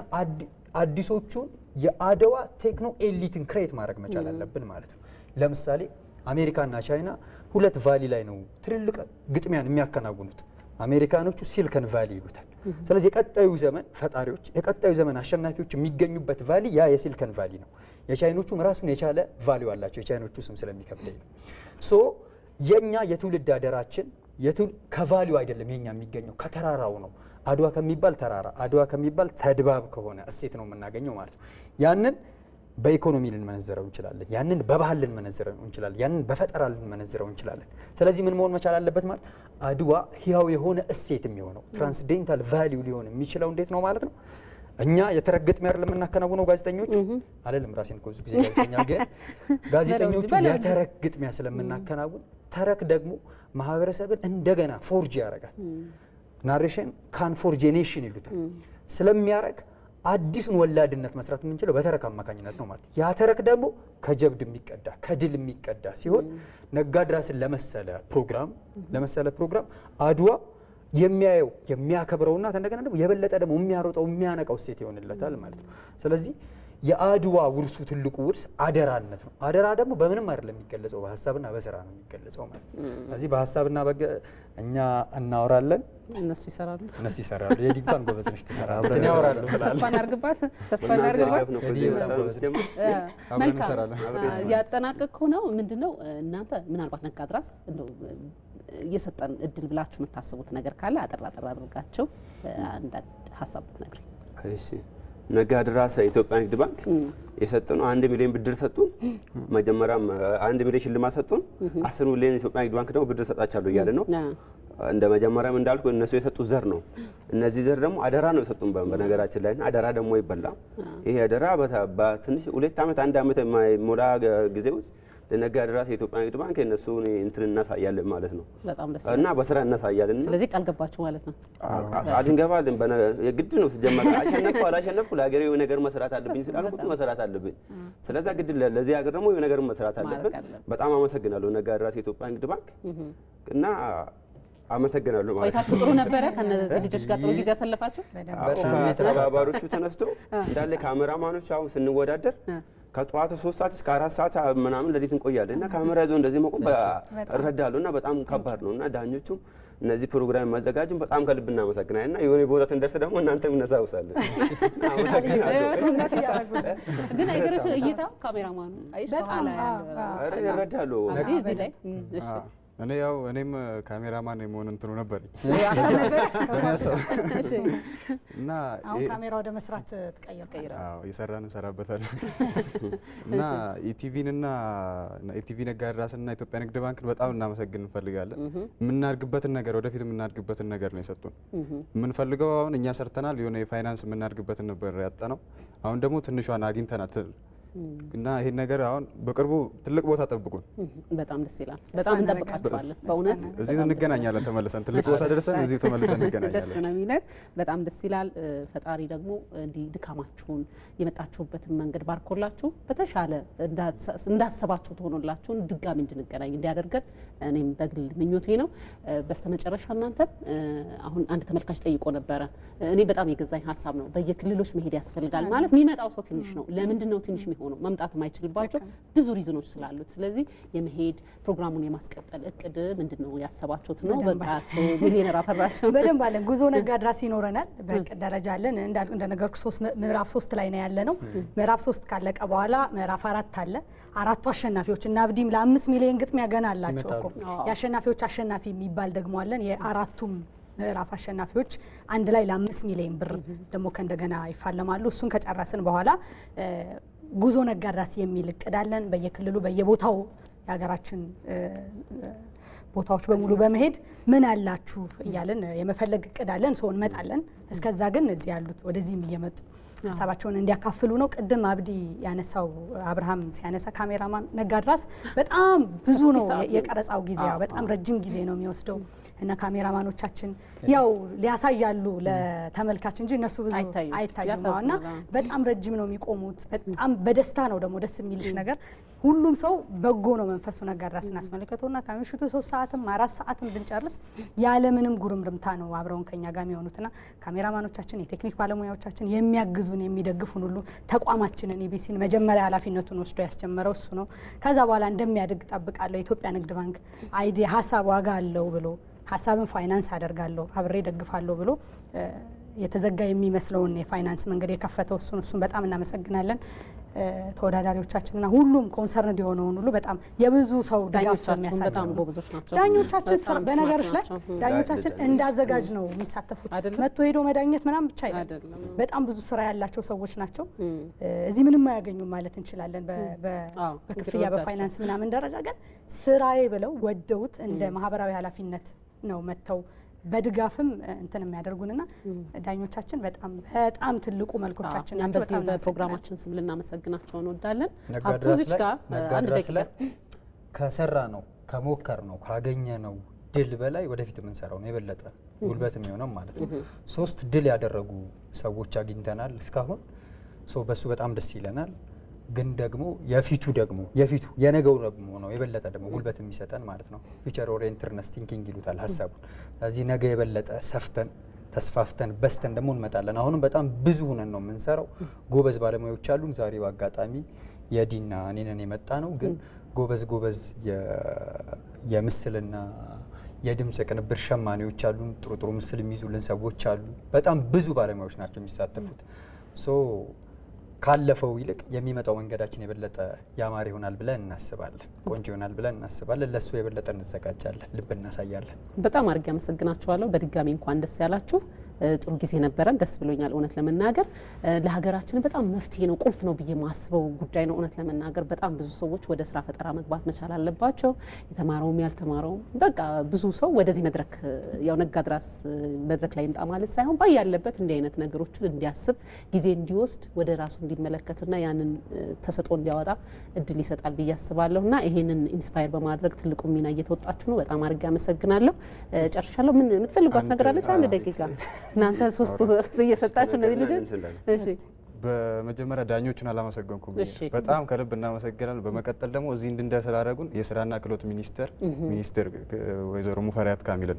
አዲሶቹን የአድዋ ቴክኖ ኤሊትን ክሬት ማድረግ መቻል አለብን ማለት ነው። ለምሳሌ አሜሪካና ቻይና 2 ቫሊ ላይ ነው ትልልቅ ግጥሚያን የሚያከናውኑት። አሜሪካኖቹ ሲልከን ቫሊ ይሉታል። ስለዚህ የቀጣዩ ዘመን ፈጣሪዎች፣ የቀጣዩ ዘመን አሸናፊዎች የሚገኙበት ቫሊ ያ የሲልከን ቫሊ ነው። የቻይኖቹም ራሱን የቻለ ቫሊዩ አላቸው። የቻይኖቹ ስም ስለሚከብደኝ ነው። ሶ የኛ የትውልድ አደራችን ከቫሊዩ አይደለም የኛ የሚገኘው ከተራራው ነው። አድዋ ከሚባል ተራራ፣ አድዋ ከሚባል ተድባብ ከሆነ እሴት ነው የምናገኘው ማለት ነው። ያንን በኢኮኖሚ ልንመነዝረው እንችላለን። ያንን በባህል ልንመነዝረው እንችላለን። ያንን በፈጠራ ልንመነዝረው እንችላለን። ስለዚህ ምን መሆን መቻል አለበት ማለት አድዋ ህያው የሆነ እሴት የሚሆነው ትራንስዴንታል ቫሊዩ ሊሆን የሚችለው እንዴት ነው ማለት ነው። እኛ የተረክ ግጥሚያ አይደለም የምናከናውነው ጋዜጠኞች አይደለም። ራሴን ብዙ ጊዜ ጋዜጠኛ ግን ጋዜጠኞቹ የተረክ ግጥሚያ ስለምናከናውን ተረክ ደግሞ ማህበረሰብን እንደገና ፎርጅ ያደርጋል። ናሬሽን ካን ፎርጅ ኔሽን ይሉታል። ስለሚያረግ አዲሱን ወላድነት መስራት የምንችለው በተረክ አማካኝነት ነው ማለት። ያ ተረክ ደግሞ ከጀብድ የሚቀዳ ከድል የሚቀዳ ሲሆን ነጋድራስን ለመሰለ ፕሮግራም አድዋ የሚያየው የሚያከብረውና እንደገና ደግሞ የበለጠ ደግሞ የሚያሮጠው የሚያነቃው እሴት ይሆንለታል ማለት ነው። ስለዚህ የአድዋ ውርሱ ትልቁ ውርስ አደራነት ነው። አደራ ደግሞ በምንም አይደለም የሚገለጸው በሀሳብና በስራ ነው የሚገለጸው ማለት ነው። ስለዚህ በሀሳብና እኛ እናወራለን፣ እነሱ ይሰራሉ። የዲ እንኳን ጎበዝ ነሽ ትሰራለች፣ እኔ አወራለሁ ብላለች። ተስፋ እናድርግባት። መልካም ያጠናቀቅኩ ነው። ምንድነው እናንተ ምናልባት ነጋድራስ እንደው እየሰጠን እድል ብላችሁ የምታስቡት ነገር ካለ አጠር አድርጋችሁ አንዳንድ ሀሳብ ብትነግሪኝ። እሺ ነጋድራስ የኢትዮጵያ ንግድ ባንክ የሰጠነው 1 ሚሊዮን ብድር ሰጡን። መጀመሪያም 1 ሚሊዮን ሽልማት ሰጡን። 10 ሚሊዮን የኢትዮጵያ ንግድ ባንክ ደግሞ ብድር ሰጣቻለሁ እያለ ነው። እንደ መጀመሪያም እንዳልኩ እነሱ የሰጡት ዘር ነው። እነዚህ ዘር ደግሞ አደራ ነው የሰጡን በነገራችን ላይ። አደራ ደግሞ ይበላል። ይሄ አደራ በትንሽ 2 ዓመት 1 ዓመት የማይሞላ ጊዜ ውስጥ ለነጋድራስ የኢትዮጵያ ንግድ ባንክ እነሱን እንትን እናሳያለን ማለት ነው እና በስራ እናሳያለን። ስለዚህ ቃል ገባችሁ ማለት ነው? እንገባለን። የግድ ነው ሲጀመር። አላሸነፍኩ ለሀገሬ የሆነ ነገር መስራት አለብኝ ስላልኩት መስራት አለብኝ። ስለዚህ ግድ ለዚህ ሀገር ደግሞ የሆነ ነገር መስራት አለብን። በጣም አመሰግናለሁ ነጋድራስ የኢትዮጵያ ንግድ ባንክ እና አመሰግናለሁ ማለት ነው። ቆይታችሁ ጥሩ ነበረ? ከነዚህ ልጆች ጋር ጥሩ ጊዜ ያሳለፋችሁ? ተባባሪዎቹ ተነስቶ እንዳለ ካሜራማኖች አሁን ስንወዳደር ከጠዋቱ 3 ሰዓት እስከ 4 ሰዓት ምናምን ሌሊት እንቆያለን እና ካሜራ ይዞ እንደዚህ መቆም እረዳለሁ እና በጣም ከባድ ነው እና ዳኞቹም እነዚህ ፕሮግራም ማዘጋጁን በጣም ከልብ እናመሰግናለን እና የሆነ ቦታ ስንደርስ ደግሞ እናንተም እናሳውሳለን። ግን አይገርምሽ እይታ ካሜራማኑ አይሽ በኋላ ያለው ይረዳሉ እዚህ ላይ እሺ እኔም ካሜራማን የመሆን እንትኑ ነበረኝ እና አሁን ካሜራ ወደ መስራት ተቀየረ። አዎ እየሰራን እንሰራበታለን እና ኢቲቪንና ኢቲቪ ነጋድራስና ኢትዮጵያ ንግድ ባንክን በጣም እናመሰግን እንፈልጋለን። የምናድግበትን ነገር ወደፊት የምናድግበትን ነገር ነው የሰጡን። የምንፈልገው አሁን እኛ ሰርተናል የሆነ የፋይናንስ የምናድግበትን ነበር ያጣነው። አሁን ደግሞ ትንሿን አግኝተናል እና ይሄን ነገር አሁን በቅርቡ ትልቅ ቦታ ጠብቁን። በጣም ደስ ይላል። በጣም እንጠብቃችኋለን። በእውነት እዚህ እንገናኛለን። ተመልሰን ትልቅ ቦታ ደርሰን እዚህ ተመልሰን እንገናኛለን። ደስ ነው የሚለን። በጣም ደስ ይላል። ፈጣሪ ደግሞ እንዲህ ድካማችሁን የመጣችሁበትን መንገድ ባርኮላችሁ በተሻለ እንዳሰባችሁ ሆኖላችሁ ድጋሚ እንድንገናኝ እንዲያደርገን እኔም በግል ምኞቴ ነው። በስተመጨረሻ እናንተ አሁን አንድ ተመልካች ጠይቆ ነበረ። እኔ በጣም የገዛኝ ሀሳብ ነው። በየክልሎች መሄድ ያስፈልጋል ማለት የሚመጣው ሰው ትንሽ ነው። ለምንድን ነው ትንሽ ሆኖ መምጣት የማይችልባቸው ብዙ ሪዝኖች ስላሉት፣ ስለዚህ የመሄድ ፕሮግራሙን የማስቀጠል እቅድ ምንድነው ያሰባችሁት ነው? በቃ ሚሊዮነር አፈራቸው በደንብ አለን። ጉዞ ነጋድራስ ይኖረናል። በእቅድ ደረጃ አለን። እንደነገርኩ ምዕራፍ 3 ላይ ነው ያለነው። ምዕራፍ 3 ካለቀ በኋላ ምዕራፍ 4 አለ። አራቱ አሸናፊዎች እና አብዲም ለ5 ሚሊዮን ግጥሚያ ገና አላቸው እኮ። የአሸናፊዎች አሸናፊ የሚባል ደግሞ አለን። የአራቱም ምዕራፍ አሸናፊዎች አንድ ላይ ለ5 ሚሊዮን ብር ደግሞ ከእንደገና ይፋለማሉ። እሱን ከጨረስን በኋላ ጉዞ ነጋድራስ የሚል እቅድ አለን። በየክልሉ በየቦታው የሀገራችን ቦታዎች በሙሉ በመሄድ ምን አላችሁ እያለን የመፈለግ እቅድ አለን። ሰው እንመጣለን። እስከዛ ግን እዚህ ያሉት ወደዚህም እየመጡ ሀሳባቸውን እንዲያካፍሉ ነው። ቅድም አብዲ ያነሳው አብርሃም ሲያነሳ ካሜራማን ነጋድራስ በጣም ብዙ ነው የቀረጻው ጊዜ፣ በጣም ረጅም ጊዜ ነው የሚወስደው እና ካሜራማኖቻችን ያው ሊያሳያሉ ለተመልካች እንጂ እነሱ ብዙ አይታዩም እና በጣም ረጅም ነው የሚቆሙት። በጣም በደስታ ነው ደግሞ ደስ የሚልሽ ነገር ሁሉም ሰው በጎ ነው መንፈሱ። ነጋድራስን አስመልክቶና ከምሽቱ 3 ሰዓትም 4 ሰዓትም ብንጨርስ ያለምንም ጉርምርምታ ነው አብረውን ከኛ ጋር የሚሆኑትና ካሜራማኖቻችን፣ የቴክኒክ ባለሙያዎቻችን የሚያግዙን የሚደግፉን ሁሉ ተቋማችንን ኢቢሲን መጀመሪያ ኃላፊነቱን ወስዶ ያስጀመረው እሱ ነው። ከዛ በኋላ እንደሚያድግ ጠብቃለሁ። የኢትዮጵያ ንግድ ባንክ አይዲያ ሀሳብ ዋጋ አለው ብሎ ሀሳብን ፋይናንስ አደርጋለሁ አብሬ ደግፋለሁ ብሎ የተዘጋ የሚመስለውን የፋይናንስ መንገድ የከፈተው እሱን በጣም እናመሰግናለን። ተወዳዳሪዎቻችንና ሁሉም ኮንሰርንድ የሆነውን ሁሉ በጣም የብዙ ሰው ድጋፍ የሚያሳይ በጣም ጎበዞች ናቸው ዳኞቻችን። በነገሮች ላይ ዳኞቻችን እንዳዘጋጅ ነው የሚሳተፉት። መጥቶ ሄዶ መዳኘት ምናምን ብቻ አይደለም። በጣም ብዙ ስራ ያላቸው ሰዎች ናቸው። እዚህ ምንም አያገኙም ማለት እንችላለን በክፍያ በፋይናንስ ምናምን ደረጃ፣ ግን ስራዬ ብለው ወደውት እንደ ማህበራዊ ኃላፊነት ነው መጥተው በድጋፍም እንትን የሚያደርጉንና ዳኞቻችን በጣም ትልቁ መልኮቻችን ናቸው። በዚህ በፕሮግራማችን ስም ልናመሰግናቸው እንወዳለን። ሀብቱዚች ጋር አንድ ደቂቃ ከሰራ ነው ከሞከር ነው ካገኘ ነው ድል በላይ ወደፊት የምንሰራው ነው የበለጠ ጉልበት የሚሆነው ማለት ነው። 3 ድል ያደረጉ ሰዎች አግኝተናል እስካሁን። በሱ በጣም ደስ ይለናል። ግን ደግሞ የፊቱ የነገው ደግሞ ነው የበለጠ ደግሞ ጉልበት የሚሰጠን ማለት ነው። ፊውቸር ኦሪየንትድነስ ቲንኪንግ ይሉታል ሀሳቡን። ስለዚህ ነገ የበለጠ ሰፍተን ተስፋፍተን በስተን ደግሞ እንመጣለን። አሁንም በጣም ብዙ ሆነን ነው የምንሰራው። ጎበዝ ባለሙያዎች አሉን። ዛሬ በአጋጣሚ የዲና እኔንን የመጣ ነው። ግን ጎበዝ የምስልና የድምጽ ቅንብር ሸማኔዎች አሉን። ጥሩ ምስል የሚይዙልን ሰዎች አሉ። በጣም ብዙ ባለሙያዎች ናቸው የሚሳተፉት። ካለፈው ይልቅ የሚመጣው መንገዳችን የበለጠ ያማረ ይሆናል ብለን እናስባለን። ቆንጆ ይሆናል ብለን እናስባለን። ለሱ የበለጠ እንዘጋጃለን፣ ልብ እናሳያለን። በጣም አድርጌ አመሰግናችኋለሁ። በድጋሚ እንኳን ደስ ያላችሁ። ጥሩ ጊዜ ነበረን። ደስ ብሎኛል። እውነት ለመናገር ለሀገራችን በጣም መፍትሄ ነው፣ ቁልፍ ነው ብዬ ማስበው ጉዳይ ነው። እውነት ለመናገር በጣም ብዙ ሰዎች ወደ ስራ ፈጠራ መግባት መቻል አለባቸው። የተማረውም ያልተማረውም በቃ ብዙ ሰው ወደዚህ መድረክ ያው ነጋድራስ መድረክ ላይ ይምጣ ማለት ሳይሆን ባያለበት እንዲህ አይነት ነገሮችን እንዲያስብ ጊዜ እንዲወስድ ወደ ራሱ እንዲመለከትና ያንን ተሰጥኦ እንዲያወጣ እድል ይሰጣል ብዬ አስባለሁና ይሄንን ኢንስፓየር በማድረግ ትልቁ ሚና እየተወጣችሁ ነው። በጣም አድርጌ አመሰግናለሁ። ጨርሻለሁ። ምን የምትፈልጓት ነገር አለች? አንድ ደቂቃ እናንተ 3 እየሰጣችሁ እነዚህ ልጆች። እሺ በመጀመሪያ ዳኞቹን አላመሰገንኩም። በጣም ከልብ እናመሰግናለን። በመቀጠል ደግሞ እዚህ እንድንደርስ ስላደረጉን የስራና ክህሎት ሚኒስቴር ወይዘሮ ሙፈሪያት ካሚልን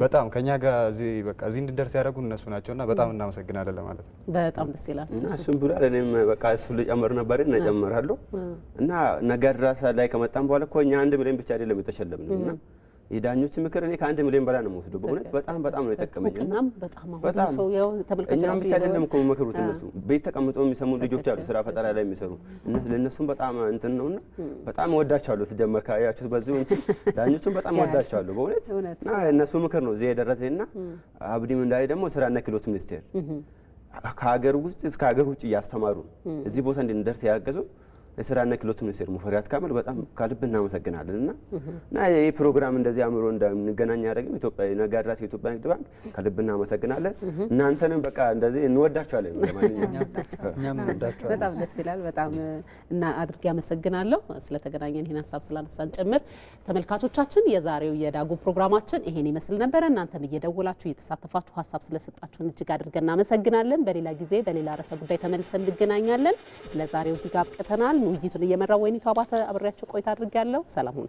በጣም ከኛ ጋር እዚህ እንድንደርስ ያደረጉን እነሱ ናቸውና በጣም እናመሰግናለን ለማለት ነው። በጣም ደስ ይላል። እና እሱም ብሏል። እኔም በቃ እሱ ልጨምር ነበር እና እጨምራለሁ። እና ነጋድራስ ላይ ከመጣን በኋላ እኮ እኛ 1 ሚሊዮን ብቻ አይደለም የተሸለምነው እና የዳኞች ምክር እኔ ከ1 ሚሊዮን በላይ ነው የምወስደው። በእውነት በጣም ነው የጠቀመኝ። በጣም ሰው ያው ተመልካቾች እኛም ብቻ አይደለም እኮ መከሩት እነሱ ቤት ተቀምጠው የሚሰሙ ልጆች አሉ፣ ስራ ፈጠራ ላይ የሚሰሩ ለእነሱም በጣም እንትን ነውና በጣም ወዳቸዋለሁ። ተጀመር ካያችሁት በዚህ ዳኞቹን በጣም ወዳቸዋለሁ በእውነት እና እነሱ ምክር ነው እዚህ የደረሰኝና አብዲም እንዳይ ደግሞ ስራና ክህሎት ሚኒስቴር ከሀገር ውስጥ እስከ ሀገር ውጭ እያስተማሩ እዚህ ቦታ እንድንደርስ ያገዙ የስራና ክህሎት ሚኒስቴር ሙፈሪያት ካሚል በጣም ከልብ እናመሰግናለን። እና ይህ ፕሮግራም እንደዚህ አምሮ እንደምንገናኝ ያደረግም ኢትዮጵያ ነጋድራስ የኢትዮጵያ ንግድ ባንክ ከልብ እናመሰግናለን። እናንተንም በቃ እንደዚህ እንወዳቸዋለን። በጣም ደስ ይላል። በጣም እና አድርጌ አመሰግናለሁ ስለተገናኘን ይህን ሀሳብ ስላነሳን ጭምር። ተመልካቾቻችን የዛሬው የዳጉ ፕሮግራማችን ይሄን ይመስል ነበረ። እናንተም እየደወላችሁ እየተሳተፋችሁ ሀሳብ ስለሰጣችሁን እጅግ አድርገን እናመሰግናለን። በሌላ ጊዜ በሌላ ርዕሰ ጉዳይ ተመልሰን እንገናኛለን። ለዛሬው እዚህ ጋር አብቅተናል። ውይይቱን እየመራው ወይኒቱ አባተ አብሬያችሁ ቆይታ አድርጌያለሁ። ሰላም ሁኑ።